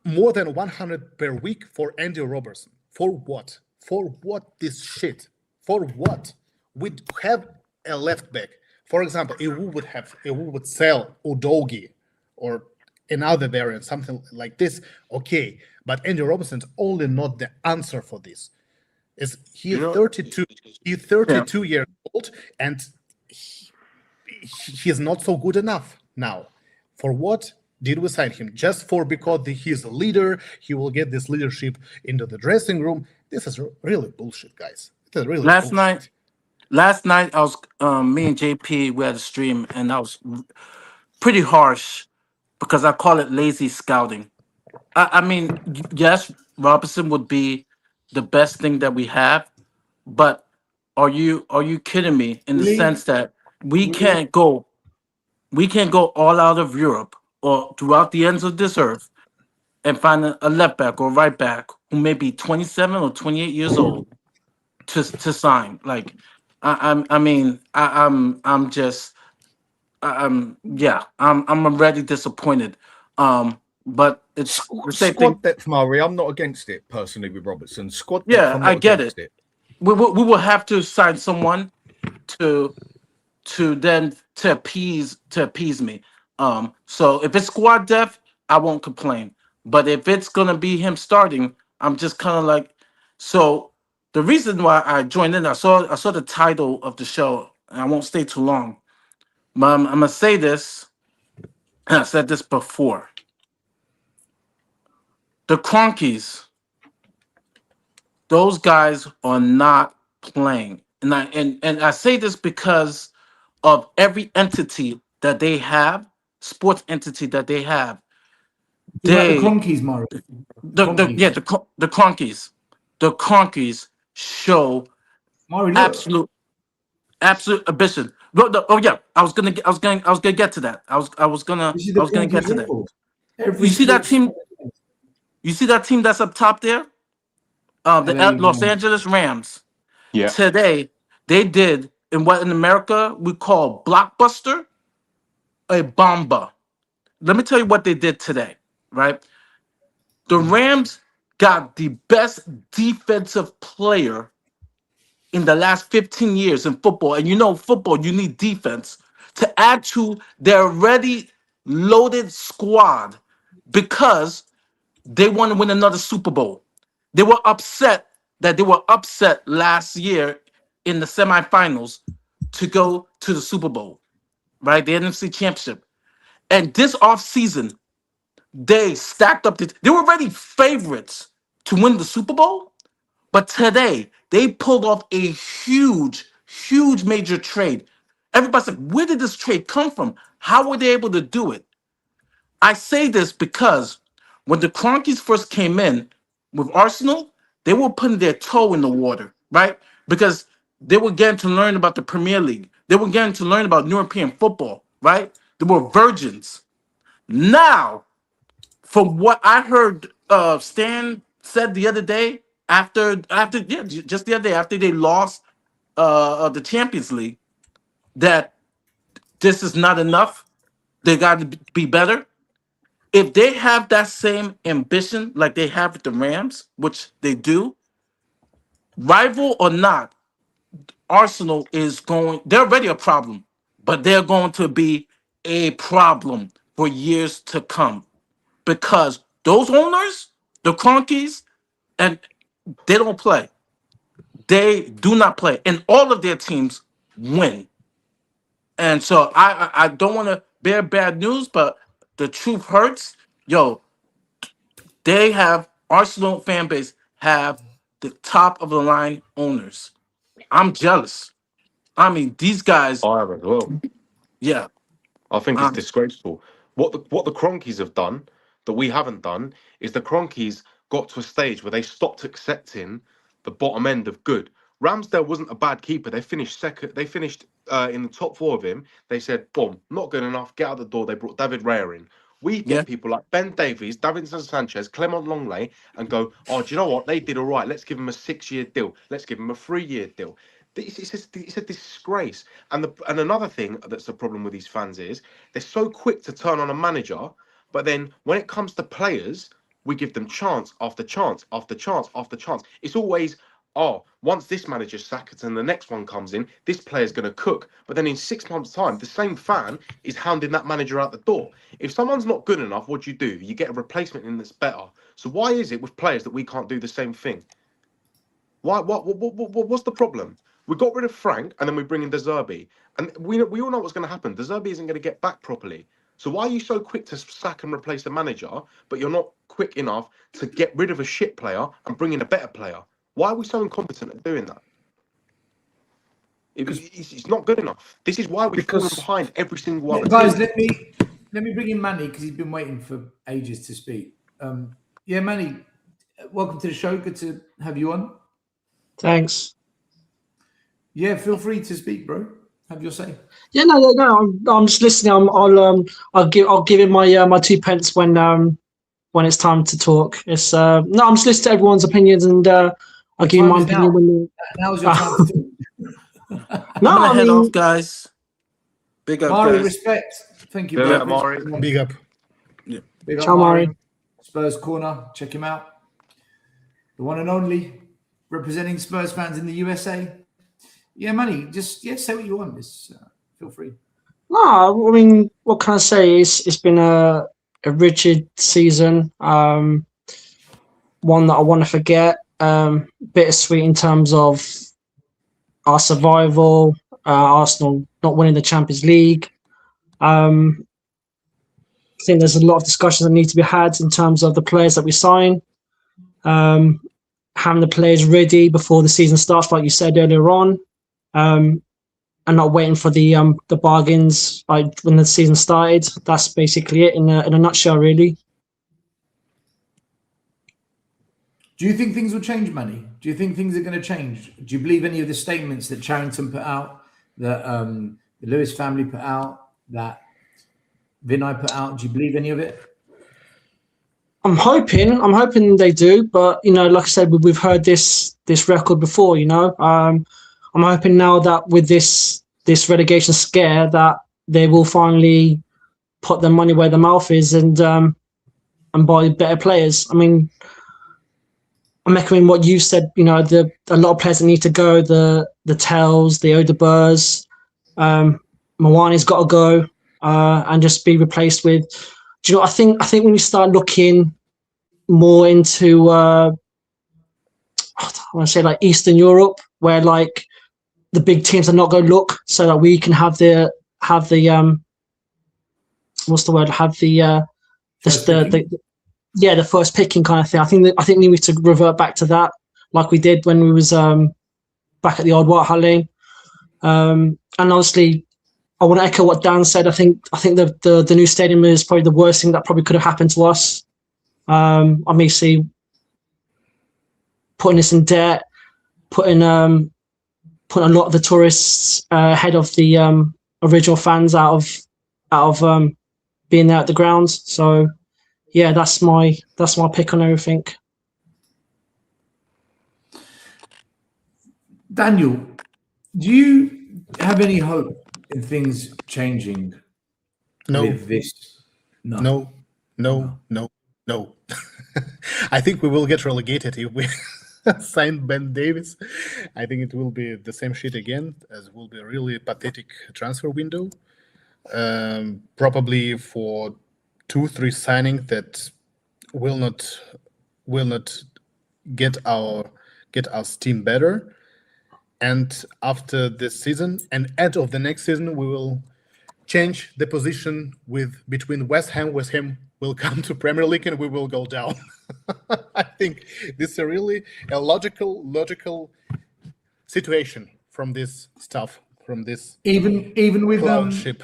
more than 100 per week for Andy Robertson. For what? For what this shit? For what? We have a left back. For example, if we would sell Udogie or another variant, something like this, okay. But Andy Robertson's only not the answer for this. He's 32. He's 32 years old, and he's not so good enough now. For what did we sign him? Just because he's a leader, he will get this leadership into the dressing room. This is really bullshit, guys. This is really bullshit. Last night, I was me and JP, we had a stream, and I was pretty harsh because I call it lazy scouting. I mean, yes, Robinson would be the best thing that we have, but are you kidding me? In the sense that we can't go all out of Europe or throughout the ends of this earth and find a left back or right back who may be 27 or 28 years old to sign. Like, I'm already disappointed. But it's the same Squad thing. depth, Murray. I'm not against it personally with Robertson. Squad depth, Yeah, I'm not I get against it. We will have to sign someone to appease me. So if it's squad depth, I won't complain. But if it's gonna be him starting, I'm just kind of like. So the reason why I joined in, I saw the title of the show, and I won't stay too long. But I'm gonna say this, and I said this before. The Kroenke'S, those guys are not playing, and I say this because of every entity that they have, sports entity that they have. You like the Kroenke'S, Murray? The Kroenke'S show Murray, look. absolute ambition. Oh yeah, I was gonna get to that. I was gonna get to that. You see that team? You see that team that's up top there? The Los Angeles Rams. Yeah. Today, they did in what in America we call blockbuster, a bomba. Let me tell you what they did today, right? The Rams got the best defensive player in the last 15 years in football. And you know, football, you need defense to add to their already loaded squad because they want to win another Super Bowl. They were upset last year in the semifinals to go to the Super Bowl, right? The NFC Championship. And this offseason, they stacked up. They were already favorites to win the Super Bowl, but today they pulled off a huge major trade. Everybody's like, where did this trade come from? How were they able to do it? I say this because when the Kroenke'S first came in with Arsenal, they were putting their toe in the water, right? Because they were getting to learn about the Premier League. They were getting to learn about European football, right? They were virgins. Now, from what I heard, Stan said the other day just the other day after they lost the Champions League, that this is not enough. They got to be better. If they have that same ambition like they have with the Rams, which they do, rival or not, Arsenal is going, they're already a problem, but they're going to be a problem for years to come because those owners, the Kroenke'S, and they don't play. They do not play, and all of their teams win. And so I don't want to bear bad news, but the truth hurts. Yo, they have Arsenal fan base have the top of the line owners. I'm jealous. I mean, these guys, I am as well. yeah. I think it's disgraceful. What the Kroenke'S have done that we haven't done is the Kroenke'S got to a stage where they stopped accepting the bottom end of good. Ramsdale wasn't a bad keeper. They finished second. They finished in the top 4 of him. They said, "Boom, not good enough. Get out the door." They brought David Raya in. We get Yeah. people like Ben Davies, Davinson Sanchez, Clement Longley, and go, "Oh, do you know what? They did all right. Let's give them a 6-year deal. Let's give them a 3-year deal." It's a disgrace. And another thing that's a problem with these fans is they're so quick to turn on a manager, but then when it comes to players, we give them chance after chance after chance after chance. It's always, oh, once this manager's sacked and the next one comes in, this player's going to cook. But then in 6 months' time, the same fan is hounding that manager out the door. If someone's not good enough, what do? You get a replacement in that's better. So why is it with players that we can't do the same thing? What's the problem? We got rid of Frank and then we bring in De Zerbi. And we all know what's going to happen. De Zerbi isn't going to get back properly. So why are you so quick to sack and replace the manager, but you're not quick enough to get rid of a shit player and bring in a better player? Why are we so incompetent at doing that? It's not good enough. This is why we've fallen behind every single other Guys, team. let me bring in Manny because he's been waiting for ages to speak. Yeah, Manny, welcome to the show. Good to have you on. Thanks. Yeah, feel free to speak, bro. Have your say. Yeah, no. I'm just listening. I'll give it my 2 pence when it's time to talk. It's no, I'm just listening to everyone's opinions and I'll give you my opinion when. Now's your time to talk. No, I'm gonna I head mean, off, guys. Big up, Mari, guys. respect. Thank you, Yeah, bro. Mari. Big up. Big up, Ciao, Mari. Spurs Corner. Check him out. The one and only, representing Spurs fans in the USA. Yeah, Manny, just say what you want. Just feel free. no, I mean, what can I say? It's been a rigid season. One that I want to forget. Bittersweet in terms of our survival. Arsenal not winning the Champions League. I think there's a lot of discussions that need to be had in terms of the players that we sign. Having the players ready before the season starts, like you said earlier on. And not waiting for the bargains like when the season started. That's basically it in a nutshell, really. Do you think things will change, Manny? Do you think things are going to change? Do you believe any of the statements that Charrington put out, that the Lewis family put out, that Vinay put out? Do you believe any of it? I'm hoping they do, but like I said, we've heard this record before. I'm hoping now that with this relegation scare that they will finally put their money where their mouth is and buy better players. I mean, I'm echoing what you said. A lot of players that need to go. The Tells, the Odebers, Mawani's got to go and just be replaced with. Do you know? I think when we start looking more into I want to say like Eastern Europe, where like the big teams are not going to look, so that we can have the what's the word? Have the first picking kind of thing. I think we need to revert back to that, like we did when we was back at the old White Hart Lane. And honestly, I want to echo what Dan said. I think the new stadium is probably the worst thing that probably could have happened to us. Obviously, putting us in debt, putting a lot of the tourists ahead of the original fans out of being there at the grounds. So yeah, that's my pick on everything. Daniel, do you have any hope in things changing No, with this? No. no, no, no, no. I think we will get relegated if we sign Ben Davis. I think it will be the same shit again, as will be a really pathetic transfer window. Probably for 2-3 signing that will not get our team better. And after this season and end of the next season, we will change the position between West Ham. West Ham will come to Premier League and we will go down. I think this is really a logical situation from this stuff, from this Even with clownship.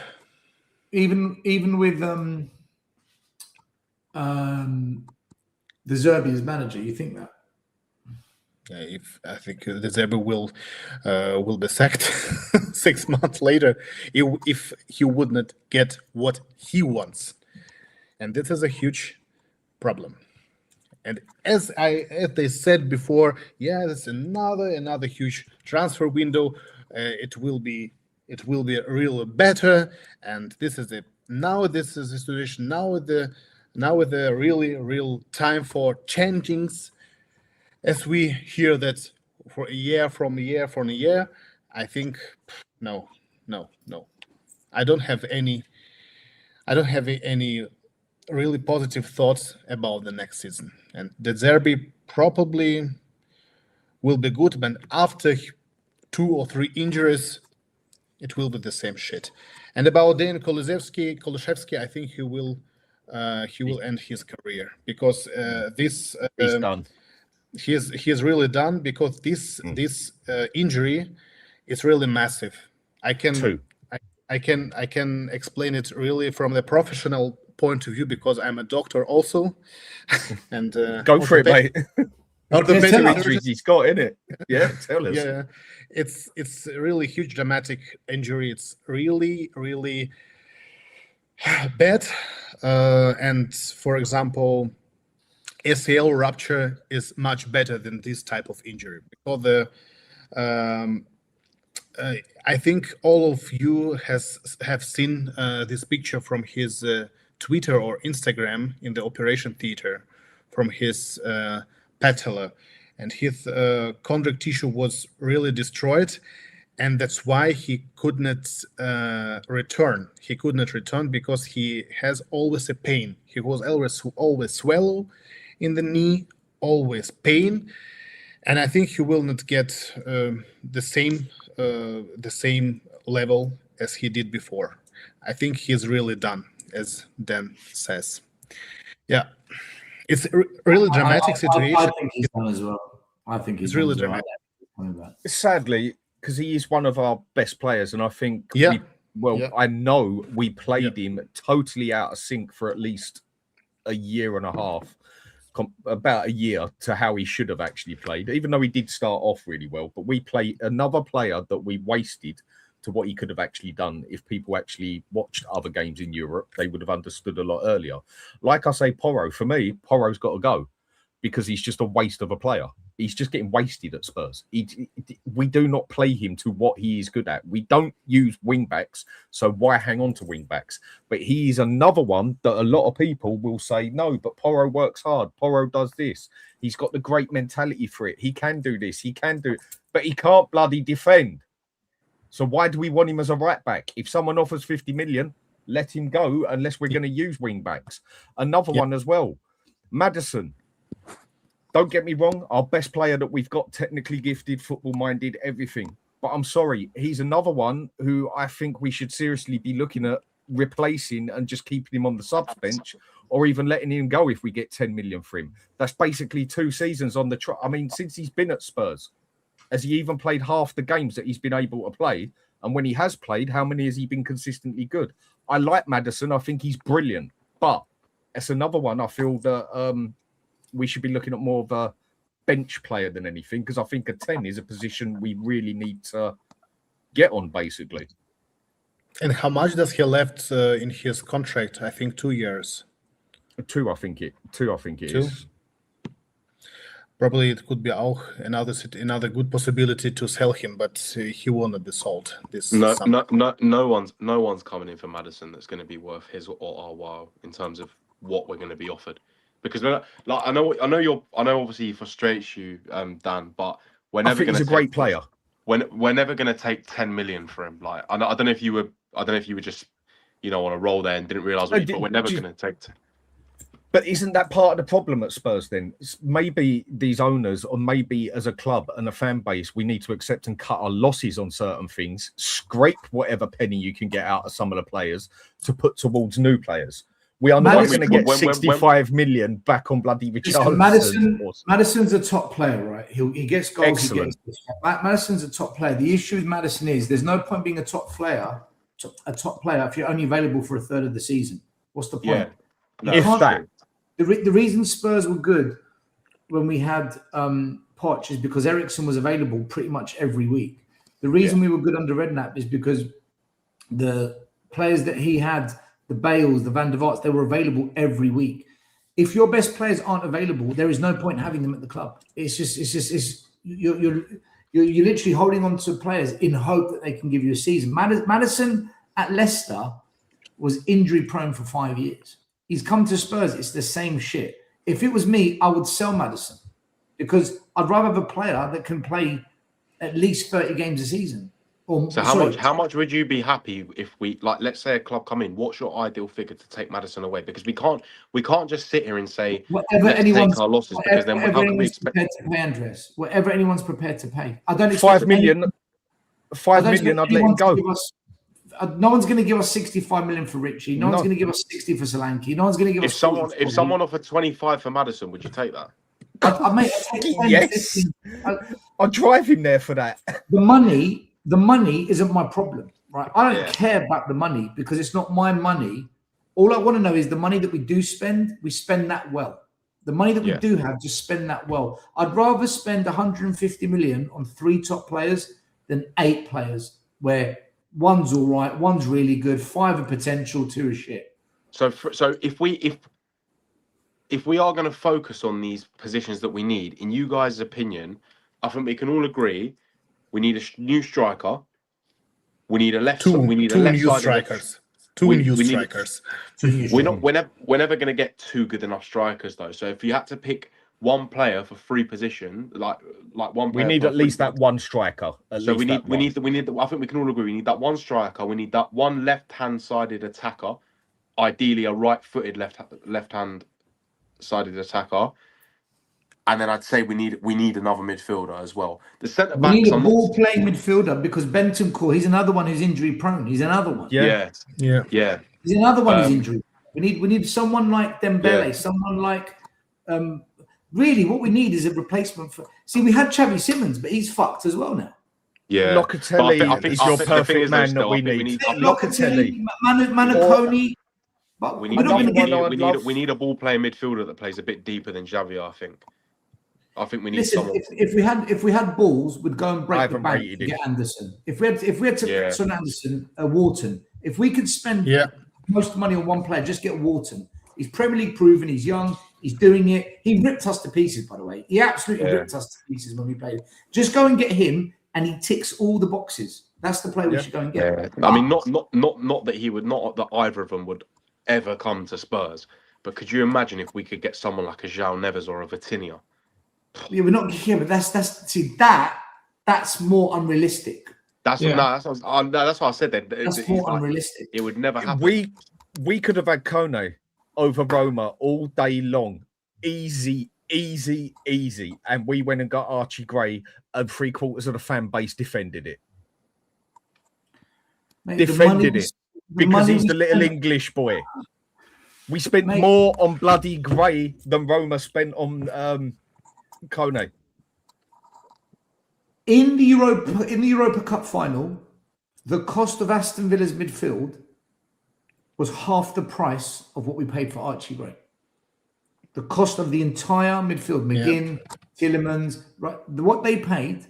even with the Zerbi as manager, you think that? If I think the Zerbi will be sacked 6 months later if he would not get what he wants, and this is a huge problem. And as they said before, yeah, that's another huge transfer window. It will be real better, and this is the situation now with the really real time for changings. As we hear that for a year, I think no. I don't have any really positive thoughts about the next season. And the Zerbi probably will be good, but after 2 or 3 injuries, it will be the same shit. And about Dejan Kulusevski, I think he will end his career, because He's done. He's really done, because this injury is really massive. I can explain it really from the professional point of view, because I'm a doctor also. And Go for it, mate. orthopedic Injuries he's got, innit? Yeah, tell us. Yeah, it's a really huge dramatic injury. It's really bad. And for example, ACL rupture is much better than this type of injury, because I think all of you have seen this picture from his Twitter or Instagram in the operation theater from his patella, and his chondric tissue was really destroyed, and that's why he could not return. He could not return because he has always a pain. He was always swallow in the knee, always pain, and I think he will not get the same level as he did before. I think he's really done, as Dan says. Yeah, it's a really dramatic situation. I think he's done as well. I think he's really dramatic. Sadly, because he is one of our best players, and I think Yeah. I know we played him totally out of sync for at least a year and a half. About a year to how he should have actually played, even though he did start off really well. But we played another player that we wasted to what he could have actually done. If people actually watched other games in Europe, they would have understood a lot earlier. Like I say, Porro, for me, Porro's got to go, because he's just a waste of a player. He's just getting wasted at Spurs. We do not play him to what he is good at. We don't use wing backs, so why hang on to wing backs? But he is another one that a lot of people will say, no, but Porro works hard. Porro does this. He's got the great mentality for it. He can do this. He can do it. But he can't bloody defend. So why do we want him as a right back? If someone offers 50 million, let him go, unless we're going to use wing backs. Another one as well, Maddison. Don't get me wrong, our best player that we've got, technically gifted, football-minded, everything. But I'm sorry, he's another one who I think we should seriously be looking at replacing and just keeping him on the subs bench, or even letting him go if we get 10 million for him. That's basically 2 seasons on the I mean, since he's been at Spurs, has he even played half the games that he's been able to play? And when he has played, how many has he been consistently good? I like Maddison. I think he's brilliant. But it's another one I feel that... we should be looking at more of a bench player than anything, because I think a 10 is a position we really need to get on, basically. And how much does he left in his contract? I think 2 years. 2, I think it is. Probably it could be auch another good possibility to sell him, but he won't be sold this summer. No one's coming in for Maddison that's going to be worth his or our while in terms of what we're going to be offered. Because like I know obviously he frustrates you, Dan, but we're never going to. He's a great player. We're never going to take 10 million for him. Like I don't know if you were just on a roll there and didn't realise what but we're never going to take. But isn't that part of the problem at Spurs then? Maybe these owners, or maybe as a club and a fan base, we need to accept and cut our losses on certain things, scrape whatever penny you can get out of some of the players to put towards new players. We are not going to get 65 million back on bloody Richarlison. Madison's a top player, right? He gets goals. Excellent. Madison's a top player. The issue with Maddison is there's no point being a top player if you're only available for a third of the season. What's the point? Yeah. The reason Spurs were good when we had Poch is because Eriksen was available pretty much every week. The reason we were good under Redknapp is because the players that he had, the Bales, the Van der Vaarts, they were available every week. If your best players aren't available, there is no point having them at the club. You're literally holding on to players in hope that they can give you a season. Maddison at Leicester was injury prone for 5 years. He's come to Spurs. It's the same shit. If it was me, I would sell Maddison because I'd rather have a player that can play at least 30 games a season. How much would you be happy if we, like, let's say a club come in? What's your ideal figure to take Maddison away? Because we can't just sit here and say let's take our losses because then how can we expect prepared to pay, Andres? Whatever anyone's prepared to pay. I don't expect 5 million. 5 million. I'd let him go. No one's going to give us 65 million for Richie. No one's going to give us 60 for Solanke. No one's going to give us. If someone offered 25 for Maddison, would you take that? I'd yes. I'll drive him there for that. The money isn't my problem, right? I don't care about the money because it's not my money. All I want to know is the money that we do spend, we spend that well. The money that we do have, just spend that well. I'd rather spend 150 million on 3 top players than 8 players where one's all right, one's really good, 5 are potential, 2 are shit. So if we are going to focus on these positions that we need, in you guys' opinion, I think we can all agree we need a new striker. We need a left. We need a left new side strikers. Two new strikers. We're never going to get 2 good enough strikers though. So if you had to pick one player for 3 position, like one player, we need at least that one striker. I think we can all agree we need that one striker. We need that one left-hand sided attacker, ideally a right-footed left-hand sided attacker. And then I'd say we need another midfielder as well. The centre backs. We need a ball-playing midfielder because Bentancur, he's another one who's injury-prone. He's another one. Yeah. He's another one who's injury. We need someone like Dembele, someone like. Really, what we need is a replacement for. See, we had Xavi Simons, but he's fucked as well now. Yeah, Locatelli is your perfect man that we need. Locatelli, Manaconi. But we need a ball-playing midfielder that plays a bit deeper than Xavi. I think we need someone. If we had balls, we'd go and break the bank to get Anderson. If we had to get Anderson, Wharton. If we could spend most money on one player, just get Wharton. He's Premier League proven. He's young. He's doing it. He ripped us to pieces, by the way. He absolutely ripped us to pieces when we played. Just go and get him, and he ticks all the boxes. That's the player we should go and get. Yeah. I mean, not that he would, not that either of them would ever come to Spurs. But could you imagine if we could get someone like a João Neves or a Vitinha? Yeah, we're not here, but that's more unrealistic. That's what I said. That's more unrealistic. It would never happen. We could have had Kone over Roma all day long. Easy. And we went and got Archie Gray, and 3/4 of the fan base defended it. Mate, defended it because he's the little English boy. We spent more on bloody Gray than Roma spent on Kone. In the Europa Cup final, the cost of Aston Villa's midfield was half the price of what we paid for Archie Gray. The cost of the entire midfield, McGinn, Tielemans, right? What they paid,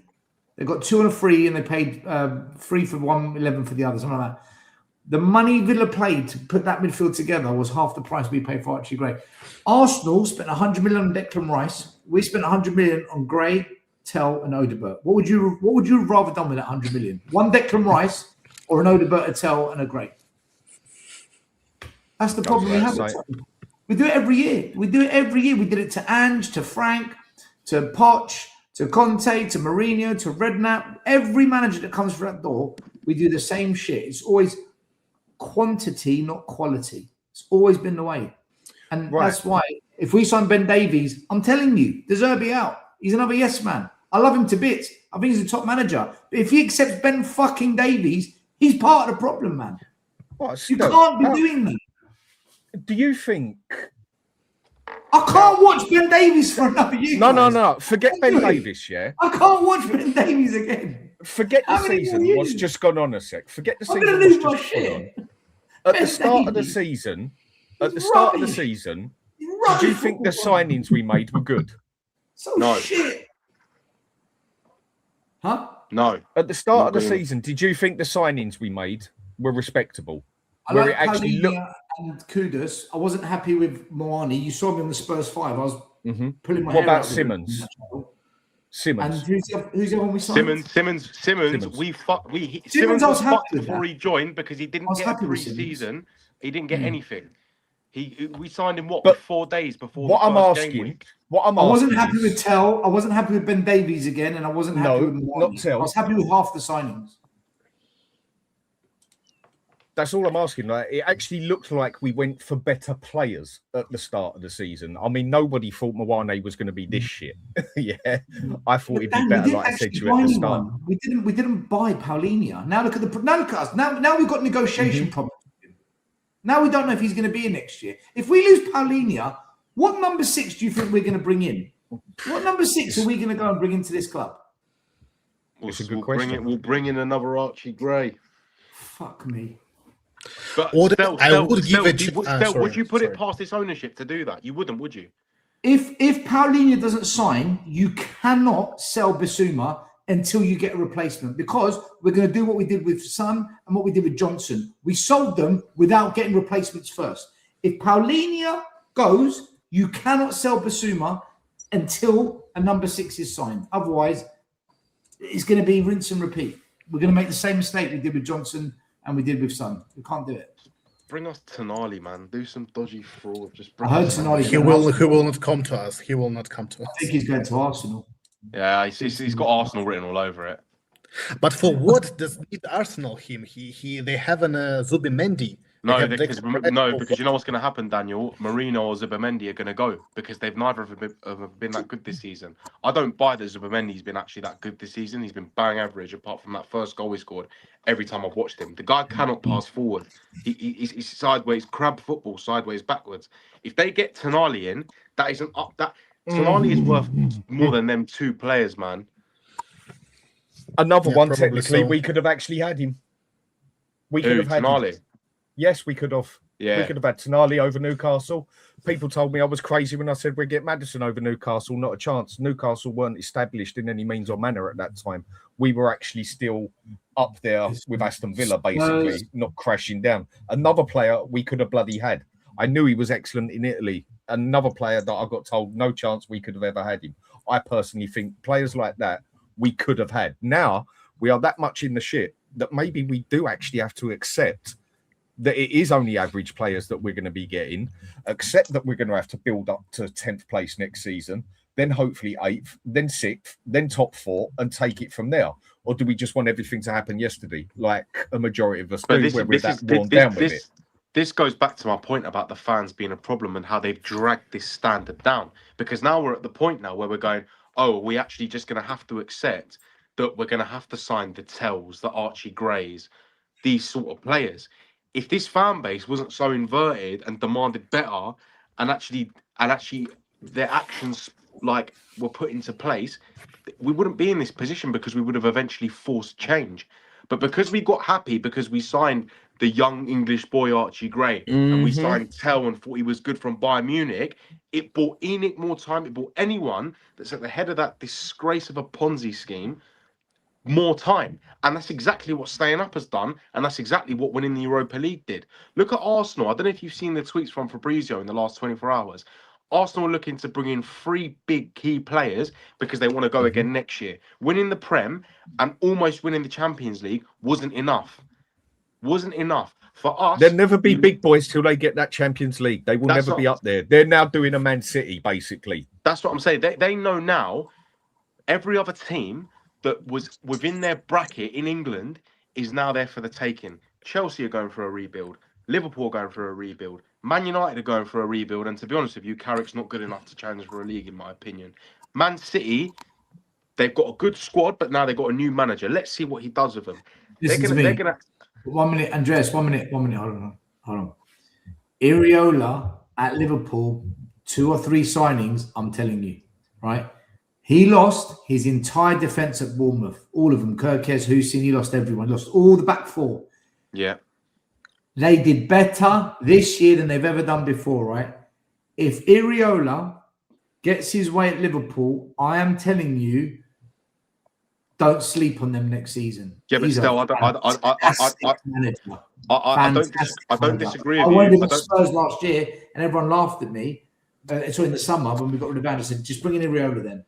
they got 2 on a free, and they paid 3 for 1, 11 for the other, something like that. The money Villa paid to put that midfield together was half the price we paid for Archie Gray. Arsenal spent 100 million on Declan Rice. We spent 100 million on Gray, Tell, and Odebert. What would you have rather done with that 100 million? One Declan Rice or an Odebert, a Tell, and a Gray? That's the problem we have. We do it every year. We did it to Ange, to Frank, to Poch, to Conte, to Mourinho, to Redknapp. Every manager that comes through that door, we do the same shit. It's always quantity, not quality. It's always been the way. And that's why if we sign Ben Davies, I'm telling you, De Zerbi out. He's another yes man. I love him to bits. I think he's a top manager. But if he accepts Ben fucking Davies, he's part of the problem, man. You can't be doing that. Do you think... I can't watch Ben Davies for another year. No. Forget Ben Davies, yeah? I can't watch Ben Davies again. Forget the season. What's just gone on a sec. Forget the season. I'm going to lose my shit. At the start of the season, did you think the signings we made were good? No. Shit. Huh? No. At the start of the season, did you think the signings we made were respectable? I like Paulinho and Kudus. I wasn't happy with Moani. You saw me on the Spurs 5. I was pulling my hair out. What about Simmons? And who's the one we signed? Simmons. Simmons was fucked before he joined because he didn't get a pre-season. He didn't get anything. We signed him with 4 days before. What I'm asking. I wasn't happy with Tell. I wasn't happy with Ben Davies again, and I wasn't happy with Moani. Not Tell. I was happy with half the signings. That's all I'm asking. Like, it actually looked like we went for better players at the start of the season. I mean, nobody thought Moani was going to be this shit. Yeah, I thought he'd be better. Like I said to you at the start, we didn't buy Paulinho. Now look at us. Now we've got negotiation problems. Now we don't know if he's going to be in next year. If we lose Paulinho, what number 6 do you think we're going to bring in? What number 6 are we going to go and bring into this club? It's a good question. We'll bring in another Archie Gray. Fuck me. But would you put it past this ownership to do that? You wouldn't, would you? If Paulinho doesn't sign, you cannot sell Bissouma until you get a replacement, because we're going to do what we did with Son and what we did with Johnson. We sold them without getting replacements first. If Paulinho goes, you cannot sell Bissouma until a number 6 is signed. Otherwise, it's going to be rinse and repeat. We're going to make the same mistake we did with Johnson and we did with Son. We can't do it. Bring us Tonali, man. Do some dodgy fraud. Just I heard Tonali. He will not come to us. He will not come to us. I think he's going to Arsenal. Yeah, he's got Arsenal written all over it. But for what does Arsenal him? They have an Zubimendi. No, because you know what's going to happen, Daniel. Marino or Zubimendi are going to go because they've neither of them been that good this season. I don't buy that Zubimendi's been actually that good this season. He's been bang average apart from that first goal he scored. Every time I've watched him, the guy cannot pass forward. He's sideways, crab football, sideways, backwards. If they get Tonali in, that isn't up. That Tonali is worth more than them 2 players, man. Another one, technically, we could have actually had him. We could have had Tonali. Yes, we could have. Yeah. We could have had Tonali over Newcastle. People told me I was crazy when I said we'd get Maddison over Newcastle. Not a chance. Newcastle weren't established in any means or manner at that time. We were actually still up there with Aston Villa, basically, not crashing down. Another player we could have bloody had. I knew he was excellent in Italy. Another player that I got told no chance we could have ever had him. I personally think players like that we could have had. Now we are that much in the shit that maybe we do actually have to accept that it is only average players that we're going to be getting, accept that we're going to have to build up to 10th place next season, then hopefully 8th, then 6th, then top 4, and take it from there? Or do we just want everything to happen yesterday, like a majority of us do, where we're that worn down with it? This goes back to my point about the fans being a problem and how they've dragged this standard down. Because now we're at the point now where we're going, oh, are we actually just going to have to accept that we're going to have to sign the Tells, the Archie Grays, these sort of players? If this fan base wasn't so inverted and demanded better, and actually their actions like were put into place, we wouldn't be in this position because we would have eventually forced change. But because we got happy because we signed the young English boy Archie Gray and we signed Tell and thought he was good from Bayern Munich, it bought ENIC more time. It bought anyone that's at the head of that disgrace of a Ponzi scheme more time. And that's exactly what staying up has done. And that's exactly what winning the Europa League did. Look at Arsenal. I don't know if you've seen the tweets from Fabrizio in the last 24 hours. Arsenal are looking to bring in 3 big key players because they want to go again next year. Winning the Prem and almost winning the Champions League wasn't enough. Wasn't enough. For us, they'll never be big boys till they get that Champions League. They will never be up there. They're now doing a Man City, basically. That's what I'm saying. They know now every other team that was within their bracket in England is now there for the taking. Chelsea are going for a rebuild. Liverpool are going for a rebuild. Man United are going for a rebuild. And to be honest with you, Carrick's not good enough to challenge for a league, in my opinion. Man City, they've got a good squad, but now they've got a new manager. Let's see what he does with them. They're gonna 1 minute, Andreas, 1 minute. Hold on. Areola at Liverpool, 2 or 3 signings, I'm telling you, right? He lost his entire defence at Bournemouth. All of them. Kroenke'S, Hussein, he lost everyone. Lost all the back 4. Yeah. They did better this year than they've ever done before, right? If Areola gets his way at Liverpool, I am telling you, don't sleep on them next season. Yeah, but still, I don't disagree with I you. went to Spurs last year, and everyone laughed at me. So in the summer when we got rid of Van, I said, just bring in Areola then.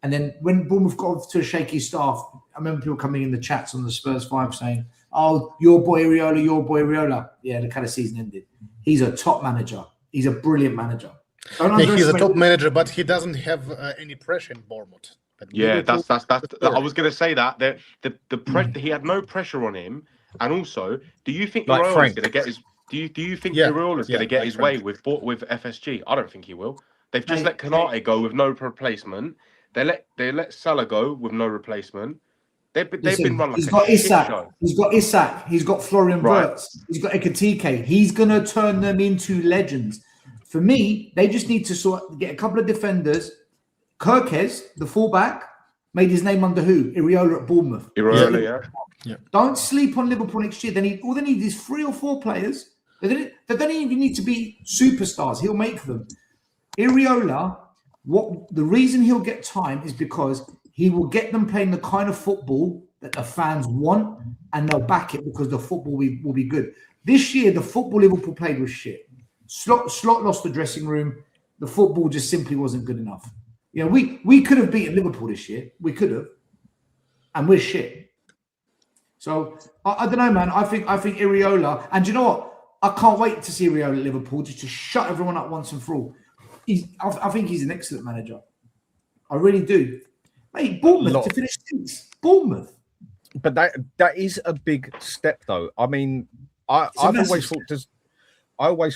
And then when Bournemouth got to a shaky start, I remember people coming in the chats on the Spurs 5 saying, "Oh, your boy Areola." Yeah, look how the season ended. He's a top manager. He's a brilliant manager. He's a top manager, but he doesn't have any pressure in Bournemouth. Yeah, that's. I was going to say that he had no pressure on him, and also, do you think Like Iraola's Frank. going to get his? Do you think Yeah, Iraola's going to get his way with FSG? I don't think he will. They've just let Konate go with no replacement. They let Salah go with no replacement. They've been run like a shit show. He's got Isak. He's got Florian Right. Wirtz. He's got Ekitike. He's going to turn them into legends. For me, they just need to get a couple of defenders. Kroenke'S, the fullback, made his name under who? Areola at Bournemouth. Areola, yeah. Don't sleep on Liverpool next year. All they need is 3 or 4 players. They don't even need to be superstars. He'll make them. Areola, the reason he'll get time is because he will get them playing the kind of football that the fans want, and they'll back it because the football will be good. This year, the football Liverpool played was shit. Slot lost the dressing room. The football just simply wasn't good enough. You know, we could have beaten Liverpool this year. We could have, and we're shit. So I don't know, man. I think Areola, and you know what? I can't wait to see Areola at Liverpool just to shut everyone up once and for all. I think he's an excellent manager. I really do. Mate, Bournemouth to finish 6th. Bournemouth. But that is a big step, though. I mean, I've always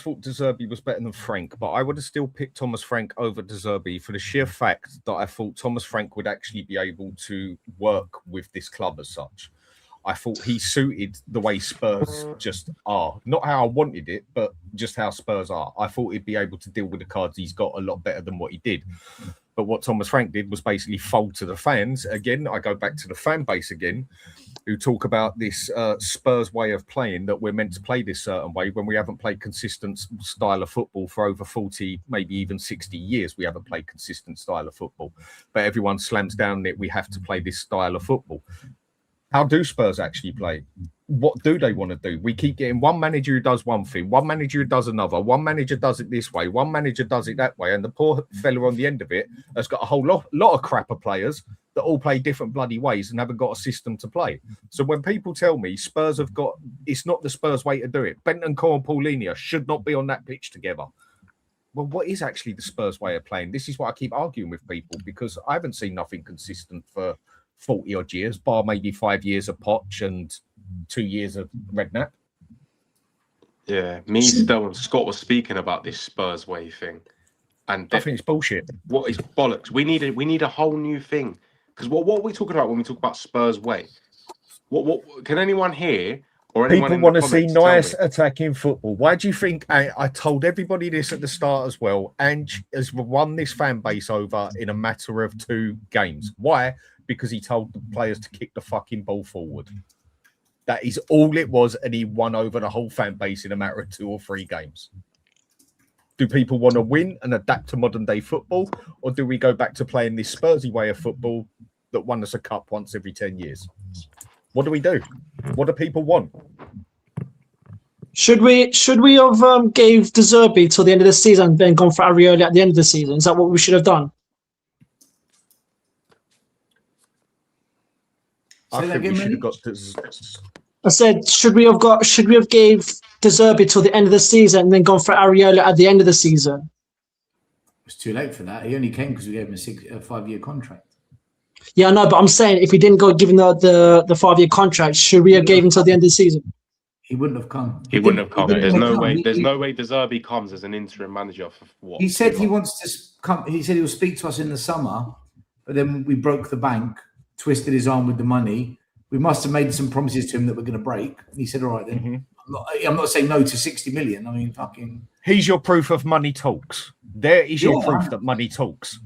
thought De Zerbi was better than Frank, but I would have still picked Thomas Frank over De Zerbi for the sheer fact that I thought Thomas Frank would actually be able to work with this club as such. I thought he suited the way Spurs just are. Not how I wanted it, but just how Spurs are. I thought he'd be able to deal with the cards he's got a lot better than what he did. But what Thomas Frank did was basically fold to the fans. Again, I go back to the fan base again, who talk about this Spurs way of playing, that we're meant to play this certain way when we haven't played consistent style of football for over 40, maybe even 60 years. We haven't played consistent style of football. But everyone slams down that we have to play this style of football. How do Spurs actually play? What do they want to do? We keep getting one manager who does one thing, one manager who does another, one manager does it this way, one manager does it that way, and the poor fella on the end of it has got a whole lot of crapper players that all play different bloody ways and haven't got a system to play. So when people tell me Spurs have got, it's not the Spurs way to do it. Bentancur and Paulinho should not be on that pitch together. Well, what is actually the Spurs way of playing? This is what I keep arguing with people, because I haven't seen nothing consistent for 40 odd years, bar maybe 5 years of Poch and 2 years of Redknapp. Yeah, me, Stowe, and Scott was speaking about this Spurs way thing, and I think it's bullshit. What is bollocks? We need a whole new thing, because what are we talking about when we talk about Spurs way? What can anyone hear? Or anyone people want to see nice attacking football. Why do you think I told everybody this at the start as well? Ange has won this fan base over in a matter of 2 games. Why? Because he told the players to kick the fucking ball forward. That is all it was, and he won over the whole fan base in a matter of 2 or 3 games. Do people want to win and adapt to modern day football, or do we go back to playing this Spursy way of football that won us a cup once every 10 years. What do we do? What do people want? Should we have gave De Zerbi till the end of the season and then gone for Arioli at the end of the season? Is that what we should have done? I think we should have got. I said, should we have gave De Zerbi till the end of the season and then gone for Arioli at the end of the season? It was too late for that. He only came because we gave him a 5-year contract. Yeah, I know, but I'm saying if he didn't go given the 5-year contract, should we have gave him till the end of the season? He wouldn't have come. He wouldn't have come. There's no way. There's no way De Zerbi comes as an interim manager for what? He said he wants to come. He said he will speak to us in the summer, but then we broke the bank, twisted his arm with the money. We must have made some promises to him that we're going to break. And he said, "All right, then." I'm not saying no to 60 million. I mean, fucking. He's your proof of money talks. There is your proof that money talks.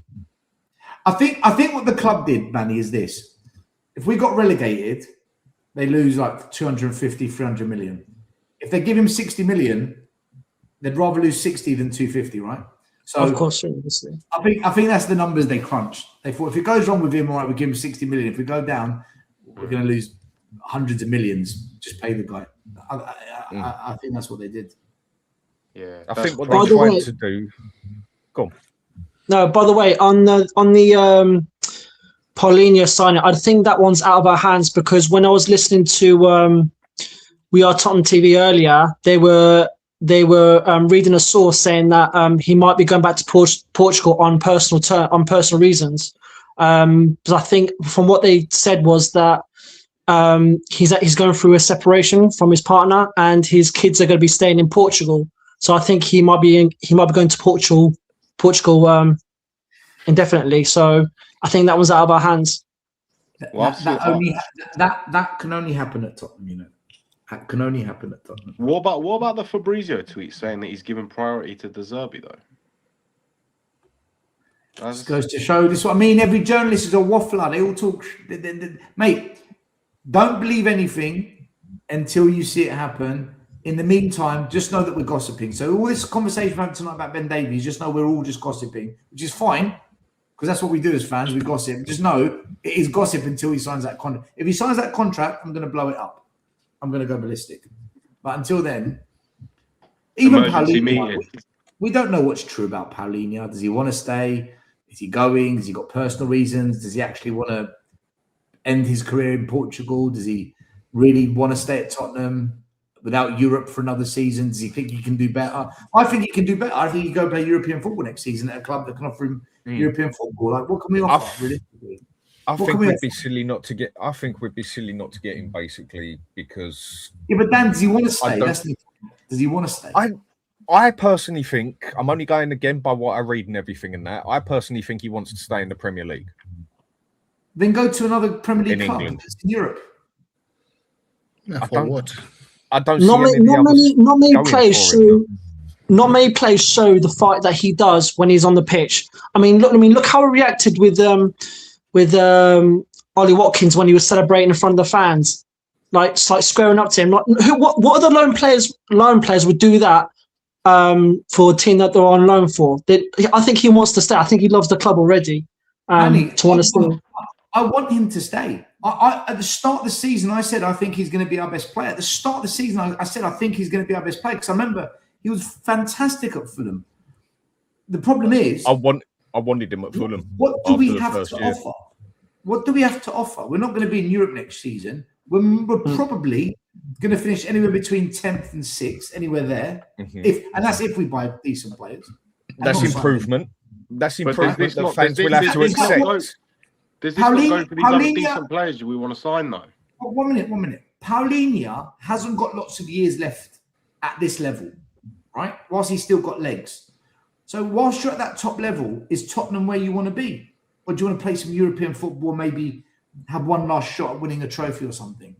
I think what the club did, Manny, is this: if we got relegated, they lose like 250, 300 million. If they give him 60 million, they'd rather lose 60 than 250, right? So of course, obviously. I think that's the numbers they crunched. They thought if it goes wrong with him, all right, we give him 60 million. If we go down, we're going to lose hundreds of millions. Just pay the guy. I think that's what they did. Yeah, I think what they're trying to do. Go on. No, by the way, on the Paulinho signing, I think that one's out of our hands because when I was listening to We Are Tottenham TV earlier, they were reading a source saying that he might be going back to Portugal on personal reasons. But I think from what they said was that he's going through a separation from his partner, and his kids are going to be staying in Portugal. So I think he might be going to Portugal indefinitely. So I think that was out of our hands. That can only happen at Tottenham, you know. That can only happen at Tottenham. What about the Fabrizio tweet saying that he's given priority to De Zerbi though? This goes to show this. What I mean. Every journalist is a waffler. They all talk. Mate, don't believe anything until you see it happen. In the meantime, just know that we're gossiping. So all this conversation we're having tonight about Ben Davies, just know we're all just gossiping, which is fine because that's what we do as fans. We gossip. Just know it is gossip until he signs that contract. If he signs that contract, I'm going to blow it up. I'm going to go ballistic. But until then, even Paulinho, we don't know what's true about Paulinho. Does he want to stay? Is he going? Has he got personal reasons? Does he actually want to end his career in Portugal? Does he really want to stay at Tottenham without Europe for another season? Does he think he can do better? I think he can do better. I think he can go play European football next season at a club that can offer him European football. Like, what can we offer, realistically? I think we'd be silly not to get. I think we'd be silly not to get him, basically, because. Yeah, but Dan, does he want to stay? Does he want to stay? I personally think I'm only going again by what I read and everything in that. I personally think he wants to stay in the Premier League. Then go to another Premier League club in Europe. Yeah, for what? I don't. Not many players show the fight that he does when he's on the pitch. Look how he reacted with Ollie Watkins when he was celebrating in front of the fans, like squaring up to him. Like, what other loan players would do that for a team that they're on loan for? I think he wants to stay. I think he loves the club already. To want to stay. I want him to stay. At the start of the season, I said I think he's going to be our best player. At the start of the season, I said I think he's going to be our best player because I remember he was fantastic at Fulham. The problem is, I wanted him at Fulham. What do we have to offer? What do we have to offer? We're not going to be in Europe next season. We're probably going to finish anywhere between 10th and 6th, anywhere there. And that's if we buy decent players. That's improvement. That's improvement that fans will have to accept. Does this not go for these other decent players we want to sign, though? 1 minute. Paulinho hasn't got lots of years left at this level, right? Whilst he's still got legs. So whilst you're at that top level, is Tottenham where you want to be? Or do you want to play some European football, maybe have one last shot at winning a trophy or something?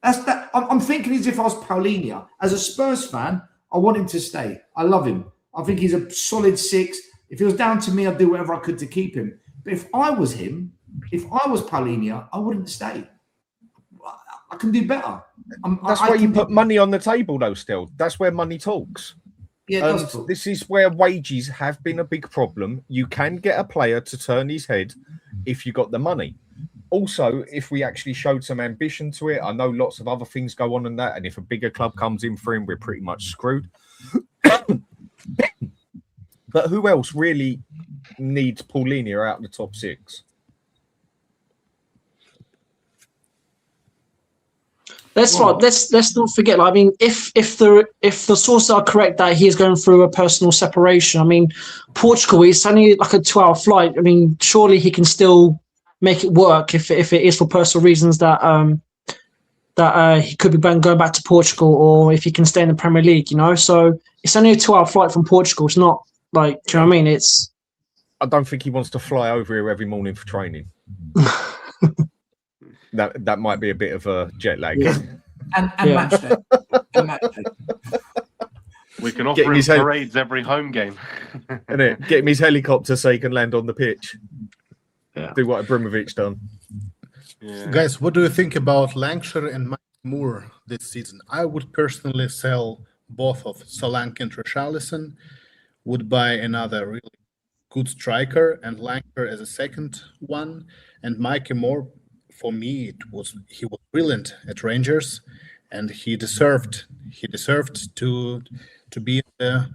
I'm thinking as if I was Paulinho. As a Spurs fan, I want him to stay. I love him. I think he's a solid 6. If it was down to me, I'd do whatever I could to keep him. But if I was him, if I was Paulinho, I wouldn't stay. I can do better. That's why you put money on the table, though, still. That's where money talks. Yeah, this is where wages have been a big problem. You can get a player to turn his head if you got the money. Also, if we actually showed some ambition to it, I know lots of other things go on in that, and if a bigger club comes in for him, we're pretty much screwed. But who else really needs Paulinho out of the top 6? Let's not forget. I mean, if the sources are correct that he is going through a personal separation, I mean, Portugal is only like a 2-hour flight. I mean, surely he can still make it work if it is for personal reasons that he could be going back to Portugal, or if he can stay in the Premier League. You know, so it's only a 2-hour flight from Portugal. It's not like, do you know what I mean? I don't think he wants to fly over here every morning for training. That might be a bit of a jet lag. Yeah. And match day. And match day. We can offer him parades every home game. Get him his helicopter so he can land on the pitch. Yeah. Do what Ibrahimovic done. Yeah. Guys, what do you think about Lancashire and Mike Moore this season? I would personally sell both of Solanke and Richarlison, would buy another really good striker and Lancashire as a second one, and Mikey Moore. For me, he was brilliant at Rangers, and he deserved to be in the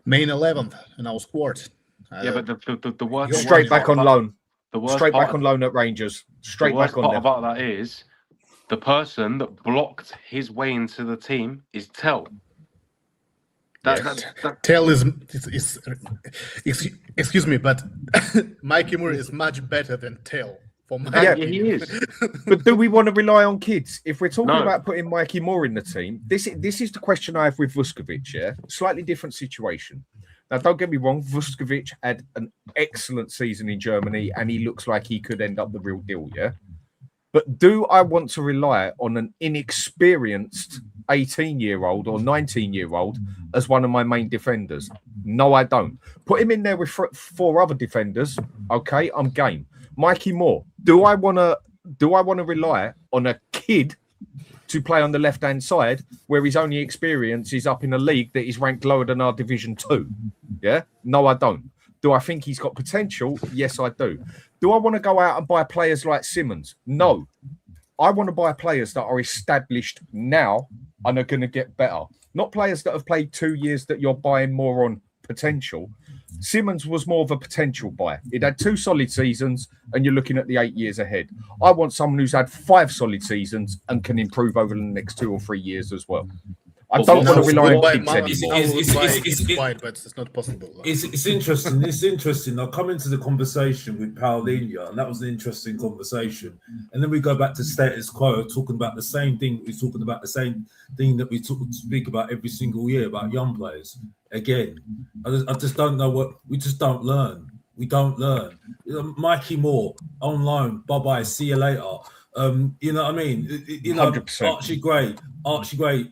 main 11th in our squad. Yeah, but the worst straight back on loan. Straight back on loan at Rangers. Straight back on there. The worst part about that is the person that blocked his way into the team is Tell. Tell is excuse me, but Mikey Moore is much better than Tell. Yeah, he is. But do we want to rely on kids? If we're talking about putting Mikey Moore in the team, this is the question I have with Vuskovic, yeah? Slightly different situation. Now, don't get me wrong, Vuskovic had an excellent season in Germany, and he looks like he could end up the real deal, yeah? But do I want to rely on an inexperienced 18-year-old or 19-year-old as one of my main defenders? No, I don't. Put him in there with 4 other defenders, okay, I'm game. Mikey Moore, do I want to rely on a kid to play on the left-hand side where his only experience is up in a league that is ranked lower than our Division 2? Yeah? No, I don't. Do I think he's got potential? Yes, I do. Do I want to go out and buy players like Simmons? No. I want to buy players that are established now and are going to get better. Not players that have played 2 years that you're buying more on potential. Simmons was more of a potential buy. He'd had 2 solid seasons, and you're looking at the 8 years ahead. I want someone who's had 5 solid seasons and can improve over the next 2 or 3 years as well. I don't want to rely on kids anymore. But it's not possible. It's interesting. It's interesting. I'll come into the conversation with Paulinho, and that was an interesting conversation. And then we go back to status quo, talking about the same thing. We're talking about the same thing that we speak about every single year about young players. Again, I just don't know what we just don't learn. We don't learn. Mikey Moore on loan. Bye-bye. See you later. You know what I mean? 100%. Archie Gray,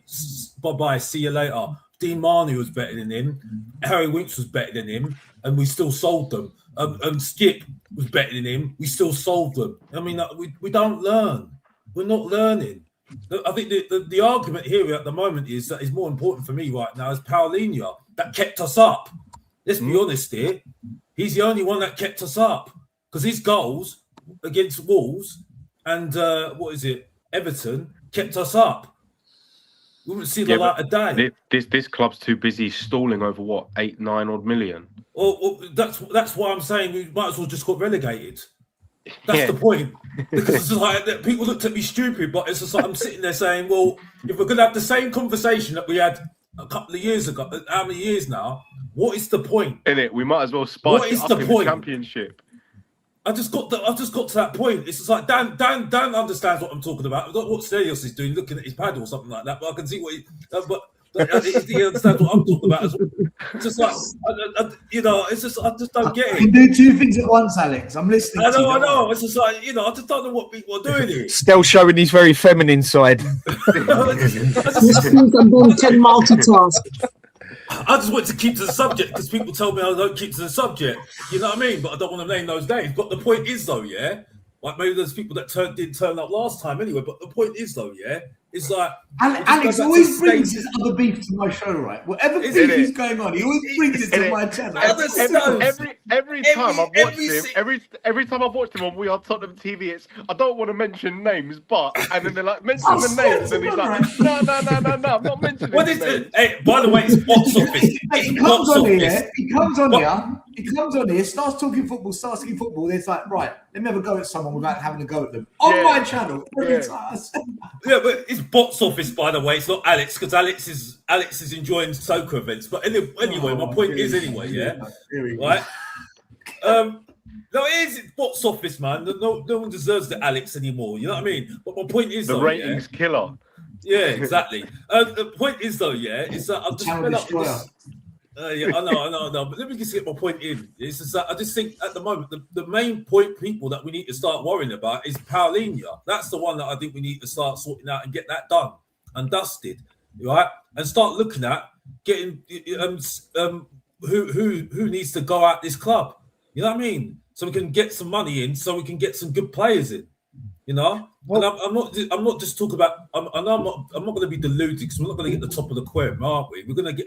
bye-bye, see you later. Dean Marnie was better than him. Harry Winks was better than him, and we still sold them. And Skip was better than him. We still sold them. I mean, we don't learn. We're not learning. I think the argument here at the moment is that is more important for me right now is Paulinho that kept us up. Let's be honest here. He's the only one that kept us up because his goals against Wolves and Everton kept us up. We wouldn't see the light of day. This club's too busy stalling over what 8, 9 odd million. Well, that's why I'm saying we might as well just got relegated. That's the point. Because it's like people looked at me stupid, but it's just like I'm sitting there saying, well, if we're going to have the same conversation that we had a couple of years ago, how many years now? What is the point? In it, we might as well spice it up in the Championship. I just got to that point. It's just like Dan understands what I'm talking about. What Stelios is doing, looking at his pad or something like that. But I can see what he understands what I'm talking about. It's just like it's just I just don't get it. You can do 2 things at once, Alex. I'm listening. I know. It's just like I just don't know what people are doing here. Still showing his very feminine side. I think I'm doing 10 multitask. I just want to keep to the subject because people tell me I don't keep to the subject. You know what I mean? But I don't want to name those names. But the point is, though, yeah, like maybe there's people that didn't turn up last time anyway. But the point is, though, yeah, It's like Alex go back always to brings stage- his other beef to my show, right? Whatever beef it? is going on, he always brings it to my channel. Every time I've watched him, every time I've watched him on We Are Tottenham TV, it's I don't want to mention names, but and then they're like mention the names, and he's like, no, I'm not mentioning. What is it? Hey, by the way, it's box office. He comes on here. He comes on here. Starts talking football. Starts talking football. It's like, right, let me have a go at someone without having a go at them on my channel. Every time. Yeah, but it's box office, by the way. It's not Alex, because Alex is enjoying soccer events. But anyway, my point is anyway, yeah, right. No, it is box office, man. No one deserves the Alex anymore. You know what I mean? But my point is, the ratings killer. Yeah, exactly. The point is, though, yeah, is that I'm just fed up with this. Yeah, I know. But let me just get my point in. It's just that I just think at the moment the main point people that we need to start worrying about is Paulinho. That's the one that I think we need to start sorting out and get that done and dusted, right? And start looking at getting who needs to go out this club. You know what I mean? So we can get some money in, so we can get some good players in. You know, well, and I'm not just talking about. I'm not going to be deluded because we're not going to get the top of the query, aren't we? We're going to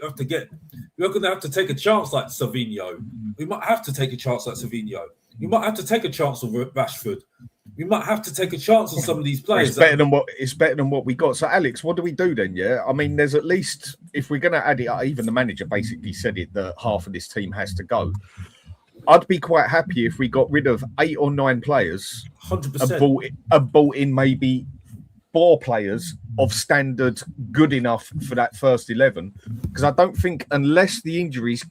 have to take a chance like Savinho. We might have to take a chance like Savinho. We might have to take a chance on Rashford. We might have to take a chance on some of these players. It's better than what we got. So, Alex, what do we do then? Yeah, I mean, there's at least, if we're going to add it, even the manager basically said it, that half of this team has to go. I'd be quite happy if we got rid of 8 or 9 players 100%. and bought in maybe 4 players of standard good enough for that first 11. Because I don't think, unless the injuries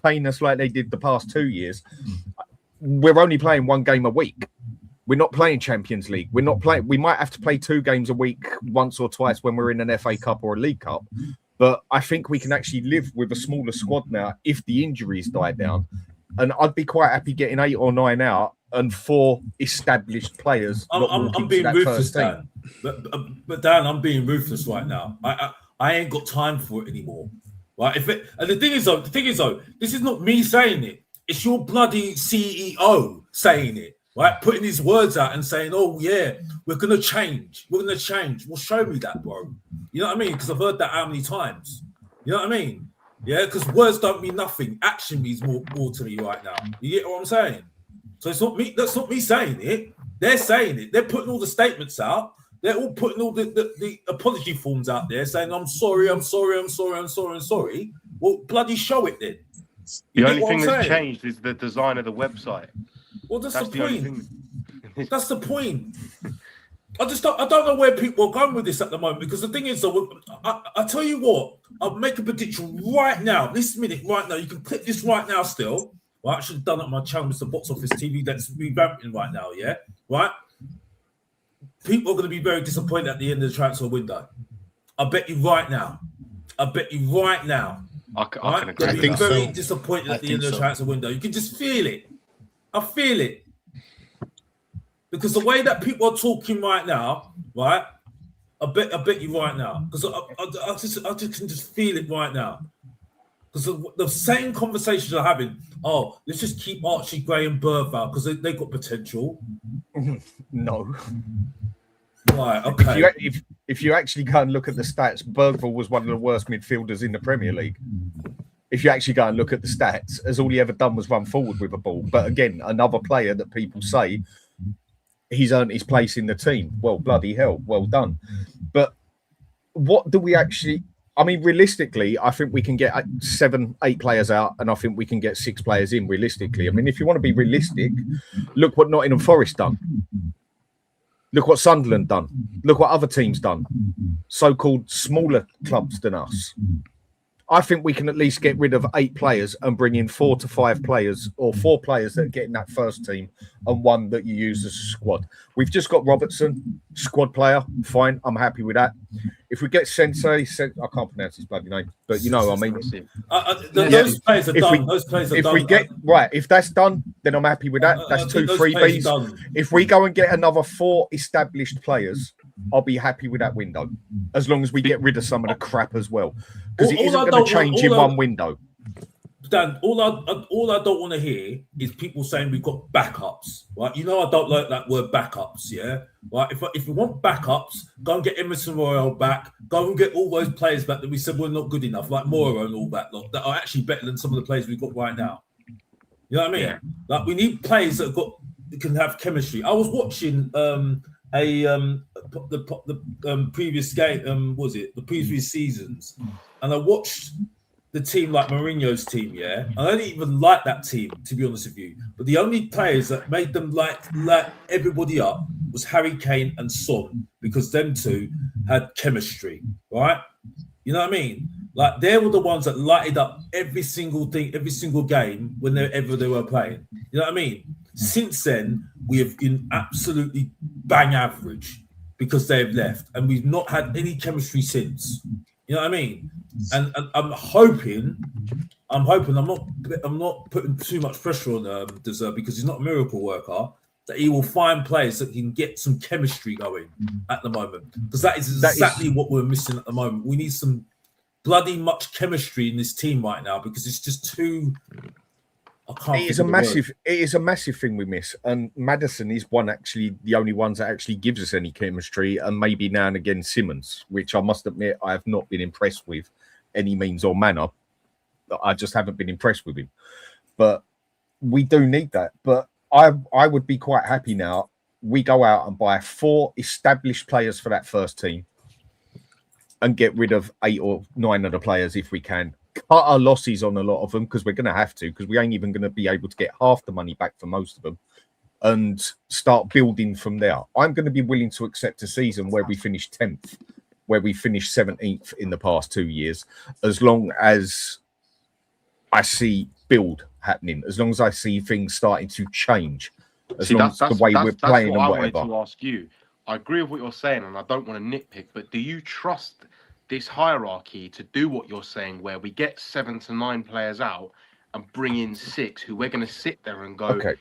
pain us like they did the past 2 years, we're only playing 1 game a week. We're not playing Champions League. We're not playing. We might have to play 2 games a week once or twice when we're in an FA Cup or a League Cup. But I think we can actually live with a smaller squad now if the injuries die down. And I'd be quite happy getting 8 or 9 out and 4 established players. I'm being ruthless, Dan. But Dan, I'm being ruthless right now. I ain't got time for it anymore. Right? And the thing is though, this is not me saying it. It's your bloody CEO saying it. Right? Putting his words out and saying, "Oh yeah, we're gonna change. We're gonna change." Well, show me that, bro. You know what I mean? Because I've heard that how many times? You know what I mean? Yeah, because words don't mean nothing. Action means more to me right now. You get what I'm saying? So it's not me. That's not me saying it. They're saying it. They're putting all the statements out. They're all putting all the apology forms out there, saying, "I'm sorry. Well, bloody show it then. The only thing that's changed is the design of the website. Well, that's the point. That's the point. I don't know where people are going with this at the moment, because the thing is, though, I tell you what, I'll make a prediction right now, this minute, right now. You can click this right now still. Right? I should have done it on my channel, Mr. Box Office TV, that's revamping right now, yeah? Right? People are going to be very disappointed at the end of the transfer window. I bet you right now. I can agree. I think very so. disappointed at the end of the transfer window. You can just feel it. I feel it. Because the way that people are talking right now, right? I bet you right now. Because I just can just feel it right now. Because the same conversations are having. Oh, let's just keep Archie Gray and Bergvall because they got potential. No. Right. Okay. If you actually go and look at the stats, Bergvall was one of the worst midfielders in the Premier League. If you actually go and look at the stats, as all he ever done was run forward with a ball. But again, another player that people say he's earned his place in the team. Well, bloody hell, well done. But what do we actually... I mean, realistically, I think we can get 7, 8 players out, and I think we can get 6 players in, realistically. I mean, if you want to be realistic, look what Nottingham Forest done. Look what Sunderland done. Look what other teams done. So-called smaller clubs than us. I think we can at least get rid of 8 players and bring in 4 to 5 players, or 4 players that get in that first team and 1 that you use as a squad. We've just got Robertson, squad player. Fine, I'm happy with that. If we get Sensei, I can't pronounce his bloody name, but you know what I mean. Those players are done. Those players are done. If that's done, then I'm happy with that. That's 2 freebies. If we go and get another 4 established players, I'll be happy with that window, as long as we get rid of some of the crap as well, because it isn't going to change in one window. Dan, all I don't want to hear is people saying we've got backups, right? You know I don't like that word backups, yeah? Right? If you want backups, go and get Emerson Royale back. Go and get all those players back that we said were not good enough, like Moro and all that lot, that are actually better than some of the players we've got right now. You know what I mean? Yeah. Like we need players that can have chemistry. I was watching the previous game, was it the previous seasons, and I watched the team like Mourinho's team, yeah. And I didn't even like that team, to be honest with you. But the only players that made them like everybody up was Harry Kane and Son, because them two had chemistry, right? You know what I mean? Like they were the ones that lighted up every single thing, every single game whenever they were playing. You know what I mean? Since then, we have been absolutely bang average because they've left, and we've not had any chemistry since. You know what I mean? And I'm hoping. I'm not putting too much pressure on Deserve, because he's not a miracle worker. That he will find players that can get some chemistry going at the moment, because that is exactly what we're missing at the moment. We need some bloody much chemistry in this team right now, because it's just too. It is a massive thing we miss, and Maddison is the only ones that actually gives us any chemistry, and maybe now and again Simmons, which I must admit I have not been impressed with any means or manner. I just haven't been impressed with him, but we do need that. But I would be quite happy now. We go out and buy 4 established players for that first team, and get rid of 8 or 9 of the players if we can. Cut our losses on a lot of them, because we're going to have to, because we ain't even going to be able to get half the money back for most of them, and start building from there. I'm going to be willing to accept a season where we finish 10th, where we finished 17th in the past 2 years, as long as I see build happening, as long as I see things starting to change, long as the way we're playing and whatever. I wanted to ask you. I agree with what you're saying, and I don't want to nitpick, but do you trust this hierarchy to do what you're saying, where we get 7 to 9 players out and bring in 6 who we're going to sit there and go, okay,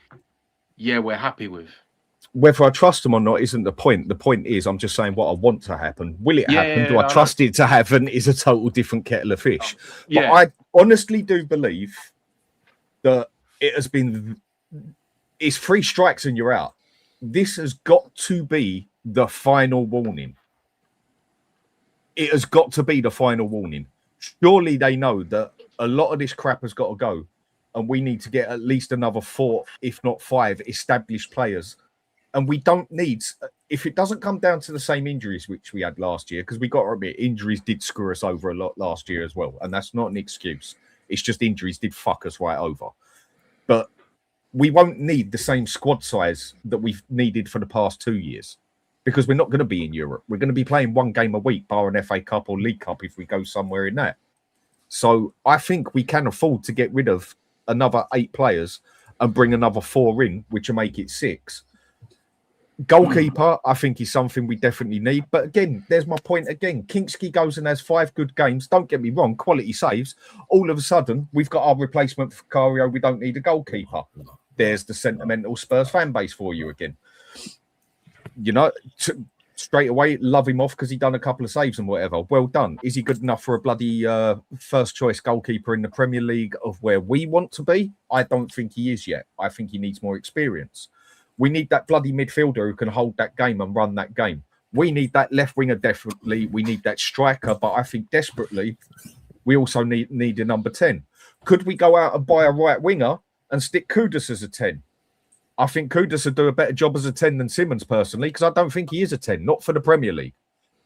yeah, we're happy with? Whether I trust them or not isn't the point. The point is, I'm just saying what I want to happen. Will it happen? Do I trust it to happen? Is a total different kettle of fish. But I honestly do believe that it's 3 strikes and you're out. This has got to be the final warning. It has got to be the final warning. Surely they know that a lot of this crap has got to go, and we need to get at least another 4, if not 5, established players. And we don't need, if it doesn't come down to the same injuries which we had last year, because we got to admit, injuries did screw us over a lot last year as well. And that's not an excuse. It's just injuries did fuck us right over. But we won't need the same squad size that we've needed for the past 2 years, because we're not going to be in Europe. We're going to be playing 1 game a week, bar an FA Cup or League Cup if we go somewhere in that. So I think we can afford to get rid of another 8 players and bring another 4 in, which will make it 6. Goalkeeper, I think, is something we definitely need. But again, there's my point again. Kroenke'S goes and has 5 good games. Don't get me wrong, quality saves. All of a sudden, we've got our replacement for Cario. We don't need a goalkeeper. There's the sentimental Spurs fan base for you again. You know, straight away, love him off because he done a couple of saves and whatever. Well done. Is he good enough for a bloody first choice goalkeeper in the Premier League of where we want to be? I don't think he is yet. I think he needs more experience. We need that bloody midfielder who can hold that game and run that game. We need that left winger definitely. We need that striker, but I think desperately we also need a number 10. Could we go out and buy a right winger and stick Kudus as a 10? I think Kudus would do a better job as a 10 than Simmons personally, because I don't think he is a 10, not for the Premier League.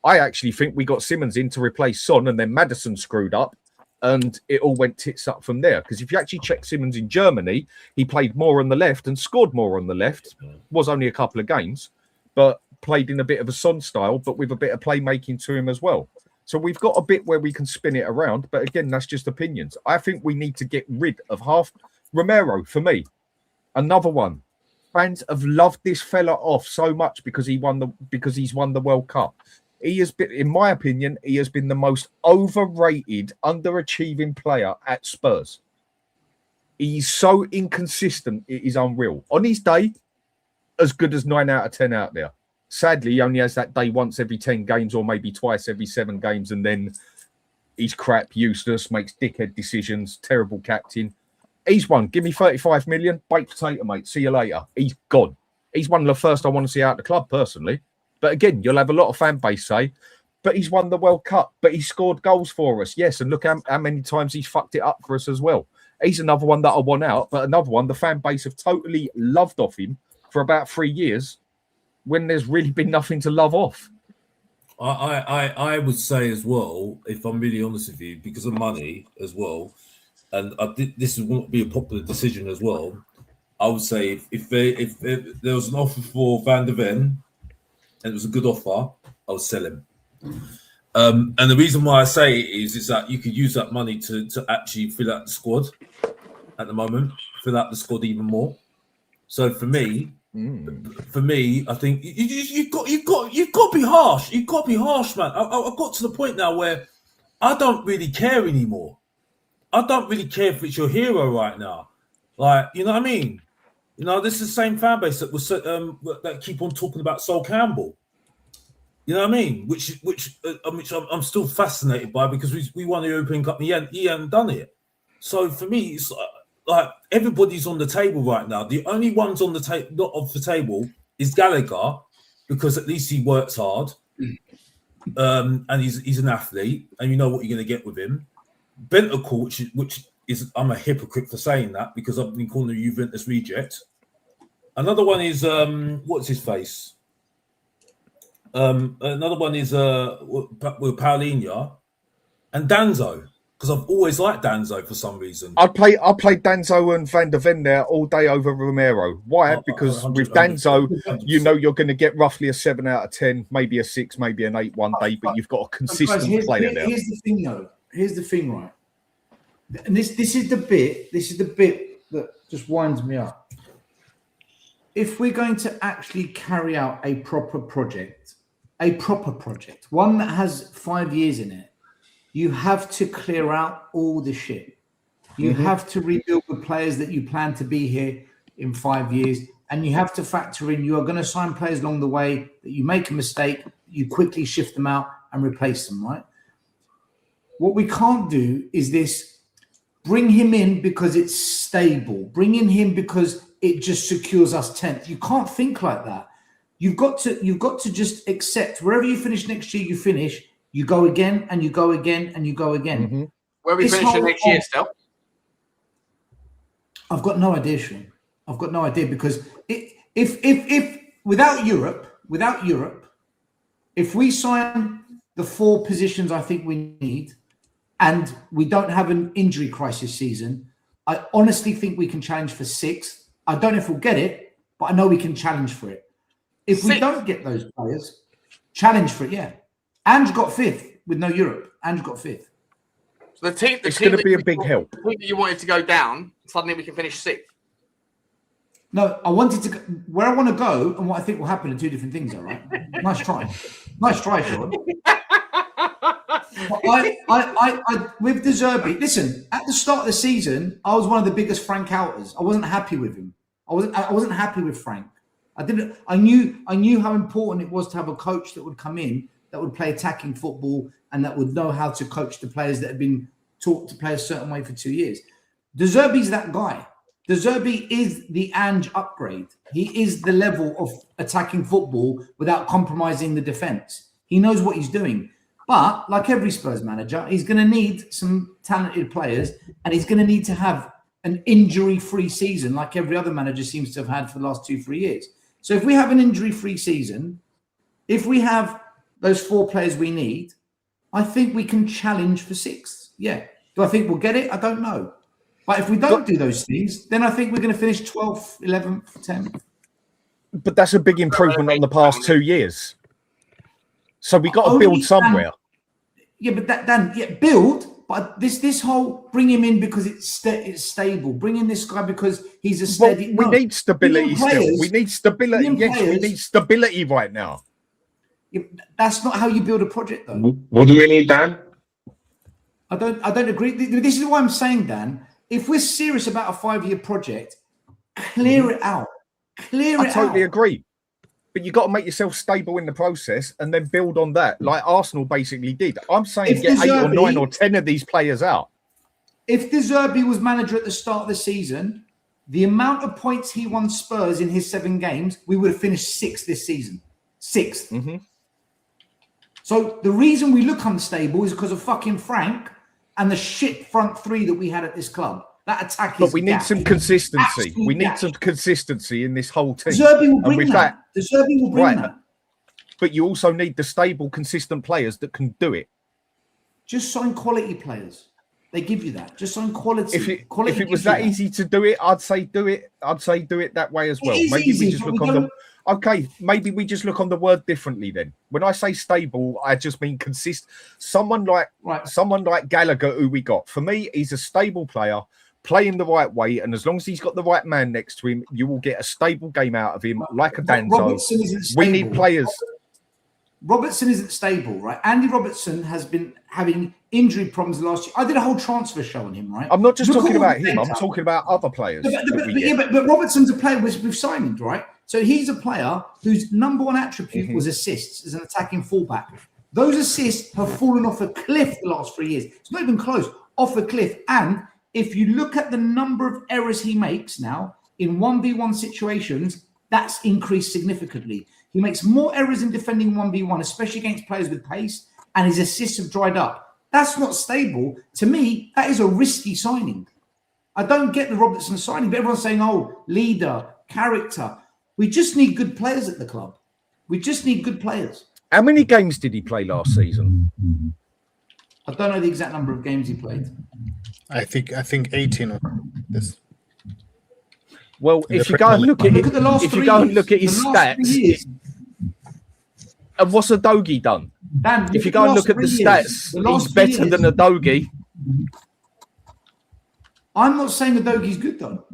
I actually think we got Simmons in to replace Son, and then Maddison screwed up and it all went tits up from there. Because if you actually check Simmons in Germany, he played more on the left and scored more on the left. Was only a couple of games, but played in a bit of a Son style, but with a bit of playmaking to him as well. So we've got a bit where we can spin it around. But again, that's just opinions. I think we need to get rid of half. Romero, for me, another one. Fans have loved this fella off so much because he's won the World Cup. He has been, in my opinion, he has been the most overrated, underachieving player at Spurs. He's so inconsistent, it is unreal. On his day, as good as 9 out of 10 out there. Sadly, he only has that day once every 10 games or maybe twice every 7 games, and then He's crap, useless, makes dickhead decisions, terrible captain. He's one. Give me 35 million, baked potato, mate. See you later. He's gone. He's one of the first I want to see out of the club, personally. But again, you'll have a lot of fan base say, but he's won the World Cup, but he scored goals for us. Yes, and look how many times he's fucked it up for us as well. He's another one that I want out, but another one the fan base have totally loved off him for about 3 years when there's really been nothing to love off. I would say as well, if I'm really honest with you, because of money as well, and this won't be a popular decision as well, I would say if there was an offer for Van der Ven, and it was a good offer, I would sell him. And the reason why I say it is that you could use that money to actually fill out the squad at the moment, fill out the squad even more. So for me, I think you've got to be harsh. You've got to be harsh, man. I've got to the point now where I don't really care anymore. I don't really care if it's your hero right now. Like, you know what I mean? You know, this is the same fan base that was that keep on talking about Sol Campbell. You know what I mean? Which I'm still fascinated by, because we won the European Cup and he hadn't done it. So for me, it's like everybody's on the table right now. The only ones on the table, not off the table, is Gallagher, because at least he works hard, and he's an athlete, and you know what you're going to get with him. Bentancur, which is, I'm a hypocrite for saying that, because I've been calling the Juventus reject. Another one is what's his face? Another one is with Paulinho and Danzo, because I've always liked Danzo for some reason. I'll play Danzo and Van der Ven there all day over Romero. Why? Because with Danzo, you know you're going to get roughly a 7 out of 10, maybe a 6, maybe an 8 one day, but you've got a consistent player there. Here's the thing, though. Here's the thing, right? And this is the bit that just winds me up. If we're going to actually carry out a proper project, one that has 5 years in it, you have to clear out all the shit. You have to rebuild the players that you plan to be here in 5 years, and you have to factor in you are going to sign players along the way that you make a mistake, you quickly shift them out and replace them, right? What we can't do is this: bring him in because it's stable, bring in him because it just secures us 10th. You can't think like that. You've got to just accept wherever you finish next year, you finish, you go again and you go again and you go again. Where are we finishing next year still? I've got no idea, Sean. I've got no idea, because if without Europe, if we sign the 4 positions I think we need, and we don't have an injury crisis season, I honestly think we can challenge for 6th. I don't know if we'll get it, but I know we can challenge for it. If we don't get those players, challenge for it, yeah. Ange got 5th with no Europe. Ange got 5th. So it's going to be a big help. The team that you wanted to go down, suddenly we can finish 6th. No, I wanted to go, where I want to go and what I think will happen are 2 different things, all right? Nice try, Sean. I with De Zerbi, listen, at the start of the season, I was one of the biggest Frank outers. I wasn't happy with him. I wasn't happy with Frank. I knew how important it was to have a coach that would come in, that would play attacking football, and that would know how to coach the players that had been taught to play a certain way for 2 years. De Zerbi's that guy. De Zerbi is the Ange upgrade. He is the level of attacking football without compromising the defense. He knows what he's doing. But like every Spurs manager, he's going to need some talented players, and he's going to need to have an injury-free season like every other manager seems to have had for the last 2-3 years. So if we have an injury-free season, if we have those 4 players we need, I think we can challenge for 6th. Yeah. Do I think we'll get it? I don't know. But if we don't do those things, then I think we're going to finish 12th, 11th, 10th. But that's a big improvement on the past 2 years. So we got to build somewhere. Build. But this whole bring him in because it's stable. Bring in this guy because he's a steady. We need stability still. We need stability. Yes, we need stability right now. Yeah, that's not how you build a project, though. What do we need, Dan? I don't agree. This is why I'm saying, Dan, if we're serious about a 5-year project, clear it out. I totally agree. but you got to make yourself stable in the process and then build on that, like Arsenal basically did. I'm saying If get 8 or De 9 Zerbi- or 10 of these players out. If De Zerbi was manager at the start of the season, the amount of points he won Spurs in his 7 games, we would have finished 6th this season. 6th. Mm-hmm. So the reason we look unstable is because of fucking Frank and the shit front 3 that we had at this club. That attack is But we need gash. some consistency. Absolute We need gash. some consistency in this whole team. De Zerbi will And bring with that. De Zerbi will bring right. that. But you also need the stable, consistent players that can do it. Just sign quality players. They give you that. Just sign quality. If Quality it was gives you that easy to do it, I'd say do it. I'd say do it that way as well. is Maybe easy, we just but look we on don't- the okay. Maybe we just look on the word differently then. When I say stable, I just mean consist. Someone like Gallagher, who we got. For me, he's a stable player, playing the right way, and as long as he's got the right man next to him, you will get a stable game out of him, like a Danzo. Robertson isn't stable. We need players. Robertson isn't stable, right? Andy Robertson has been having injury problems last year. I did a whole transfer show on him, right? I'm not just Look talking at all about the him. I'm data. talking about other players. But Robertson's a player we've signed, right? So he's a player whose number one attribute was assists as an attacking fullback. Those assists have fallen off a cliff the last 3 years. It's not even close, off a cliff. And if you look at the number of errors he makes now in 1v1 situations, that's increased significantly. He makes more errors in defending 1v1, especially against players with pace, and his assists have dried up. That's not stable. To me, that is a risky signing. I don't get the Robertson signing, but everyone's saying, oh, leader, character. We just need good players at the club. We just need good players. How many games did he play last season? I don't know the exact number of games he played. I think 18 or this. Well, In if the you go and Premier look at Look at the last if you 3 go and years. look at his The last 3 stats, years. and what's Adogi done? Dan, If you at go and last look at the 3 years. stats, The last he's 3 better years. than Adogi. I'm not saying Adogi's good, though.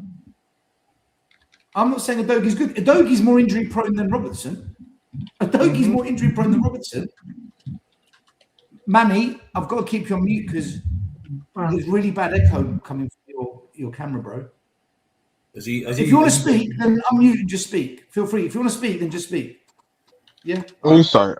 I'm not saying Adogi's good. Adogi's more injury prone than Robertson. Adogi's more injury prone than Robertson. Manny, I've got to keep you on mute because there's really bad echo coming from your camera, bro. If you want to speak, then unmute and just speak. Feel free. If you want to speak, then just speak. Yeah. Also,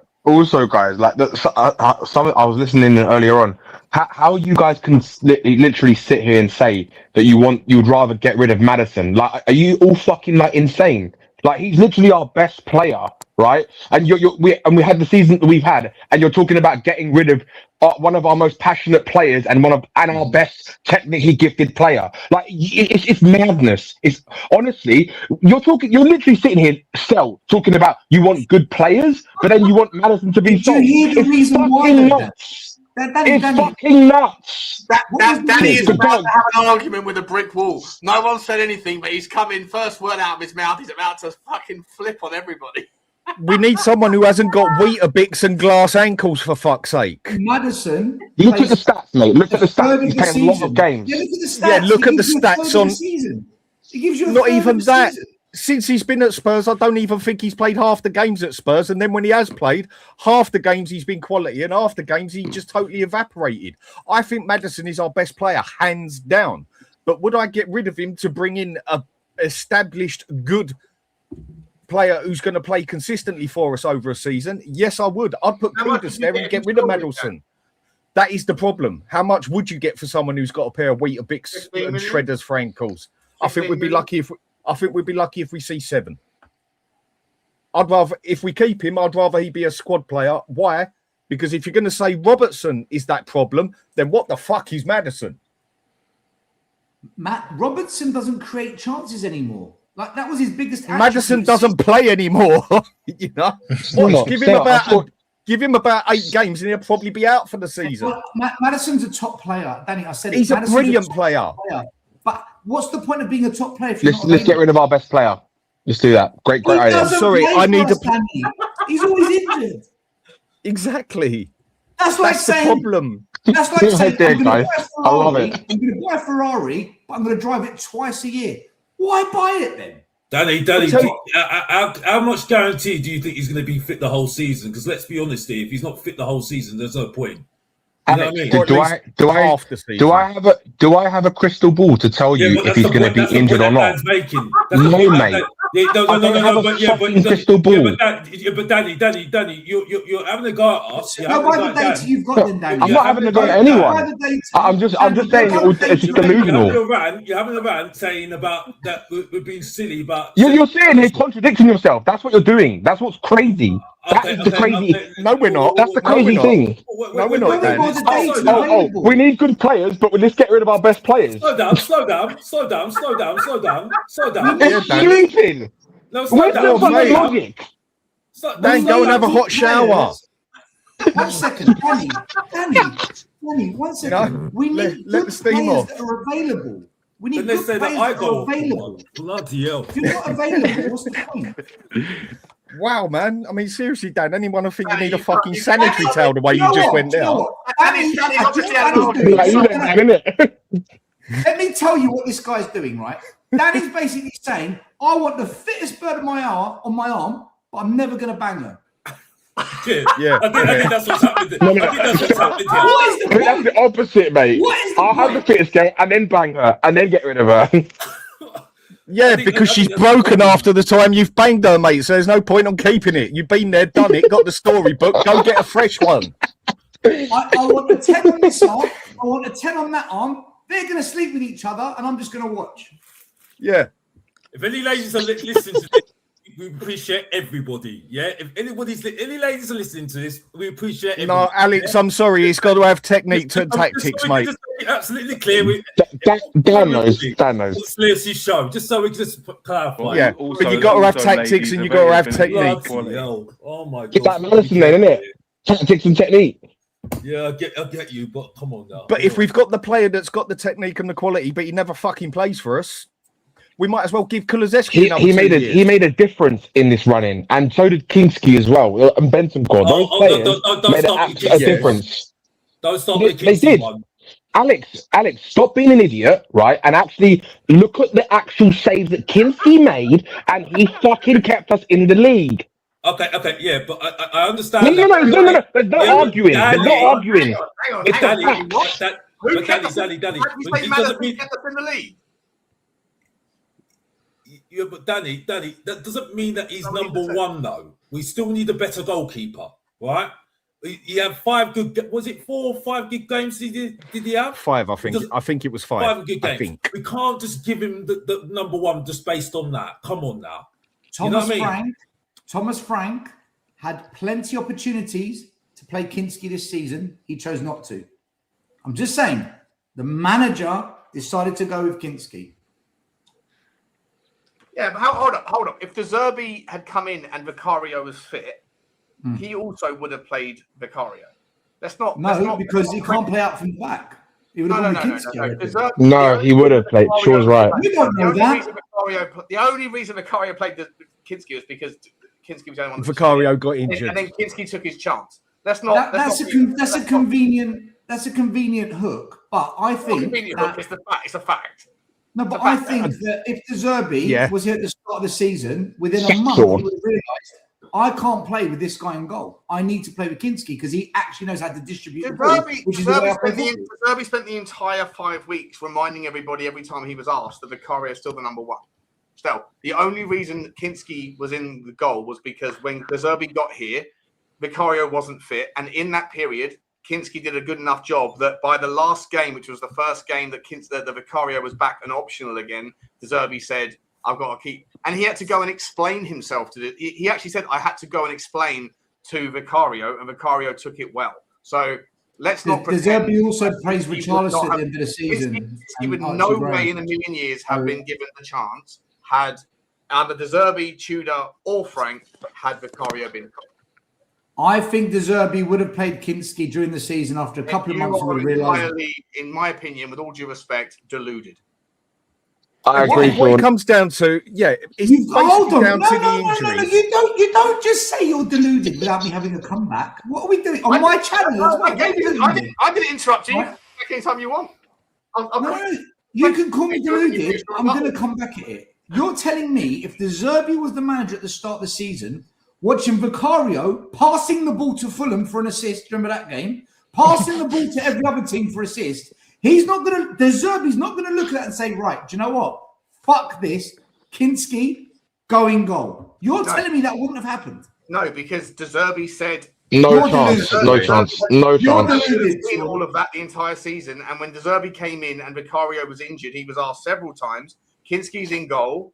guys, like I was listening earlier on. How you guys can literally sit here and say that you'd rather get rid of Maddison? Like, are you all fucking like insane? Like, he's literally our best player, right? And we had the season that we've had, and you're talking about getting rid of one of our most passionate players and our best technically gifted player. Like, it's madness. It's honestly, you're literally sitting here, talking about you want good players, but then you want Maddison to be sold. Do you hear the reason why? It's fucking nuts. Danny is It's about dog. to have an argument with a brick wall. No one said anything, but he's coming, first word out of his mouth, he's about to fucking flip on everybody. We need someone who hasn't got Weetabix and glass ankles, for fuck's sake. Madison. Look at the stats, mate. Look at the third stats. He's of the playing a lot season. of games. Yeah, look at the stats. Yeah, look He at the gives you a third stats of on- the season. He gives you a Not third even of the that. season. Since he's been at Spurs, I don't even think he's played half the games at Spurs. And then when he has played, half the games he's been quality, and half the games he just totally evaporated. I think Maddison is our best player, hands down. But would I get rid of him to bring in a established, good player who's going to play consistently for us over a season? Yes, I would. I'd put How much Kudus would you there get and get him rid of for, Maddison. That is the problem. How much would you get for someone who's got a pair of Weetabix 15 and million? shredders for ankles? I think 15 we'd be million? lucky if we see 7. I'd rather, if we keep him, I'd rather he be a squad player. Why? Because if you're going to say Robertson is that problem, then what the fuck is Maddison? Matt Robertson doesn't create chances anymore. Like, that was his biggest. Madison attribute. doesn't play anymore. You know, Still give not. him about 8 games and he'll probably be out for the season. Well, Madison's a top player, Danny. I said it. He's a Maddison's brilliant top player. But what's the point of being a top player if you're Let's not get rid of our best player. Let's do that. Great He idea. doesn't Sorry, play I for need us, a- Danny. He's always injured. Exactly. That's like That's the saying. problem. That's like Right saying there, I'm going to guys. buy a I love Ferrari. it. I'm going to buy a Ferrari, but I'm going to drive it twice a year. Why buy it then? Danny, tell you- how much guarantee do you think he's going to be fit the whole season? Because let's be honest here, if he's not fit the whole season, there's no point. You know what I mean? Or at least half the season. Do I have a crystal ball to tell you but if that's he's the going to point- be that's the injured point or that not? man's making. That's the No, point mate. Yeah, no, I don't have a fucking crystal ball. but Danny, you're having a go at us. No, by the data you've got, then, Danny. I'm not having a go at anyone. I'm just saying it's just delusional. You're having a rant saying about that we're being silly, but You're saying here contradicting yourself. That's what you're doing. That's what's crazy. That is the crazy. No, we're not. That's the crazy thing. No, we're not. Oh, we need good players, but let's get rid of our best players. Slow down. It's stupid. No, slow Where's the down. fucking logic? Dan, go and have a hot shower. 1 second, Danny, 1 second. We need let good the steam players off. that are available. We need Then they good say players that I that go are available. bloody hell. If you're not available, what's the point? Wow, man. I mean, seriously, Dan, anyone who think you need a fucking sanitary towel the way you just went there? Let me tell you what this guy's doing, right? Danny's basically saying, I want the fittest bird on my arm, but I'm never going to bang her. Yeah. I think that's what's happening. No. I think that's what's happening here. What is the point? That's the opposite, mate. What is the I'll have the fittest girl and then bang her and then get rid of her. Yeah, because she's broken after the time you've banged her, mate. So there's no point on keeping it. You've been there, done it, got the storybook. Go get a fresh one. I want a 10 on this arm. I want a 10 on that arm. They're going to sleep with each other, and I'm just going to watch. Yeah. If any ladies are listening to this, we appreciate everybody. Yeah. If any ladies are listening to this, we appreciate everybody. No, Alex, I'm sorry. It's got to have technique and tactics, mate. Just to be absolutely clear. Dan knows. It's Lewis's show, just so we can just clarify. Yeah, but you got to have tactics and you got to have technique. Oh my God. It's like Madison then, isn't it? Tactics and technique. Yeah, I get you, but come on now. But if we've got the player that's got the technique and the quality, but he never fucking plays for us, we might as well give Kulusevski he made a difference in this running, and so did Kinski as well, and Bentancur. Those players made a difference. Don't stop with They did. One. Alex, stop being an idiot, right? And actually look at the actual saves that Kinski made, and he fucking kept us in the league. Okay, yeah, but I understand. No. There's no arguing. There's no arguing. Hang on. Danny, Who kept us Danny. in the league? Yeah, but Danny, that doesn't mean that he's number one, though. We still need a better goalkeeper, right? He had 5 good. Was it 4 or 5 good games? Did he have 5? I think it was 5. 5 good games. We can't just give him the number one just based on that. Come on now. Thomas Frank had plenty of opportunities to play Kinski this season. He chose not to. I'm just saying, the manager decided to go with Kinski. Yeah, but hold up. If De Zerbi had come in and Vicario was fit, he also would have played Vicario. Because he can't play out from the back. He would have gone with Kinski. No, he would have played. Shaw's right. You don't know that. The only reason Vicario played Kinski was because Kinski was the only one. Vicario got injured, and then Kinski took his chance. That's a convenient hook, but I think it's a fact. No, but I think that if De Zerbi was here at the start of the season, within a month, he would have realised, I can't play with this guy in goal. I need to play with Kinski because he actually knows how to distribute the ball, which is the way I play football. De Zerbi spent the entire 5 weeks reminding everybody every time he was asked that Vicario is still the number one. Still, the only reason Kinski was in the goal was because when De Zerbi got here, Vicario wasn't fit, and in that period, Kinski did a good enough job that by the last game, which was the first game that the Vicario was back and optional again, De Zerbi said, I've got to keep... And he had to go and explain himself to it. He actually said, I had to go and explain to Vicario, and Vicario took it well. So let's not pretend... De Zerbi also praised Richarlison at the end of the season. He would no way in a million years have been given the chance had either De Zerbi, Tudor, or Frank had Vicario been... I think De Zerbi would have played Kinski during the season after a couple of months. Would have realised, in my opinion, with all due respect, deluded. I agree. What it comes down to, it's basically down to the injuries. You don't just say you're deluded without me having a comeback. What are we doing on my channel? I didn't interrupt you. Anytime you want. You can call me deluded. I'm going to come back at it. You're telling me if De Zerbi was the manager at the start of the season, watching Vicario passing the ball to Fulham for an assist, remember that game? Passing the ball to every other team for assist. De Zerbi's not going to look at that and say, right, do you know what? Fuck this. Kinski, going goal. You're No. telling me that wouldn't have happened? No, because De Zerbi said No You're chance. deluded. No chance. No You're chance. deluded. in all of that the entire season. And when De Zerbi came in and Vicario was injured, he was asked several times, Kinski's in goal.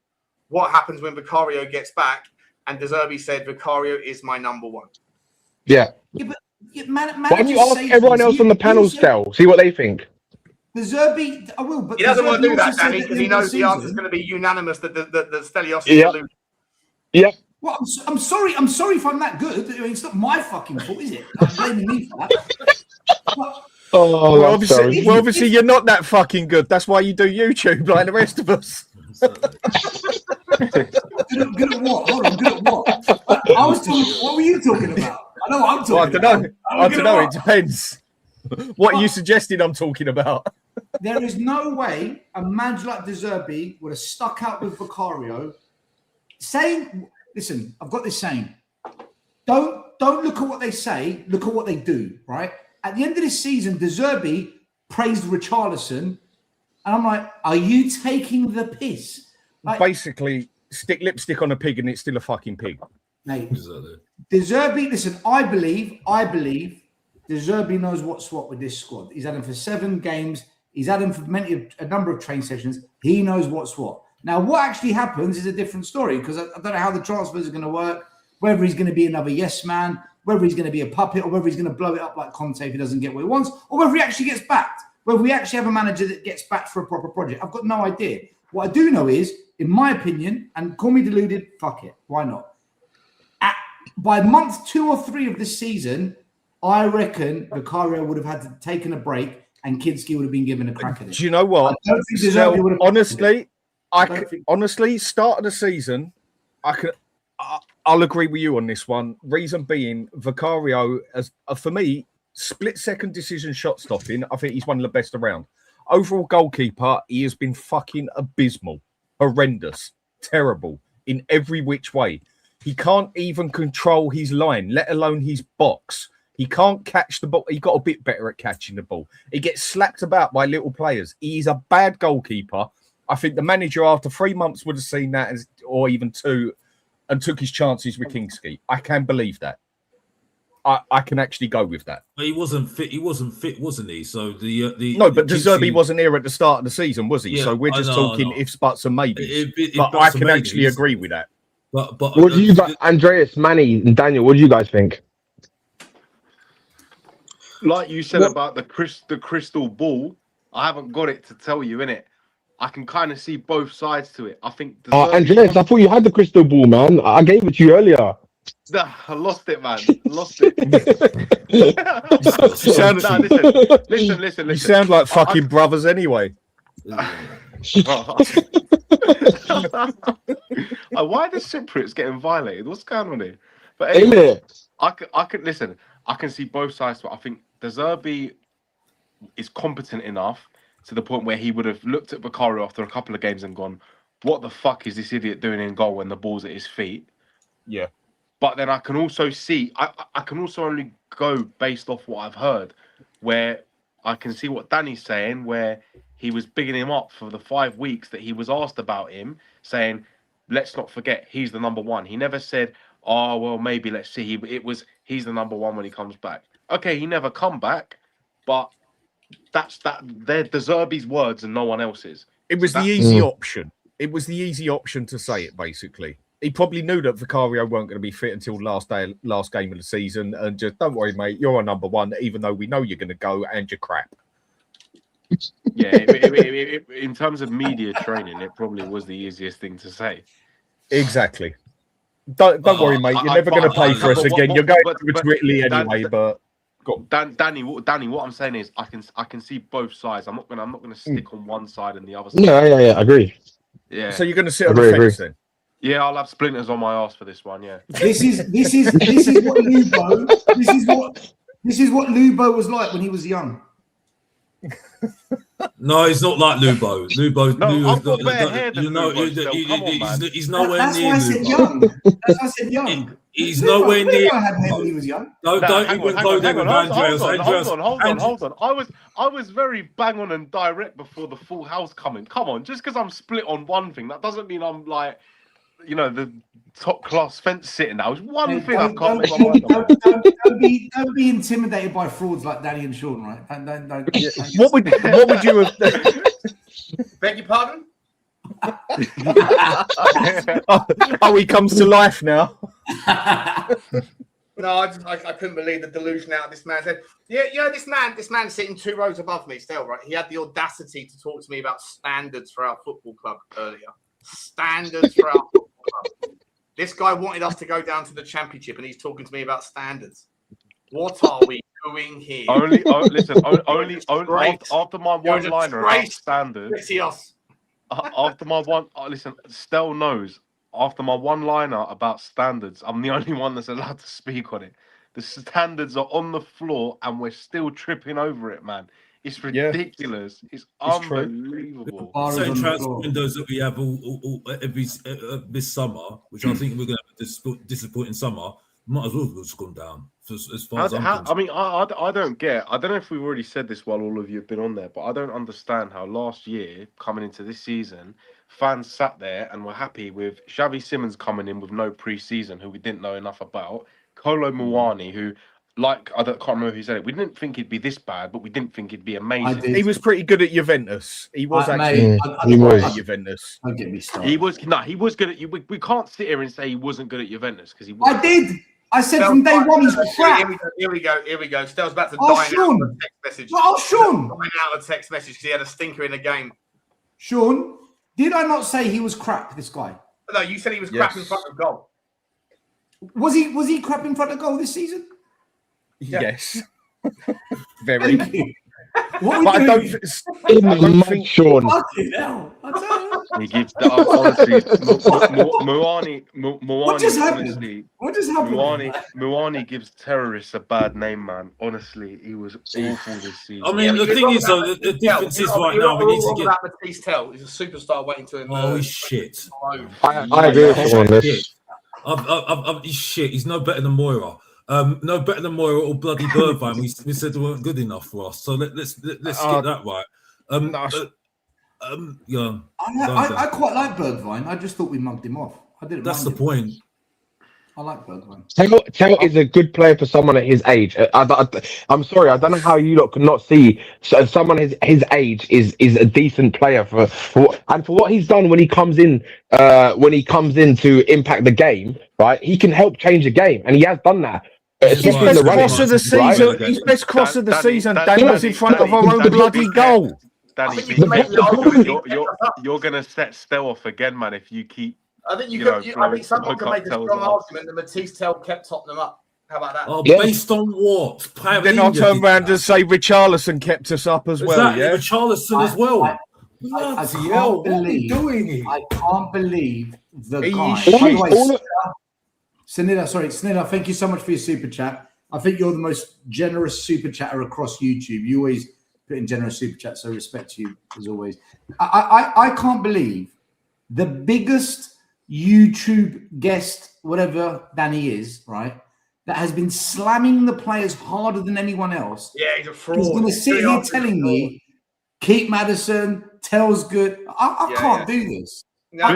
What happens when Vicario gets back? And De Zerbi said, Vicario is my number one. Yeah. Why don't you ask everyone else on the panel still? See what they think. De Zerbi, I will, but He doesn't want to do that, also said Danny, at because the he end of knows the answer is going to be unanimous that Stelios is Yeah. deluded. Yeah. Well, I'm sorry if I'm that good. I mean, it's not my fucking fault, is it? I'm blaming me for that. But, Oh, Well, I'm sorry. obviously, you're not that fucking good. That's why you do YouTube like the rest of us. good at what? Hold on, good at what? I was talking. What were you talking about? I know what I'm talking Well, I don't know. about. I don't know. It depends. What are you suggesting I'm talking about? There is no way a manager like De Zerbi would have stuck out with Vicario. Saying, listen, I've got this saying. Don't look at what they say. Look at what they do. Right at the end of this season, De Zerbi praised Richarlison, and I'm like, are you taking the piss? Like, Basically, stick lipstick on a pig and it's still a fucking pig. mate, De Zerbi, listen, I believe De Zerbi knows what's what with this squad. He's had him for 7 games. He's had him for a number of train sessions. He knows what's what. Now, what actually happens is a different story because I don't know how the transfers are going to work, whether he's going to be another yes man, whether he's going to be a puppet, or whether he's going to blow it up like Conte if he doesn't get what he wants, or whether he actually gets backed, whether we actually have a manager that gets backed for a proper project. I've got no idea. What I do know is, in my opinion, and call me deluded, fuck it, why not? By month 2 or 3 of this season, I reckon Vicario would have had to taken a break and Kinski would have been given a crack at it. Do you know what? I don't think De Zerbi would have- Honestly, start of the season, I'll agree with you on this one. Reason being, Vicario, for me, split-second decision shot stopping, I think he's one of the best around. Overall goalkeeper, he has been fucking abysmal, horrendous, terrible in every which way. He can't even control his line, let alone his box. He can't catch the ball. He got a bit better at catching the ball. He gets slapped about by little players. He's a bad goalkeeper. I think the manager, after 3 months, would have seen that, or even 2, and took his chances with Kinski. I can believe that. I can actually go with that. But he wasn't fit. He wasn't fit, wasn't he? So but De Zerbi wasn't here at the start of the season, was he? Yeah, so we're just talking ifs, buts, and maybes. But I can actually agree with that. But What do you guys, Andreas, Manny, and Daniel? What do you guys think? Like you said about the crystal ball, I haven't got it to tell you, innit? I can kind of see both sides to it. I think. Andreas, I thought you had the crystal ball, man. I gave it to you earlier. Nah, I lost it, man. Lost it. Listen. You sound like fucking brothers anyway. Why are the Cypriots getting violated? What's going on here? But anyway, I could listen. I can see both sides. But I think De Zerbi is competent enough to the point where he would have looked at Vicario after a couple of games and gone, "What the fuck is this idiot doing in goal when the ball's at his feet?" Yeah. But then I can also see, I can also only go based off what I've heard, where I can see what Danny's saying, where he was bigging him up for the 5 weeks that he was asked about him, saying, let's not forget, he's the number one. He never said, oh, well, maybe let's see. He's the number one when he comes back. Okay, he never come back, but they're De Zerbi's words and no one else's. It was the easy option. It was the easy option to say it, basically. He probably knew that Vicario weren't going to be fit until last game of the season, and just don't worry, mate. You're a number one, even though we know you're going to go and you're crap. Yeah, in terms of media training, it probably was the easiest thing to say. Exactly. Don't worry, mate. You're never going to play for us again. You're going to Italy anyway. But Danny, what I'm saying is, I can see both sides. I'm not gonna stick on one side and the other side. Yeah, I agree. Yeah. So you're going to sit on the fence then? Yeah, I'll have splinters on my ass for this one. Yeah. This is what Lubo. This is what Lubo was like when he was young. No, he's not like Lubo. I've got better hair than Lubo. He's nowhere That's near why I said Lubo. young. That's why I said young. He's nowhere near. I had hair when he was young. Don't even go there with Andreas. Hold on. I was very bang on and direct before the full house coming. Come on, just because I'm split on one thing, that doesn't mean I'm like the top class fence sitting. That was one Hey, thing I don't, can't don't, make my mind up. don't be intimidated by frauds like Danny and Sean, right? Don't What would you have? Beg your pardon? He comes to life now. No, I couldn't believe the delusion out of this man's head. Yeah, this man sitting 2 rows above me still, right? He had the audacity to talk to me about standards for our football club earlier. Standards for our football club. This guy wanted us to go down to the championship, and he's talking to me about standards. What are we doing here? Only after my one-liner about standards. After my one, listen, Stell knows. After my one-liner about standards, I'm the only one that's allowed to speak on it. The standards are on the floor, and we're still tripping over it, man. It's ridiculous. It's unbelievable. Same transfer windows that we have all every this summer, which I think we're going to have a disappointing summer. Might as well have just gone down. As far as I'm concerned. I mean, I don't get. I don't know if we've already said this while all of you have been on there, but I don't understand how last year, coming into this season, fans sat there and were happy with Xavi Simons coming in with no pre-season, who we didn't know enough about. Kolo Muani, who, can't remember who said it. We didn't think he'd be this bad, but we didn't think he'd be amazing. He was pretty good at Juventus. He was actually good at Juventus. Don't get me started. He was good at you. We can't sit here and say he wasn't good at Juventus because he was. I did. I said from day one he's crap. Here we go. Stell's about to Oh, dine Sean. out of a text message. Oh, Sean. Dine out of a text message because he had a stinker in the game. Sean, did I not say he was crap, this guy? No, you said he was crap in front of goal. Was he crap in front of goal this season? Yes. Very. Thank you. What But I don't think Sean. Fucking hell. I tell you. He gives honestly, Muani. What just happened? Honestly, What just happened? Muani gives terrorists a bad name, man. Honestly, he was awful this season. I mean, the thing is, though, the difference is right now we need to get. Matisse Tell. He's a superstar waiting to. Oh, he's shit. I agree with you on this. He's shit. He's no better than Moira. No better than Moira or bloody Bergwijn. We said they weren't good enough for us. So let's get that right. I quite like Bergwijn. I just thought we mugged him off. I didn't. That's the mind point. I like Bergwijn. Tell is a good player for someone at his age. I'm sorry, I don't know how you lot could not see someone his age is a decent player for what he's done when he comes in to impact the game. Right, he can help change the game, and he has done that. His best cross of the season. His best cross of the season. Danny was in front of our own bloody goal. Danny, you're gonna set Stell off again, man. If you keep. I think I think someone can make a strong argument that Matisse Tell kept Tottenham up. How about that? Oh, based on what? Then I'll turn around and say Richarlison kept us up as well. Yeah, Richarlison as well. I can't believe the guy. Snilla, thank you so much for your super chat. I think you're the most generous super chatter across YouTube. You always put in generous super chat, so respect to you as always. I can't believe the biggest YouTube guest, whatever Danny is, right, that has been slamming the players harder than anyone else. Yeah, he's a fraud. He's going to sit here telling me, keep Maddison, Tell's good. I can't do this. No,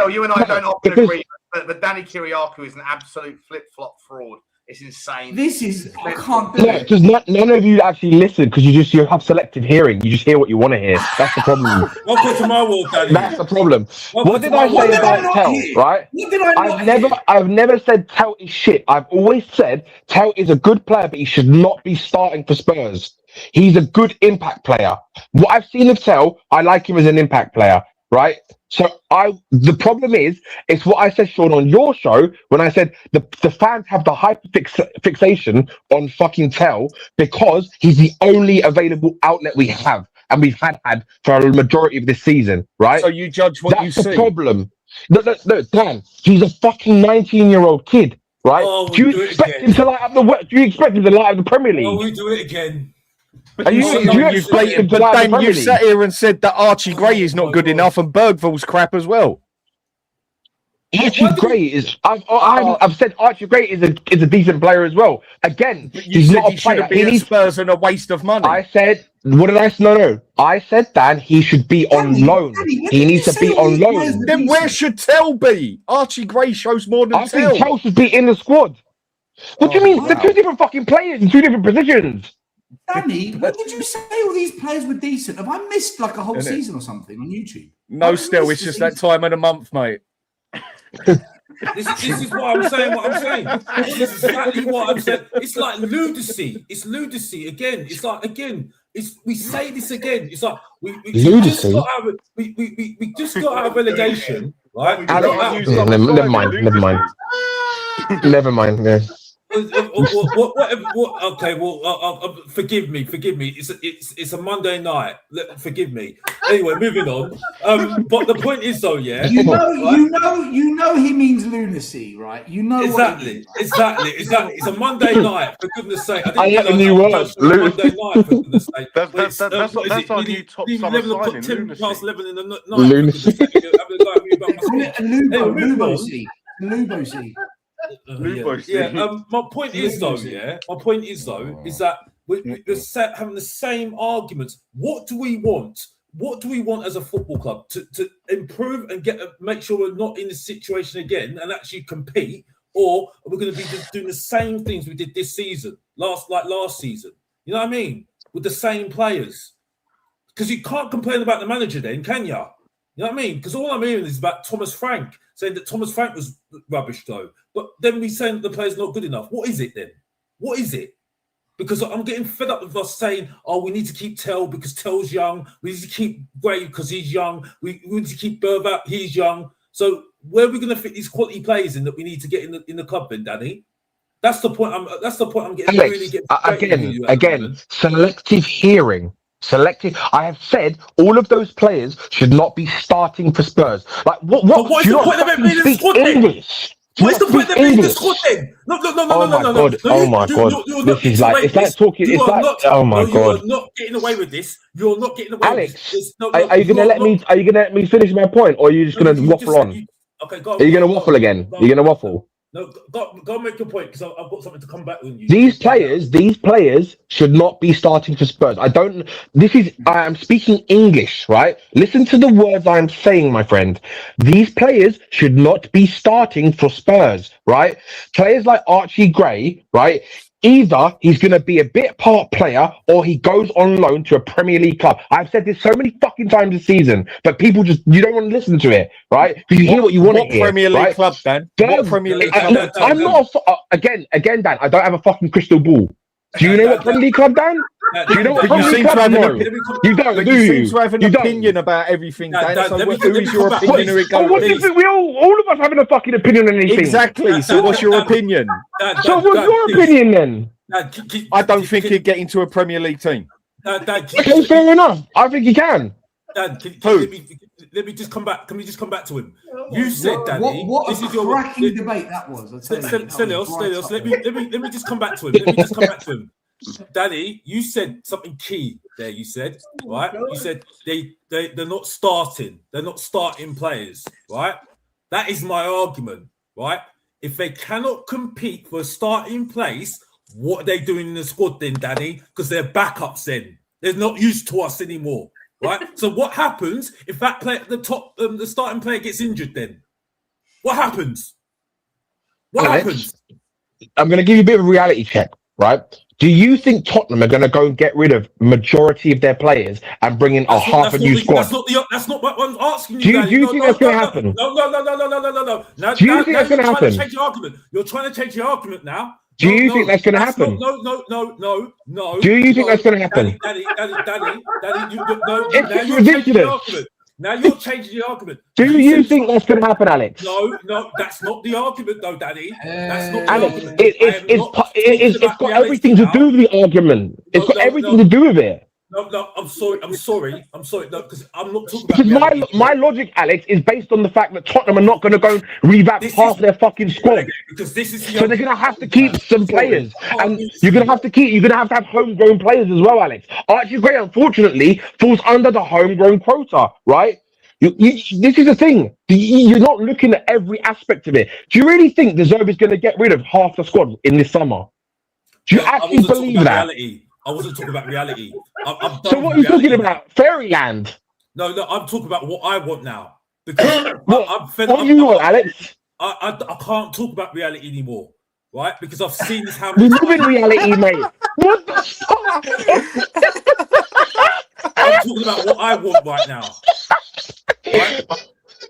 you and I don't often agree, but Danny Kiriakou is an absolute flip-flop fraud. It's insane. I can't do it. Because none of you actually listen because you have selective hearing. You just hear what you want to hear. That's the problem. Welcome to my world, Danny. That's the problem. What did I say about Tell? I've never said Tell is shit. I've always said Tell is a good player, but he should not be starting for Spurs. He's a good impact player. What I've seen of Tell, I like him as an impact player. Right, so the problem is, it's what I said, Sean, on your show when I said the fans have the fixation on fucking Tell because he's the only available outlet we have, and we've had for a majority of this season. Right, so you judge what you see. That's the problem. No, Dan, he's a fucking 19-year-old kid. Right? Do you expect him to light up the Premier League? Oh, we do it again. You've sat here and said that Archie Gray is not good enough and Bergvall's crap as well. Archie Gray is. I've said Archie Gray is a decent player as well. Again, But you he's said not he a player. shouldn't be at Spurs and a waste of money. I said, what did I say? No. I said, Dan, he should be on loan. He needs to be on loan. Then where should Tell be? Archie Gray shows more than I Tell. think Tell should be in the squad. What do you mean? wow. They're two different fucking players in two different positions. Danny, when did you say all these players were decent? Have I missed like a whole season or something on YouTube? No, still, it's just that time of the month, mate. This is what I'm saying. What I'm saying. This is exactly what I'm saying. It's like lunacy. It's lunacy again. It's like again. We say this again. It's like we just got out of, we just got out of relegation, right? Never mind. Yeah. Okay, well, forgive me. It's a Monday night. Forgive me. Anyway, moving on. But the point is, though, yeah, you know, he means lunacy, right? You know exactly. It's a Monday night, for goodness' sake. I get the new word. Monday night, for goodness' sake. That's our new top summer signing. 10 past 11 in the night. Lunacy. Lunacy. My point is though is that we're having the same arguments. What do we want? What do we want as a football club to improve and make sure we're not in this situation again and actually compete, or are we going to be just doing the same things we did this season, last season? You know what I mean? With the same players, because you can't complain about the manager then, can you? You know what I mean? Because all I'm hearing is about Thomas Frank, saying that Thomas Frank was rubbish though. But then we saying that the player's not good enough. What is it then? What is it? Because I'm getting fed up with us saying, oh, we need to keep Tell because Tell's young. We need to keep Gray because he's young. We need to keep Berbat, he's young. So where are we going to fit these quality players in that we need to get in the club then, Danny? That's the point. I'm getting Alex, again, selective hearing. I have said all of those players should not be starting for Spurs. Like what what's the point of it being in the squad English? What's the point of being in the squad then? No. Oh my god. This is like it's like talking. It's like oh my god. You're not getting away with this. You're not getting away Alex, with this. are you gonna let me? Are you gonna let me finish my point, or are you just gonna waffle on? Okay, go on. Are you gonna waffle again? You're gonna waffle. No, go make your point because I've got something to come back on you. These players should not be starting for Spurs. I am speaking English, right? Listen to the words I'm saying, my friend. These players should not be starting for Spurs, right? Players like Archie Gray, right? Either he's going to be a bit part player or he goes on loan to a Premier League club. I've said this so many fucking times this season, but people you don't want to listen to it, right? Because you hear what you want to hear. What Premier League right? club, Dan? What Premier League club? I'm not again, Dan. I don't have a fucking crystal ball. Do you know what Premier League club, Dan? Do you know what Premier League club? No. You don't, do you? You seem to have an opinion about everything, Dan. So who is your opinion? What do you think? All of us having a fucking opinion on anything. Exactly. So what's your opinion? So what's your opinion then? I don't think he'd get into a Premier League team. Okay, fair enough. I think he can. Let me just come back. Can we just come back to him? You said, Danny, this is your cracking debate that was. Stelios, let me just come back to him. Danny, you said something key there. You said, right? You said they're not starting. They're not starting players, right? That is my argument, right? If they cannot compete for a starting place, what are they doing in the squad then, Danny? Because they're backups then. They're not used to us anymore, right? So what happens if that player, the starting player gets injured then? What happens? Happens? I'm going to give you a bit of a reality check, right? Do you think Tottenham are going to go and get rid of majority of their players and bring in half a new squad? That's not what I'm asking you. Do you think that's going to happen? No. Do you think that's going to happen? You're trying to change your argument now. Do you think that's going to happen? No. Do you think that's going to happen? Daddy, It's ridiculous. Now you're changing the argument. Do you think that's going to happen, Alex? No, that's not the argument, though, Daddy. That's not Alex, the argument. it's got everything to do with the argument. It's got everything to do with it. No, I'm sorry. No, because I'm not talking about my logic, Alex, is based on the fact that Tottenham are not going to go and revamp half their fucking squad. Because this is so they're going to have to keep some players, and you're going to have homegrown players as well, Alex. Archie Gray, unfortunately, falls under the homegrown quota, right? This is the thing. You're not looking at every aspect of it. Do you really think De Zerbi's going to get rid of half the squad in this summer? Do you I actually wasn't talking believe about that? reality. I wasn't talking about reality. I'm done So with what are you talking reality. about? Fairyland? No, I'm talking about what I want now. Because What do you want, Alex? I can't talk about reality anymore, right? Because I've seen this how We many live in times. reality, mate. What the fuck? I'm talking about what I want right now. Right?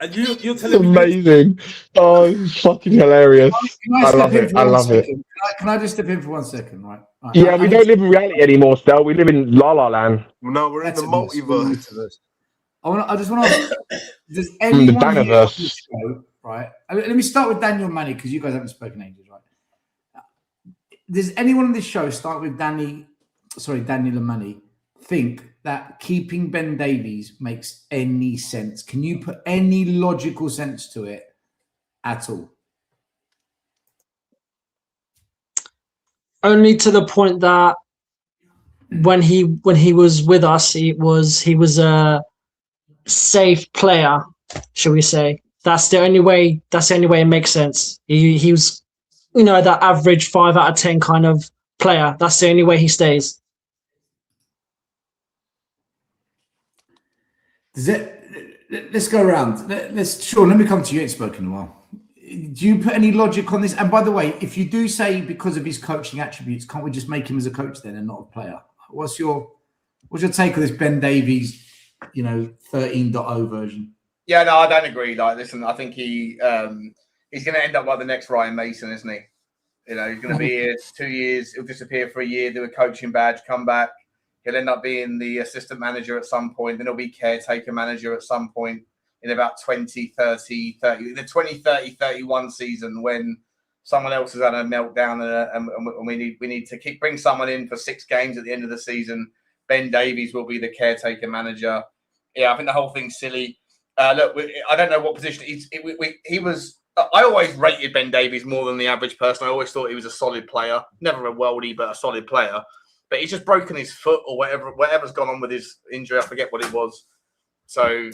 And you're It's telling me amazing. Oh, it's fucking hilarious. Can I I step love in it. for I one love it. second? Can I just step in for 1 second, right? Yeah, we don't live in reality anymore, Stel. We live in La La Land. No, we're in the multiverse. I just want to ask, does The anyone here on this Danaverse. show, right? Let me start with Daniel Manny, because you guys haven't spoken ages, right? Does anyone on this show, start with Daniel and Manny, think that keeping Ben Davies makes any sense? Can you put any logical sense to it at all? Only to the point that when he was with us, he was a safe player, shall we say? That's the only way. That's the only way it makes sense. He was, that average 5 out of 10 kind of player. That's the only way he stays. Let's go around. Sean, let me come to you. You ain't spoken in a while. Do you put any logic on this? And by the way, if you do say because of his coaching attributes, can't we just make him as a coach then and not a player? What's your take on this Ben Davies, 13.0 version? Yeah, no, I don't agree. Like, listen, I think he's going to end up like the next Ryan Mason, isn't he? He's going to be here 2 years. He'll disappear for a year, do a coaching badge, come back. He'll end up being the assistant manager at some point. Then he'll be caretaker manager at some point in about 2030, the 2030, 31 season, when someone else has had a meltdown and we need to bring someone in for 6 games at the end of the season. Ben Davies will be the caretaker manager. Yeah, I think the whole thing's silly. Look, I don't know what position he was. I always rated Ben Davies more than the average person. I always thought he was a solid player, never a worldie, but a solid player. But he's just broken his foot or whatever's gone on with his injury. I forget what it was. So,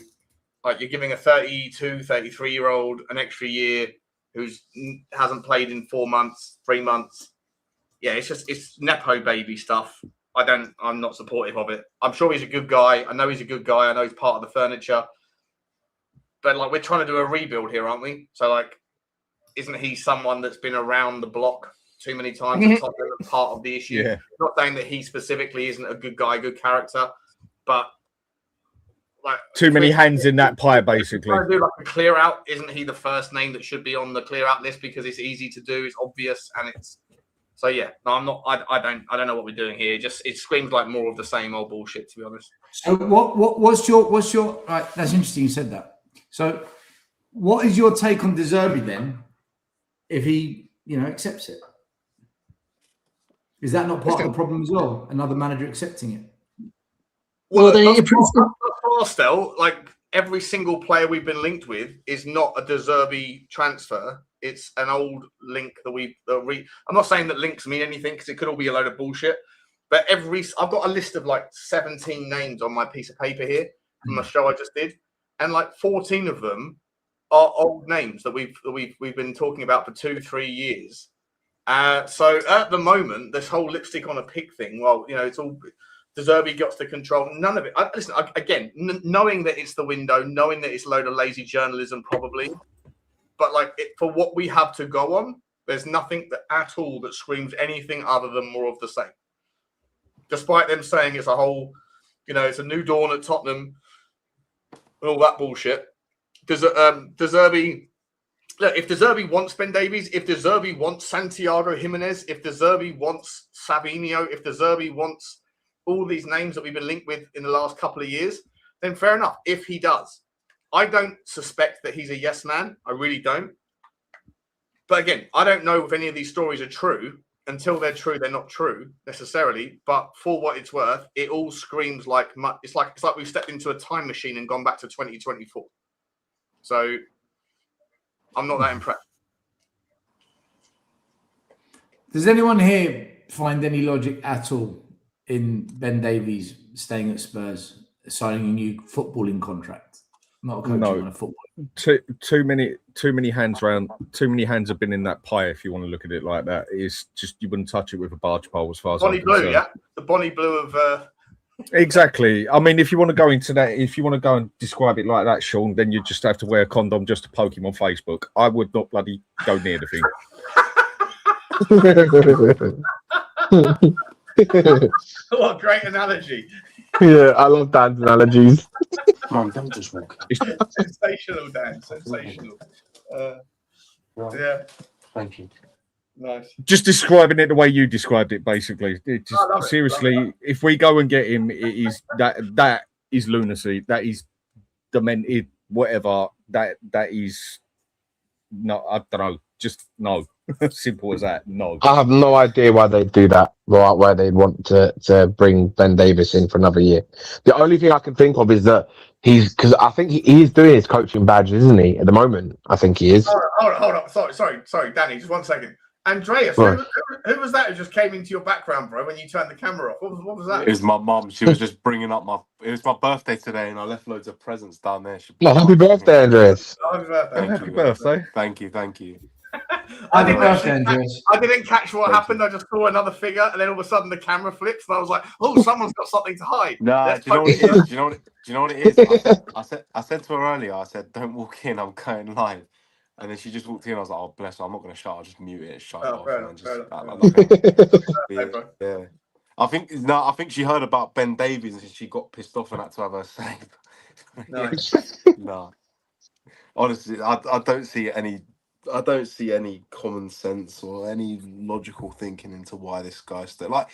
like, you're giving a 32, 33-year-old an extra year who hasn't played in 4 months, 3 months. Yeah, it's Nepo baby stuff. I'm not supportive of it. I'm sure he's a good guy. I know he's a good guy. I know he's part of the furniture. But, like, we're trying to do a rebuild here, aren't we? So, like, isn't he someone that's been around the block too many times and part of the issue? Yeah. Not saying that he specifically isn't a good guy, good character, but like Too many hands in that pie, basically. Trying to do like a clear out. Isn't he the first name that should be on the clear out list because it's easy to do, it's obvious, and it's so yeah. No, I'm not. I don't know what we're doing here. It screams like more of the same old bullshit, to be honest. So what's your right? That's interesting. You said that. So what is your take on De Zerbi then? If he accepts it, is that not part of the problem as well? Another manager accepting it. Well, then still, like every single player we've been linked with is not a De Zerbi transfer. It's an old link that I'm not saying that links mean anything because it could all be a load of bullshit. But I've got a list of like 17 names on my piece of paper here from a show I just did, and like 14 of them are old names that we've been talking about for 2-3 years. So at the moment, this whole lipstick on a pig thing, well, it's all De Zerbi got to control. None of it. Listen, again, knowing that it's the window, knowing that it's a load of lazy journalism, probably. But like for what we have to go on, there's nothing at all that screams anything other than more of the same. Despite them saying it's a whole, it's a new dawn at Tottenham and all that bullshit. De Zerbi. Look, if De Zerbi wants Ben Davies, if De Zerbi wants Santiago Jimenez, if De Zerbi wants Savinho, if De Zerbi wants all these names that we've been linked with in the last couple of years, then fair enough, if he does. I don't suspect that he's a yes man. I really don't. But again, I don't know if any of these stories are true. Until they're true, they're not true necessarily. But for what it's worth, it all screams like it's like we've stepped into a time machine and gone back to 2024. So I'm not that impressed. Does anyone here find any logic at all in Ben Davies staying at Spurs, signing a new footballing contract? not coaching No. on a football. Too many hands around. Too many hands have been in that pie. If you want to look at it like that, it's just you wouldn't touch it with a barge pole, as far as Bonnie I'm Blue, concerned. yeah, the Bonnie Blue of. Exactly. I mean, if you want to go into that, if you want to go and describe it like that, Sean, then you just have to wear a condom just to poke him on Facebook. I would not bloody go near the thing. What a great analogy! Yeah, I love Dan's analogies. Man, don't just walk. Sensational, Dan. Sensational. Yeah. Thank you. Nice. Just describing it the way you described it, basically. It just, I love it. seriously, if we go and get him, it is that is lunacy. That is demented. Whatever. That is no. I don't know. Just no. Simple as that. No. I have no idea why they do that. Why they want to bring Ben Davies in for another year. The only thing I can think of is that because I think he's doing his coaching badges, isn't he? At the moment, I think he is. Hold on. Sorry, Danny. Just 1 second. Andreas, Right. who was that who just came into your background, bro, when you turned the camera off? What was that? It was my mum. She was just bringing up it was my birthday today, and I left loads of presents down there. No, happy birthday, Andreas. Happy birthday. Happy birthday. Thank you. I Happy didn't birthday, actually Andreas. I didn't catch what happened. I just saw another figure, and then all of a sudden the camera flips, and I was like, "Oh, someone's got something to hide." Nah, Let's do you know what it focus. is? Do you know what it is? I said to her earlier. I said, "Don't walk in. I'm going live." And then she just walked in. I was like, "Oh, bless her. I'm not going to shout. I'll just mute it, shut it off, and then just yeah. I think she heard about Ben Davies and she got pissed off and had to have her say. Nice. No, honestly, I don't see any common sense or any logical thinking into why this guy's still like.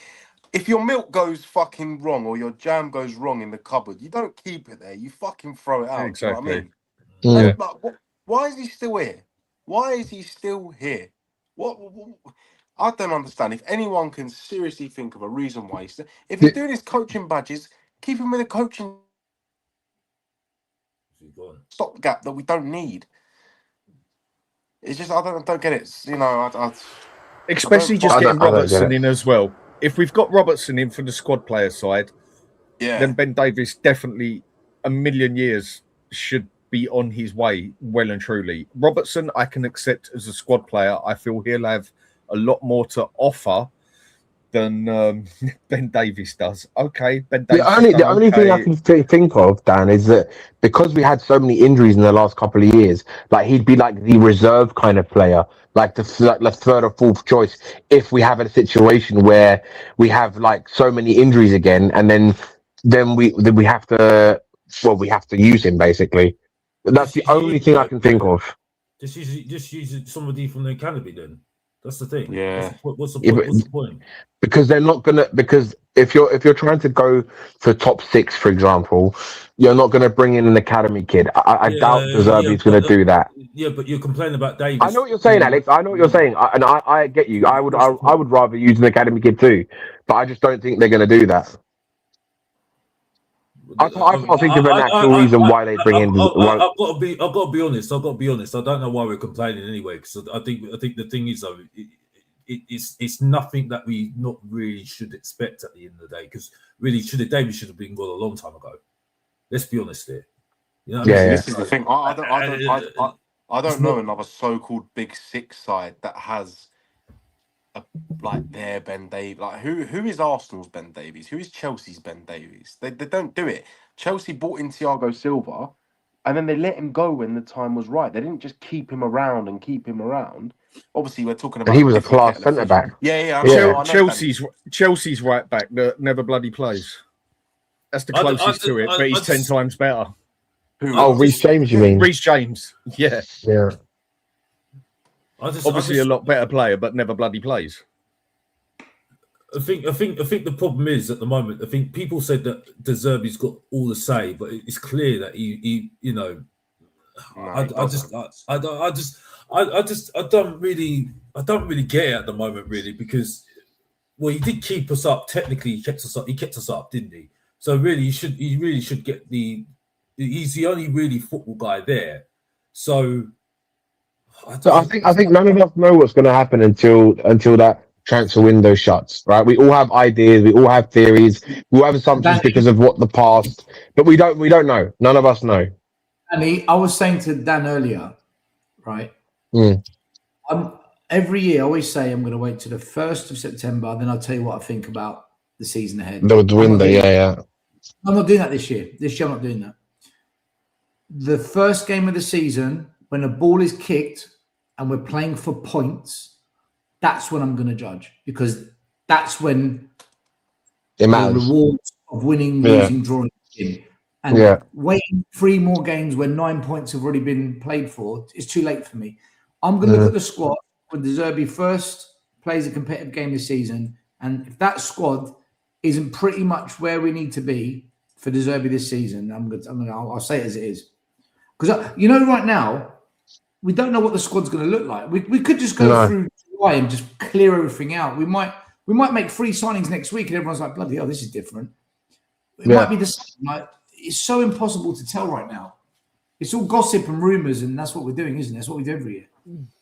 If your milk goes fucking wrong or your jam goes wrong in the cupboard, you don't keep it there. You fucking throw it out. Exactly. Do you know Yeah. what I mean? Like, why is he still here? Why is he still here? What I don't understand. If anyone can seriously think of a reason why he's still, if he's doing his coaching badges, keep him in a coaching stopgap that we don't need. It's just I don't get it. You know, Especially just I getting don't get Robertson it. in as well. If we've got Robertson in for the squad player side, yeah. then Ben Davies definitely a million years should be on his way well and truly. Robertson, I can accept as a squad player. I feel he'll have a lot more to offer than Ben Davies does. Okay, Ben Davies. The only thing I can think of, Dan, is that because we had so many injuries in the last couple of years, like he'd be like the reserve kind of player, like the third or fourth choice. If we have a situation where we have like so many injuries again, and then we have to use him basically. That's the only thing I can think of. Just use somebody from the academy then. That's the thing. Yeah. What's the point? Yeah, but- What's the point? Because they're not gonna. Because if you're trying to go for top six, for example, you're not gonna bring in an academy kid. I doubt De Zerbi's gonna do that. Yeah, but you're complaining about Davies. I know what you're saying, Alex. I know what you're saying, and I get you. I would rather use an academy kid too, but I just don't think they're gonna do that. I can't think of an actual reason why they bring in. I've got to be honest. I don't know why we're complaining anyway, because I think the thing is though, it's nothing that we not really should expect at the end of the day. Because really, Davies should have been gone a long time ago. Let's be honest here. You know what I mean? This is the thing. I don't know another so-called big six side that has their Ben Davies. Like who is Arsenal's Ben Davies? Who is Chelsea's Ben Davies? They don't do it. Chelsea bought in Thiago Silva, and then they let him go when the time was right. They didn't just keep him around. Obviously, we're talking about. He was a class centre back. Yeah. Chelsea's right back that never bloody plays. That's the closest to it, but he's 10 times better. Reece James, you mean? Reece James, yeah. Obviously a lot better player, but never bloody plays. I think the problem is at the moment. I think people said that De Zerbi's got all the say, but it's clear that he you know, I don't really get it at the moment, really, because he did keep us up. Technically, he kept us up, didn't he? So really, he really should get the. He's the only really football guy there. So I think none of us know what's going to happen until that transfer window shuts. Right? We all have ideas. We all have theories. We all have assumptions because of what the past. But we don't know. None of us know. And I was saying to Dan earlier, right? Mm. Every year, I always say I'm going to wait to the 1st of September, then I'll tell you what I think about the season ahead. The window, yeah. I'm not doing that this year. This year, I'm not doing that. The first game of the season, when a ball is kicked and we're playing for points, that's when I'm going to judge, because that's when It the matters. rewards of winning, Yeah. losing, drawing in. And Yeah. waiting 3 more games when 9 points have already been played for, it's too late for me. I'm going to look at the squad when De Zerbi first plays a competitive game this season, and if that squad isn't pretty much where we need to be for De Zerbi this season, I'll say it as it is. Because right now we don't know what the squad's going to look like. We could just go through July and just clear everything out. We might make 3 signings next week, and everyone's like, "Bloody hell, this is different." It might be the same. Like, it's so impossible to tell right now. It's all gossip and rumors, and that's what we're doing, isn't it? That's what we do every year.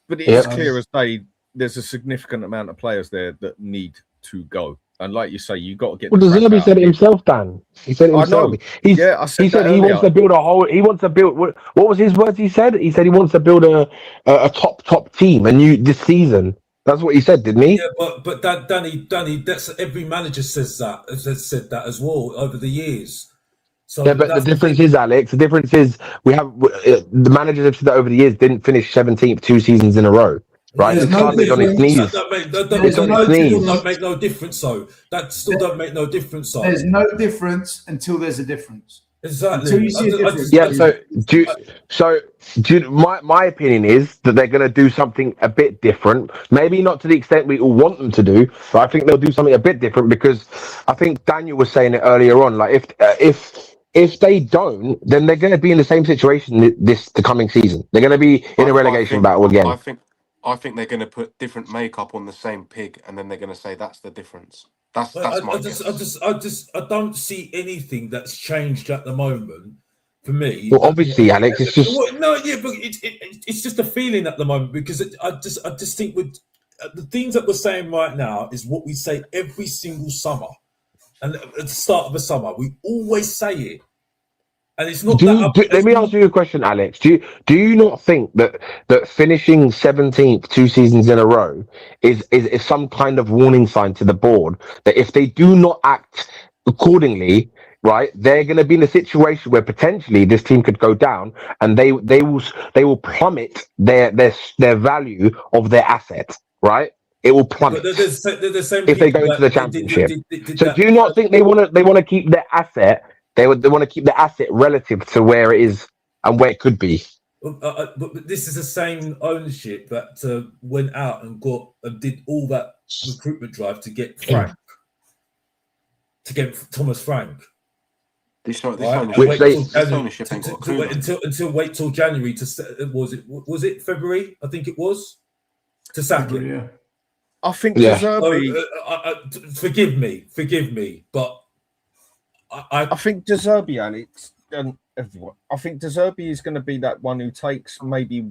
But it is clear as day. There's a significant amount of players there that need to go, and like you say, you got to get. Well, De Zerbi said it himself, Dan. He said it himself. He said he wants to build a whole. He wants to build. What was his words? He said he wants to build a top team, this season. That's what he said, didn't he? Yeah, but Danny, that's every manager says that. Has said that as well over the years. So yeah, but the difference is, Alex. The difference is the managers have said that over the years didn't finish 17th 2 seasons in a row. Right, There's the club is on its knees. Don't make no difference. So that still don't make no difference. So there's no difference until there's a difference. Exactly. Until you see a difference. My opinion is that they're going to do something a bit different. Maybe not to the extent we all want them to do, but I think they'll do something a bit different, because I think Daniel was saying it earlier on. Like if they don't, then they're going to be in the same situation the coming season. They're going to be in a relegation battle again. I think they're going to put different makeup on the same pig, and then they're going to say that's the difference. That's my guess. I don't see anything that's changed at the moment for me. Well, obviously, Alex, it's just but it's just a feeling at the moment, because I just think with the things that we're saying right now is what we say every single summer, and at the start of the summer we always say it. And it's not let me ask you a question, Alex. Do you not think that finishing 17th 2 seasons in a row is some kind of warning sign to the board that if they do not act accordingly, right, they're going to be in a situation where potentially this team could go down, and they will plummet their value of their assets, right? It will plummet if they go into the championship. So do you not think they want to keep their asset? They want to keep the asset relative to where it is and where it could be. But this is the same ownership that went out and did all that recruitment drive to get Frank, to get Thomas Frank. This ownership ain't got a clue. Until wait till January was it February? I think it was to sack him. Yeah. I think De Zerbi. Forgive me, but. I think De Zerbi, Alex, and everyone. I think De Zerbi is going to be that one who takes maybe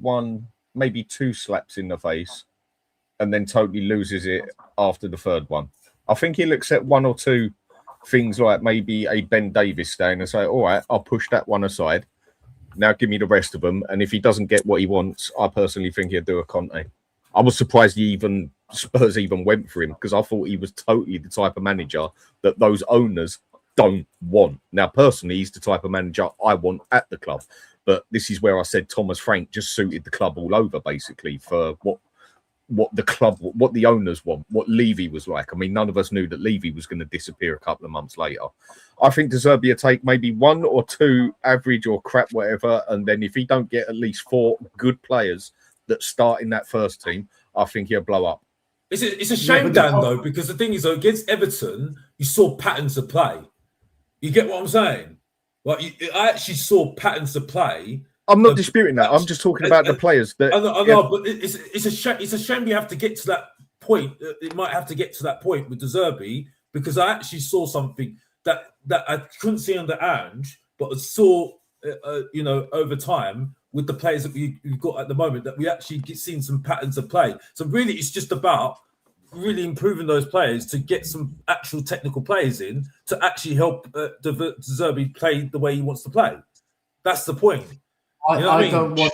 2 slaps in the face, and then totally loses it after the 3rd one. I think he'll accept 1 or 2 things, like maybe a Ben Davies staying, and say, "All right, I'll push that one aside. Now give me the rest of them." And if he doesn't get what he wants, I personally think he'll do a Conte. I was surprised Spurs even went for him, because I thought he was totally the type of manager that those owners don't want. Now, personally, he's the type of manager I want at the club. But this is where I said Thomas Frank just suited the club all over, basically, for what the club, what the owners want, what Levy was like. I mean, none of us knew that Levy was going to disappear a couple of months later. I think De Zerbi will take maybe 1 or 2 average or crap, whatever, and then if he don't get at least 4 good players that start in that first team, I think he'll blow up. It's a shame, Dan, though, because the thing is, though, against Everton, you saw patterns of play. You get what I'm saying? Like, I actually saw patterns of play. I'm not disputing that. I'm just talking about the players. That I know, but it's a shame. It's a shame we have to get to that point. It might have to get to that point with De Zerbi, because I actually saw something that I couldn't see under Ange, but I saw, over time with the players that we've got at the moment, that we actually seen some patterns of play. So really, it's just about really improving those players to get some actual technical players in to actually help De Zerbi play the way he wants to play. That's the point. You know what I mean?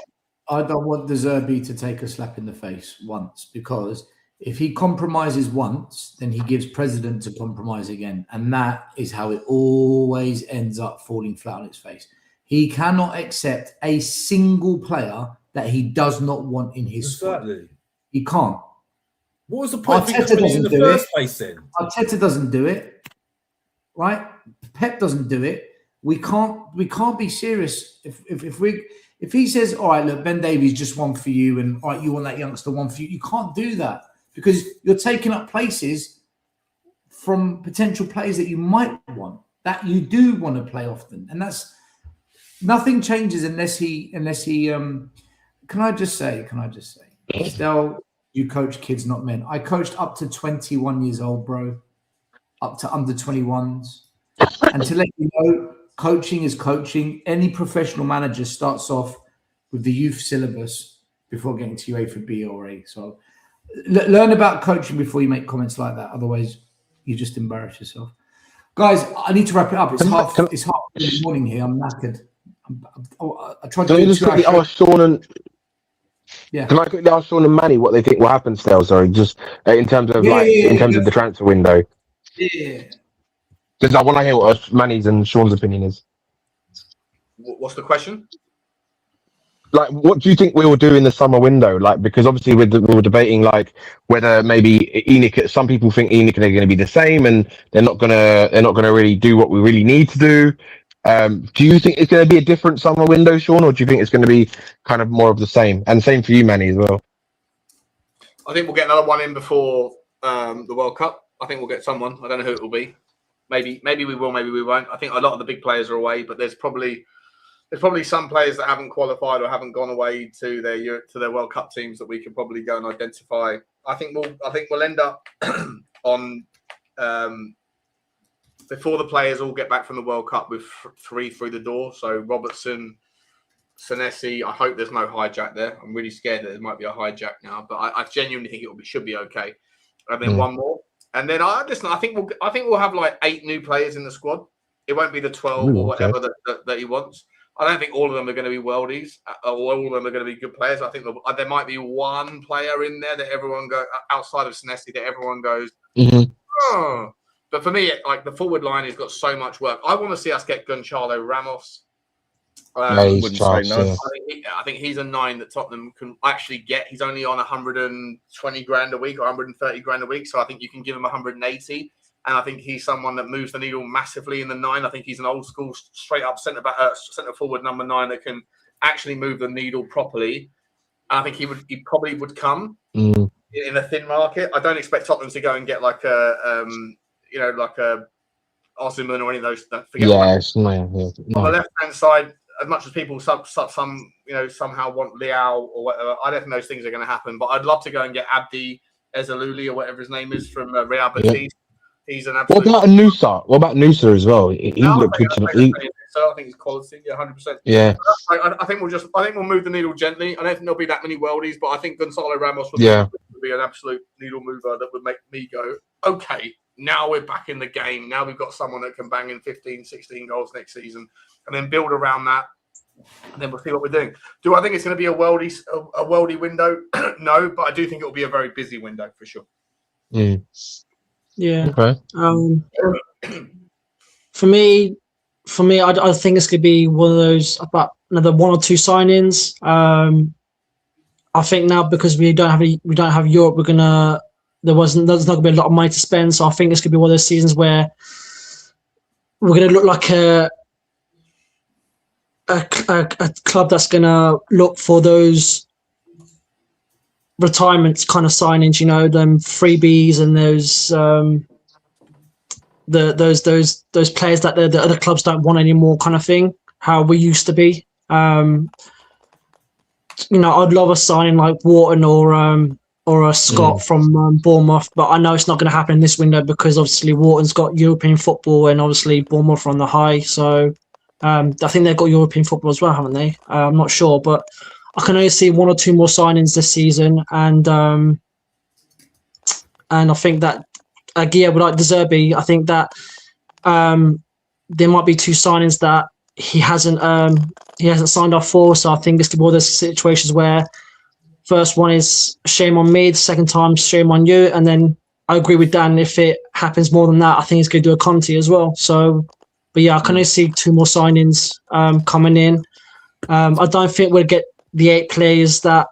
I don't want De Zerbi to take a slap in the face once, because if he compromises once, then he gives precedent to compromise again, and that is how it always ends up falling flat on its face. He cannot accept a single player that he does not want in his squad. He can't. What was the point of Arteta coming in the doesn't do first it. place then? Arteta doesn't do it, right? Pep doesn't do it. We can't be serious if he says, all right, look, Ben Davies just one for you, and all right, you want that youngster one for you. You can't do that, because you're taking up places from potential players that you might want, that you do want to play often, and that's nothing changes unless he. Can I just say, Estelle, you coach kids, not men. I coached up to 21 years old, bro, up to under 21s, and to let you know, coaching is coaching. Any professional manager starts off with the youth syllabus before getting to UEFA B or A. So learn about coaching before you make comments like that. Otherwise, you just embarrass yourself. Guys, I need to wrap it up. It's half in the morning here. I'm knackered. I tried to do just quickly ask Sean and Can I quickly ask Sean and Manny what they think will happen still? Sorry, just in terms of of the transfer window. Yeah. Because I want to hear what Manny's and Sean's opinion is. What's the question? Like, what do you think we will do in the summer window? Like, because obviously we were debating like whether maybe ENIC. Some people think ENIC are going to be the same, and they're not gonna really do what we really need to do. Do you think it's going to be a different summer window, Sean, or do you think it's going to be kind of more of the same? And same for you, Manny, as well. I think we'll get another one in before the World Cup. I think we'll get someone. I don't know who it will be. Maybe we will, maybe we won't. I think a lot of the big players are away, but there's probably some players that haven't qualified or haven't gone away to their World Cup teams that we can probably go and identify. I think we'll end up on before the players all get back from the World Cup with 3 through the door. So Robertson, Senesi. I hope there's no hijack there. I'm really scared that there might be a hijack now, but I genuinely think should be okay. And then one more. And then I think we'll have like 8 new players in the squad. It won't be the 12 or whatever that he wants. I don't think all of them are going to be worldies, or all of them are going to be good players. I think there might be one player in there that everyone goes outside of Senesi that everyone goes. Oh. But for me, like the forward line has got so much work. I want to see us get Gonçalo Ramos. I think he's a 9 that Tottenham can actually get. He's only on 120 grand a week or 130 grand a week. So I think you can give him 180. And I think he's someone that moves the needle massively in the 9. I think he's an old school, straight up centre forward number 9 that can actually move the needle properly. And I think he probably would come in a thin market. I don't expect Tottenham to go and get like a Osimhen or any of those. On the left hand side, as much as people somehow want Liao or whatever, I don't think those things are going to happen. But I'd love to go and get Abdi Ezalouli or whatever his name is from Real Betis. He's an absolute. What about Nusa as well? He looked good tonight. So I think he's quality, 100%. Yeah. I think we'll move the needle gently. I don't think there'll be that many worldies, but I think Gonçalo Ramos would be an absolute needle mover that would make me go, okay, now we're back in the game. Now we've got someone that can bang in 15, 16 goals next season, and then build around that. And then we'll see what we're doing. Do I think it's going to be a worldy window? No, but I do think it will be a very busy window for sure. Yeah. Okay. For me, I think it's going to be one of those about another 1 or 2 signings. I think now because we don't have Europe, there's not going to be a lot of money to spend. So I think it's going to be one of those seasons where we're going to look like a club that's going to look for those retirement kind of signings, them freebies and those players that the other clubs don't want anymore, kind of thing. How we used to be. I'd love a signing like Wharton or a Scott from Bournemouth, but I know it's not going to happen in this window because obviously Wharton's got European football and obviously Bournemouth are on the high. So I think they've got European football as well, haven't they? I'm not sure, but I can only see 1 or 2 more signings this season, and I think that with like De Zerbi, I think that there might be 2 signings that he hasn't signed off for. So I think it's one of those situations where first one is shame on me, the second time shame on you, and then I agree with Dan. If it happens more than that, I think he's going to do a Conte as well. So, but yeah, I can only see 2 more signings coming in. I don't think we'll get the 8 players that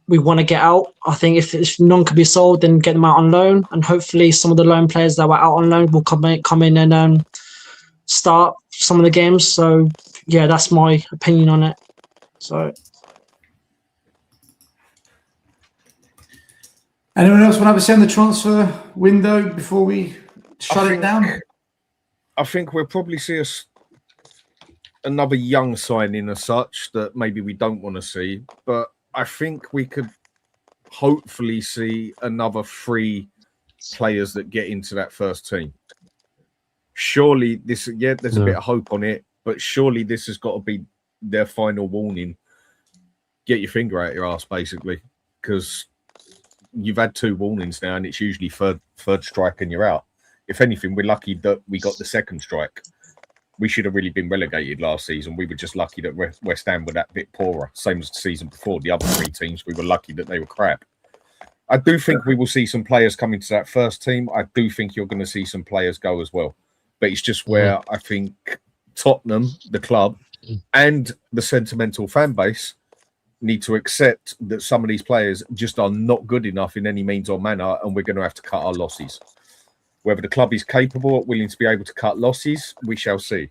we want to get out. I think if none could be sold, then get them out on loan, and hopefully some of the loan players that were out on loan will come in and start some of the games. So yeah, that's my opinion on it. So anyone else want to have a say on the transfer window before we shut it down? I think we'll probably see another young signing as such that maybe we don't want to see, but I think we could hopefully see another 3 players that get into that first team. Surely there's a bit of hope on it, but surely this has got to be their final warning. Get your finger out your ass, basically, because you've had 2 warnings now, and it's usually third strike and you're out. If anything, we're lucky that we got the second strike. We should have really been relegated last season. We were just lucky that West Ham were that bit poorer. Same as the season before. The other 3 teams, we were lucky that they were crap. I do think we will see some players come into that first team. I do think you're going to see some players go as well. But it's just where I think Tottenham, the club, and the sentimental fan base need to accept that some of these players just are not good enough in any means or manner, and we're going to have to cut our losses. Whether the club is capable, willing to be able to cut losses, we shall see.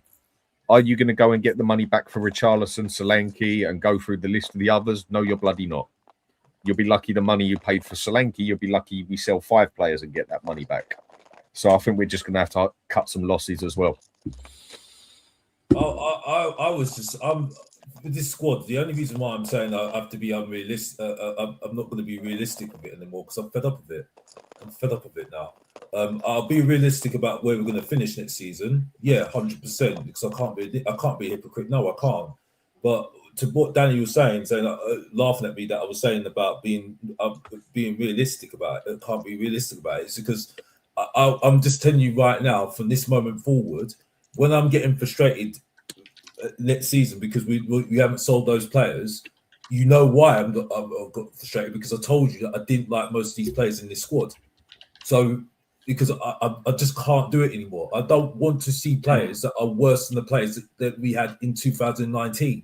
Are you going to go and get the money back for Richarlison, Solanke, and go through the list of the others? No, you're bloody not. You'll be lucky the money you paid for Solanke, you'll be lucky we sell 5 players and get that money back. So I think we're just going to have to cut some losses as well. I was just with this squad. The only reason why I'm saying I have to be unrealistic, I'm not going to be realistic with it anymore because I'm fed up of it. I'm fed up of it now. I'll be realistic about where we're going to finish next season. Yeah, 100%. Because I can't be a hypocrite. No, I can't. But to what Danny was saying, laughing at me that I was saying about being realistic about it. I can't be realistic about it. It's because I'm just telling you right now, from this moment forward, when I'm getting frustrated next season because we haven't sold those players, you know why I've got frustrated, because I told you that I didn't like most of these players in this squad. So because I just can't do it anymore. I don't want to see players that are worse than the players that we had in 2019.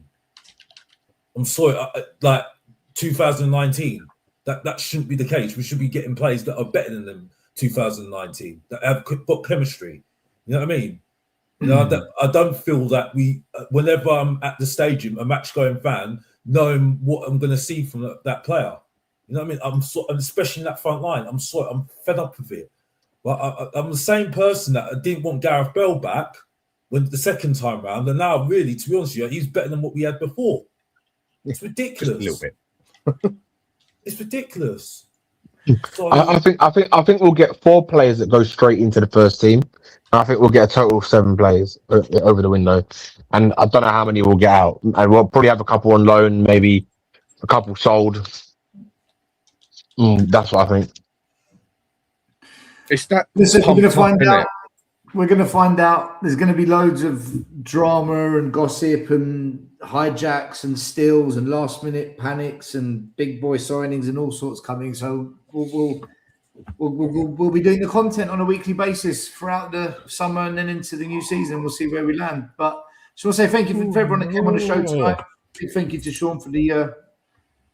I'm sorry, like 2019, that shouldn't be the case. We should be getting players that are better than them 2019, that have got chemistry. You know what I mean? You know, I don't feel that whenever I'm at the stadium, a match-going fan, knowing what I'm going to see from that player. You know what I mean? I'm especially in that front line. I'm fed up with it. But I'm the same person that didn't want Gareth Bale back when the second time round, and now, really, to be honest with you, he's better than what we had before. It's ridiculous. Just a little bit. It's ridiculous. So, I think we'll get 4 players that go straight into the first team. And I think we'll get a total of 7 players over the window. And I don't know how many we'll get out. And we'll probably have a couple on loan, maybe a couple sold. That's what I think. It's that. Listen, we're going to find out. We're going to find out. There's going to be loads of drama and gossip and hijacks and steals and last-minute panics and big boy signings and all sorts coming. So we'll be doing the content on a weekly basis throughout the summer and then into the new season. We'll see where we land. But just want to say thank you for everyone that came on the show tonight. Big thank you to Sean for the.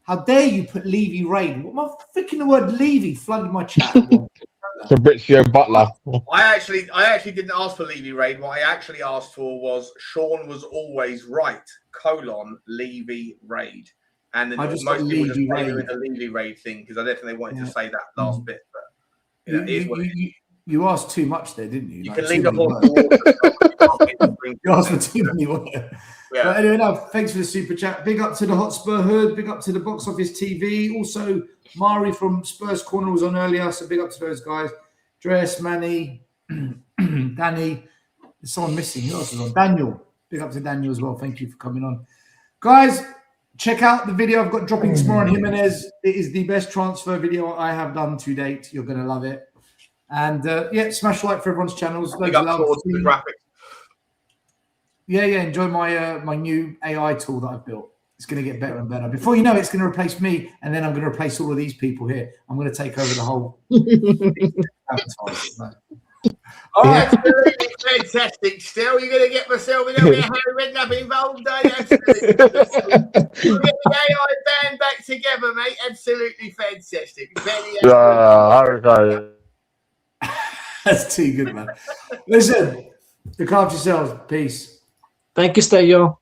How dare you put Levy Raid? What my freaking the word Levy flooded my chat. Fabrizio Butler. I actually didn't ask for Levy Raid. What I actually asked for was Sean was always right. : Levy Raid. And then most people just play with the Levy Raid thing because I definitely wanted to say that last bit. But you asked too much there, didn't you? You can lead a horse to water. You asked for too many words. Yeah. But anyway, no, thanks for the super chat. Big up to the Hotspur Hood. Big up to the Box Office TV. Also, Mari from Spurs Corner was on earlier, so big up to those guys. Dres, Manny, Danny. There's someone missing. Who else was on? Daniel. Big up to Daniel as well. Thank you for coming on. Guys, check out the video I've got dropping tomorrow on Jimenez. It is the best transfer video I have done to date. You're going to love it. And, smash like for everyone's channels. Big up towards the graphics. Yeah, enjoy my my new AI tool that I've built. It's going to get better and better. Before you know it, it's going to replace me, and then I'm going to replace all of these people here. I'm going to take over the whole advertising. All right. Absolutely fantastic. Still, you're going to get myself a little bit of Harry Redknapp involved, are you? Absolutely. We'll get the AI band back together, mate. Absolutely fantastic. That's too good, man. Listen, look after yourselves. Peace. Thank you, Stay, y'all.